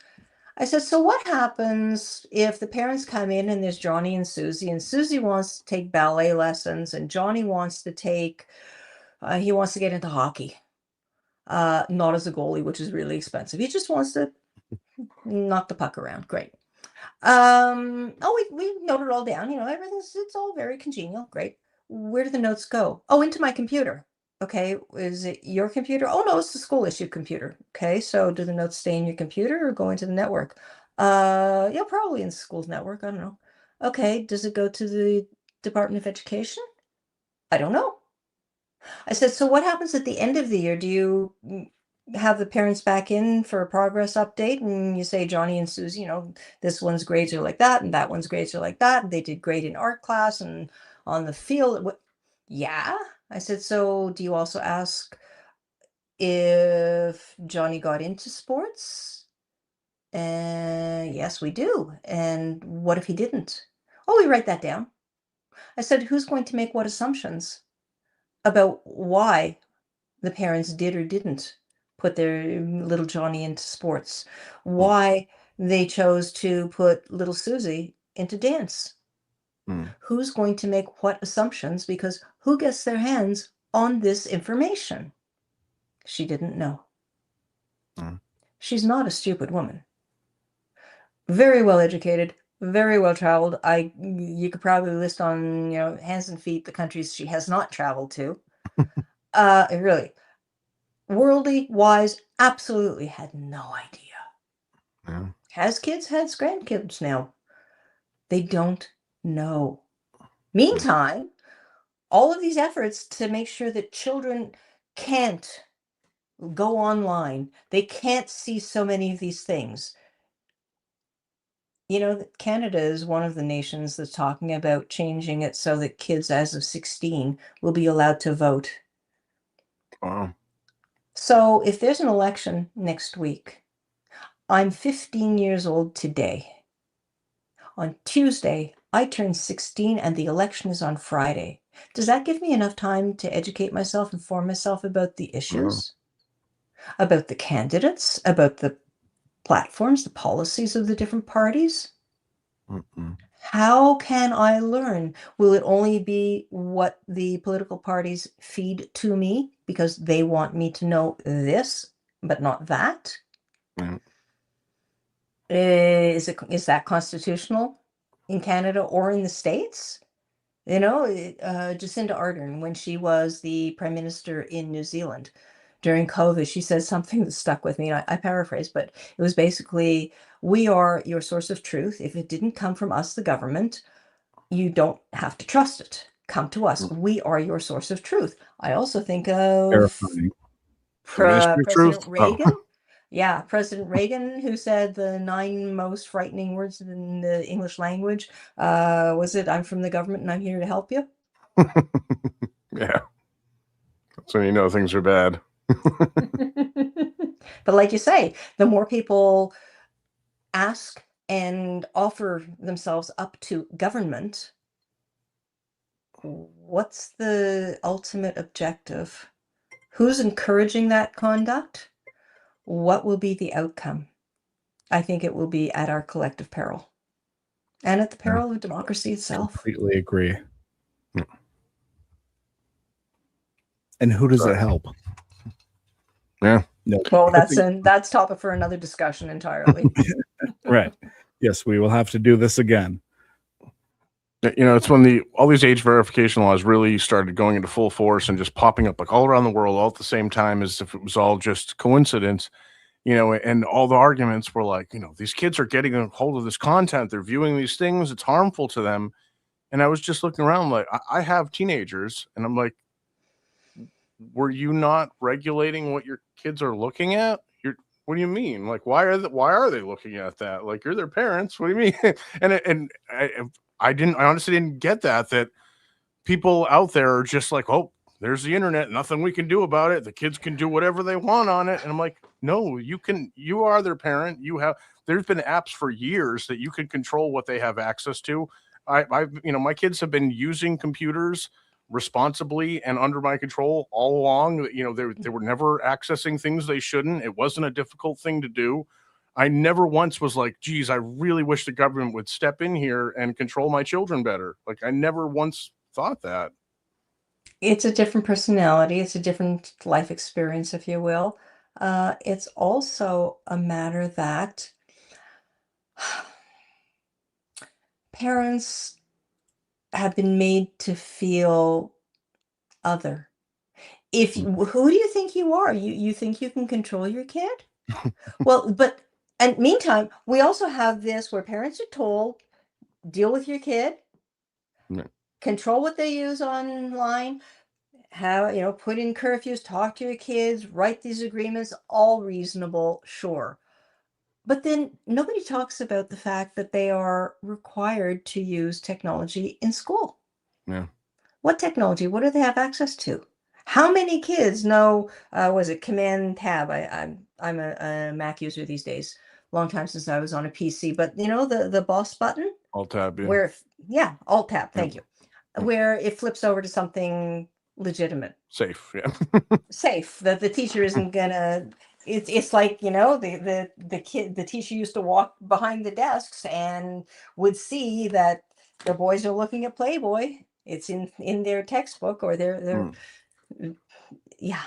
I said, so what happens if the parents come in and there's Johnny and Susie wants to take ballet lessons, and Johnny wants to take, he wants to get into hockey, not as a goalie, which is really expensive. He just wants to knock the puck around. Great. We noted it all down. It's all very congenial. Great. Where do the notes go? Oh, into my computer. Okay. Is it your computer? Oh no, it's the school issue computer. Okay. So do the notes stay in your computer or go into the network? Yeah, probably in the school's network. I don't know. Okay. Does it go to the Department of Education? I don't know. I said, so what happens at the end of the year? Do you have the parents back in for a progress update, and you say, Johnny and Susie, this one's grades are like that, and that one's grades are like that, and they did great in art class and on the field. Yeah. I said, so do you also ask if Johnny got into sports? And yes, we do. And what if he didn't? Oh, we write that down. I said, who's going to make what assumptions about why the parents did or didn't put their little Johnny into sports, why they chose to put little Susie into dance? Who's going to make what assumptions? Because who gets their hands on this information? She didn't know. She's not a stupid woman. Very well educated, very well traveled. You could probably list on, hands and feet the countries she has not traveled to. Really. Worldly wise, absolutely had no idea. Has kids, has grandkids now. They don't know. Meantime, all of these efforts to make sure that children can't go online, they can't see so many of these things. That Canada is one of the nations that's talking about changing it so that kids as of 16 will be allowed to vote. Wow. So if there's an election next week, I'm 15 years old today. On Tuesday, I turn 16 and the election is on Friday. Does that give me enough time to educate myself, inform myself about the issues, about the candidates, about the platforms, the policies of the different parties? Mm-mm. How can I learn? Will it only be what the political parties feed to me because they want me to know this, but not that? Yeah. Is that constitutional in Canada or in the States? You know, Jacinda Ardern, when she was the Prime Minister in New Zealand during COVID, she said something that stuck with me. And I paraphrase, but it was basically, we are your source of truth. If it didn't come from us, the government, you don't have to trust it. Come to us. We are your source of truth. I also think of Terrifying. The Ministry of President Truth. Reagan. Yeah, President Reagan, who said the 9 most frightening words in the English language. Was it, I'm from the government and I'm here to help you? Yeah. So you know things are bad. But like you say, the more people ask and offer themselves up to government, what's the ultimate objective? Who's encouraging that conduct? What will be the outcome? I think it will be at our collective peril and at the peril of democracy itself. Completely agree. Yeah. And who does it help? Yeah. No. Well, that's topic for another discussion entirely. Right. Yes, we will have to do this again. You know, it's when all these age verification laws really started going into full force and just popping up like all around the world all at the same time, as if it was all just coincidence, you know, and all the arguments were like, you know, these kids are getting a hold of this content. They're viewing these things. It's harmful to them. And I was just looking around like, I have teenagers and I'm like, were you not regulating what your kids are looking at? What do you mean? Like, why are they looking at that? Like, you're their parents. What do you mean? and I honestly didn't get that people out there are just like, oh, there's the internet, nothing we can do about it. The kids can do whatever they want on it. And I'm like, no, you are their parent. There's been apps for years that you can control what they have access to. My kids have been using computers responsibly and under my control all along. You know, they were never accessing things they shouldn't. It wasn't a difficult thing to do. I never once was like, geez, I really wish the government would step in here and control my children better. Like, I never once thought that. It's a different personality. It's a different life experience, if you will. It's also a matter that parents have been made to feel other. Who do you think you are? You think you can control your kid? Well, and meantime, we also have this where parents are told, deal with your kid, Yeah. control what they use online, put in curfews, talk to your kids, write these agreements, all reasonable, sure. But then nobody talks about the fact that they are required to use technology in school. Yeah. What technology? What do they have access to? How many kids know, was it Command Tab? I'm a Mac user these days. Long time since I was on a PC, but you know, the boss button Alt tab. Yeah. where, Alt Tab, thank you. Where it flips over to something legitimate. Safe. Yeah. Safe, that the teacher isn't gonna, it's like, the teacher used to walk behind the desks and would see that the boys are looking at Playboy. It's in their textbook or their yeah.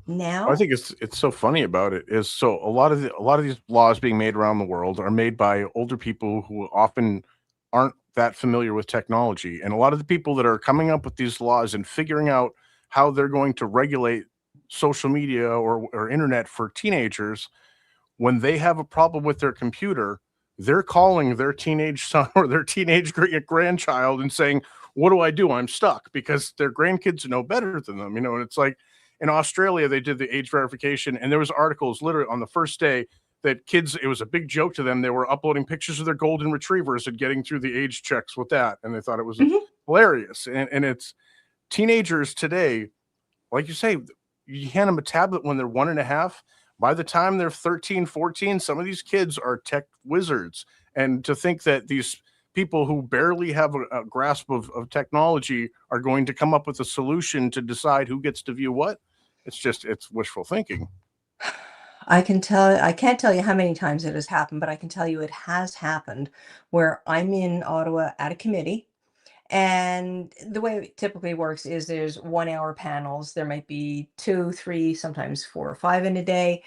Now I think it's so funny about it is, so a lot of these laws being made around the world are made by older people who often aren't that familiar with technology. And a lot of the people that are coming up with these laws and figuring out how they're going to regulate social media or internet for teenagers, when they have a problem with their computer, they're calling their teenage son or their teenage grandchild and saying, what do I do? I'm stuck, because their grandkids know better than them, and it's like in Australia, they did the age verification, and there was articles literally on the first day that kids, it was a big joke to them. They were uploading pictures of their golden retrievers and getting through the age checks with that. And they thought it was hilarious. And it's teenagers today, like you say, you hand them a tablet when they're 1.5. By the time they're 13, 14, some of these kids are tech wizards. And to think that these people who barely have a grasp of technology are going to come up with a solution to decide who gets to view what. It's wishful thinking. I can't tell you how many times it has happened, but I can tell you it has happened where I'm in Ottawa at a committee. And the way it typically works is there's 1 hour panels. There might be 2, 3, sometimes 4 or 5 in a day.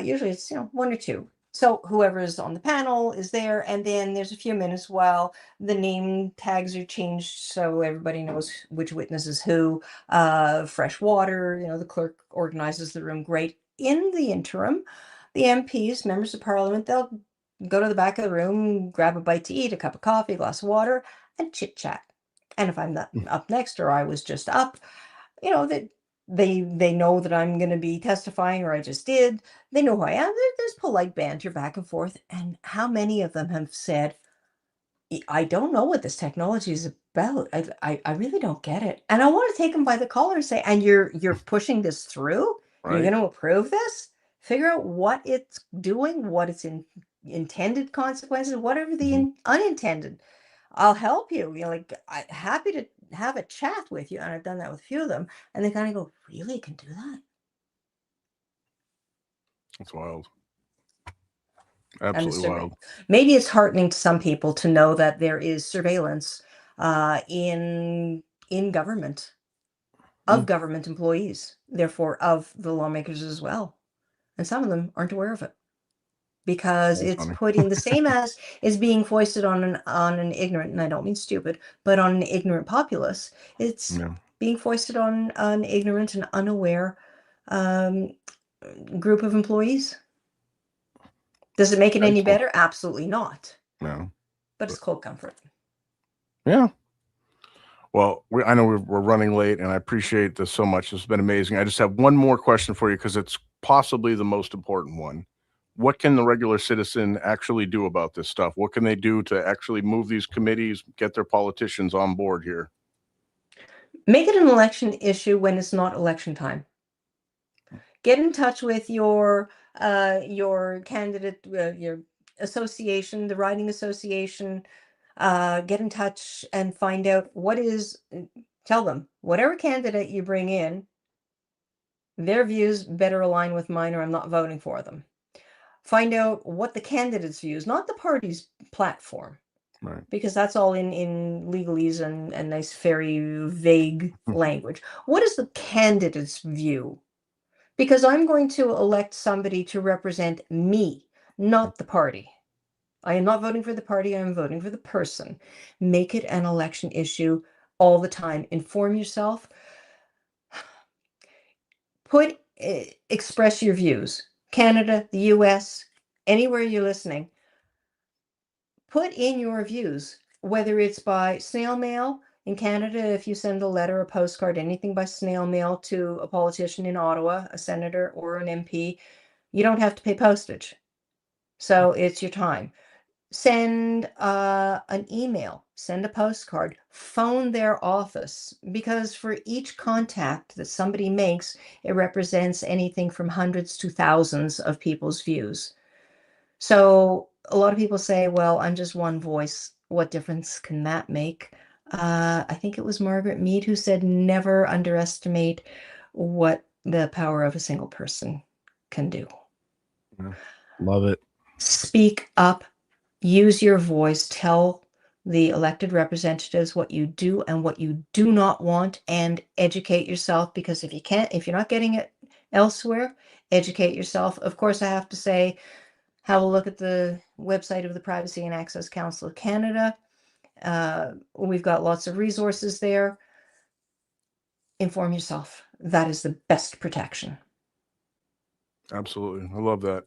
Usually it's, 1 or 2. So whoever's on the panel is there, and then there's a few minutes while the name tags are changed so everybody knows which witness is who. Fresh water, the clerk organizes the room. Great. In the interim, the MPs, members of parliament, they'll go to the back of the room, grab a bite to eat, a cup of coffee, a glass of water, and chit chat. And if I'm not up next or I was just up, that they know that I'm going to be testifying or I just did. They know who I am. There's polite banter back and forth. And how many of them have said, I don't know what this technology is about. I really don't get it. And I want to take them by the collar and say, and you're pushing this through? You're Right. going to approve this? Figure out what it's doing, what its intended consequences, whatever the unintended. I'll help you. I'm happy to have a chat with you. And I've done that with a few of them. And they kind of go, really, you can do that? It's wild. And Absolutely wild. maybe it's heartening to some people to know that there is surveillance in government of government employees, therefore of the lawmakers as well. And some of them aren't aware of it because That's it's funny. putting the same as is being foisted on an ignorant, and I don't mean stupid, but on an ignorant populace. It's Yeah. being foisted on an ignorant and unaware group of employees. Does it make it any Excellent. better? Absolutely not. No. But it's cold comfort. Yeah. Well, I know we're running late, and I appreciate this so much. It's been amazing. I just have one more question for you because it's possibly the most important one. What can the regular citizen actually do about this stuff? What can they do to actually move these committees, get their politicians on board here? Make it an election issue when it's not election time. Get in touch with your candidate, your association, the riding association. Get in touch and find out tell them whatever candidate you bring in, their views better align with mine or I'm not voting for them. Find out what the candidate's views, not the party's platform. Right. Because that's all in legalese and nice, very vague language. What is the candidate's view? Because I'm going to elect somebody to represent me, not the party. I am not voting for the party. I am voting for the person. Make it an election issue all the time. Inform yourself. Express your views. Canada, the US, anywhere you're listening. Put in your views, whether it's by snail mail in Canada, if you send a letter, a postcard, anything by snail mail to a politician in Ottawa, a senator or an MP, you don't have to pay postage. So it's your time. Send an email, send a postcard, phone their office, because for each contact that somebody makes, it represents anything from hundreds to thousands of people's views. So a lot of people say, well, I'm just one voice. What difference can that make? I think it was Margaret Mead who said, never underestimate what the power of a single person can do. Love it. Speak up, use your voice, tell the elected representatives what you do and what you do not want, and educate yourself, because if you're not getting it elsewhere, educate yourself. Of course, I have to say, have a look at the website of the Privacy and Access Council of Canada. We've got lots of resources there. Inform yourself. That is the best protection. Absolutely. I love that.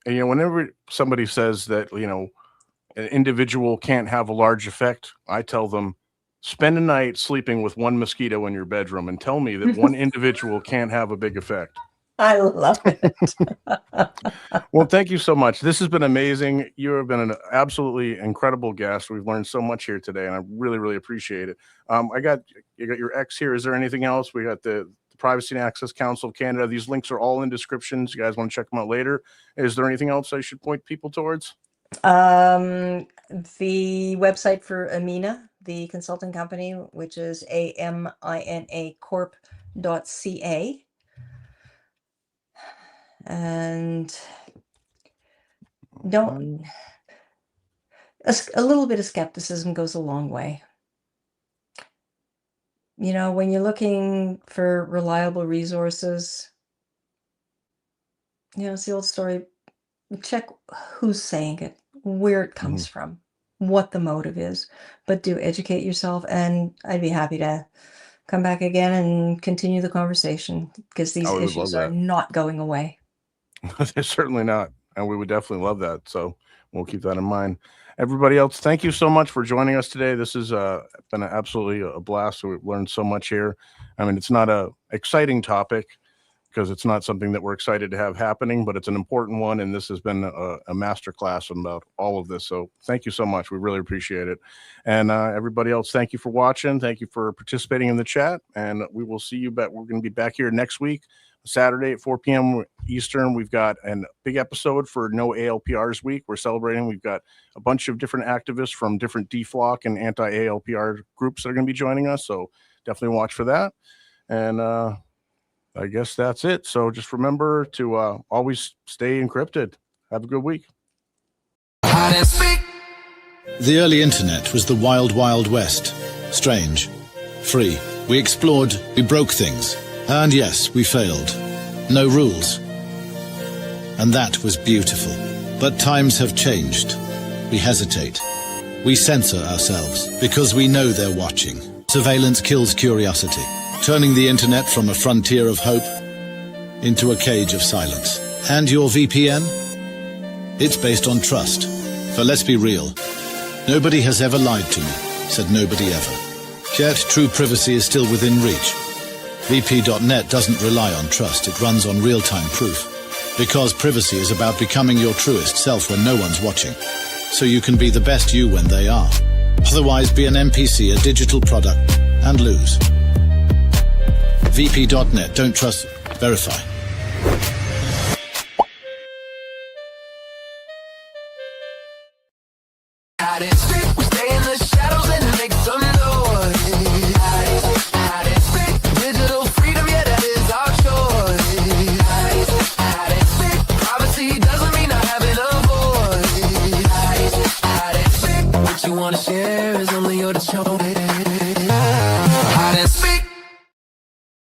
And, whenever somebody says that, an individual can't have a large effect, I tell them, spend a night sleeping with one mosquito in your bedroom and tell me that one individual can't have a big effect. I love it. Well, thank you so much. This has been amazing. You have been an absolutely incredible guest. We've learned so much here today, and I really, really appreciate it. You got your X here. Is there anything else? We got the Privacy and Access Council of Canada. These links are all in descriptions. You guys want to check them out later. Is there anything else I should point people towards? The website for Amina, the consulting company, which is AMINAcorp.ca. And don't, a little bit of skepticism goes a long way. You know, when you're looking for reliable resources, you know, it's the old story. Check who's saying it, where it comes from, what the motive is, but do educate yourself. And I'd be happy to come back again and continue the conversation, because these I would love issues are that. not going away. They're certainly not. And we would definitely love that. So we'll keep that in mind. Everybody else, thank you so much for joining us today. This has been absolutely a blast. We've learned so much here. I mean, it's not a exciting topic because it's not something that we're excited to have happening, but it's an important one. And this has been a masterclass about all of this. So thank you so much. We really appreciate it. And everybody else, thank you for watching. Thank you for participating in the chat. And we will see you back. We're going to be back here next week, Saturday at 4 p.m. Eastern. We've got a big episode for No ALPRs Week. We're celebrating. We've got a bunch of different activists from different DFLOC and anti-ALPR groups that are going to be joining us. So definitely watch for that. And I guess that's it. So just remember to always stay encrypted. Have a good week. The early internet was the wild, wild west. Strange. Free. We explored, we broke things. And yes, we failed. No rules. And that was beautiful. But times have changed. We hesitate. We censor ourselves because we know they're watching. Surveillance kills curiosity, turning the internet from a frontier of hope into a cage of silence. And your VPN? It's based on trust. For let's be real, nobody has ever lied to me, said nobody ever. Yet true privacy is still within reach. vp.net doesn't rely on trust, it runs on real-time proof. Because privacy is about becoming your truest self when no one's watching. So you can be the best you when they are. Otherwise be an NPC, a digital product, and lose. vp.net, don't trust, verify. We stay in the shadows and make some noise. Digital freedom, yeah, that is our choice. Privacy doesn't mean not having a voice. What you wanna share is only your choice.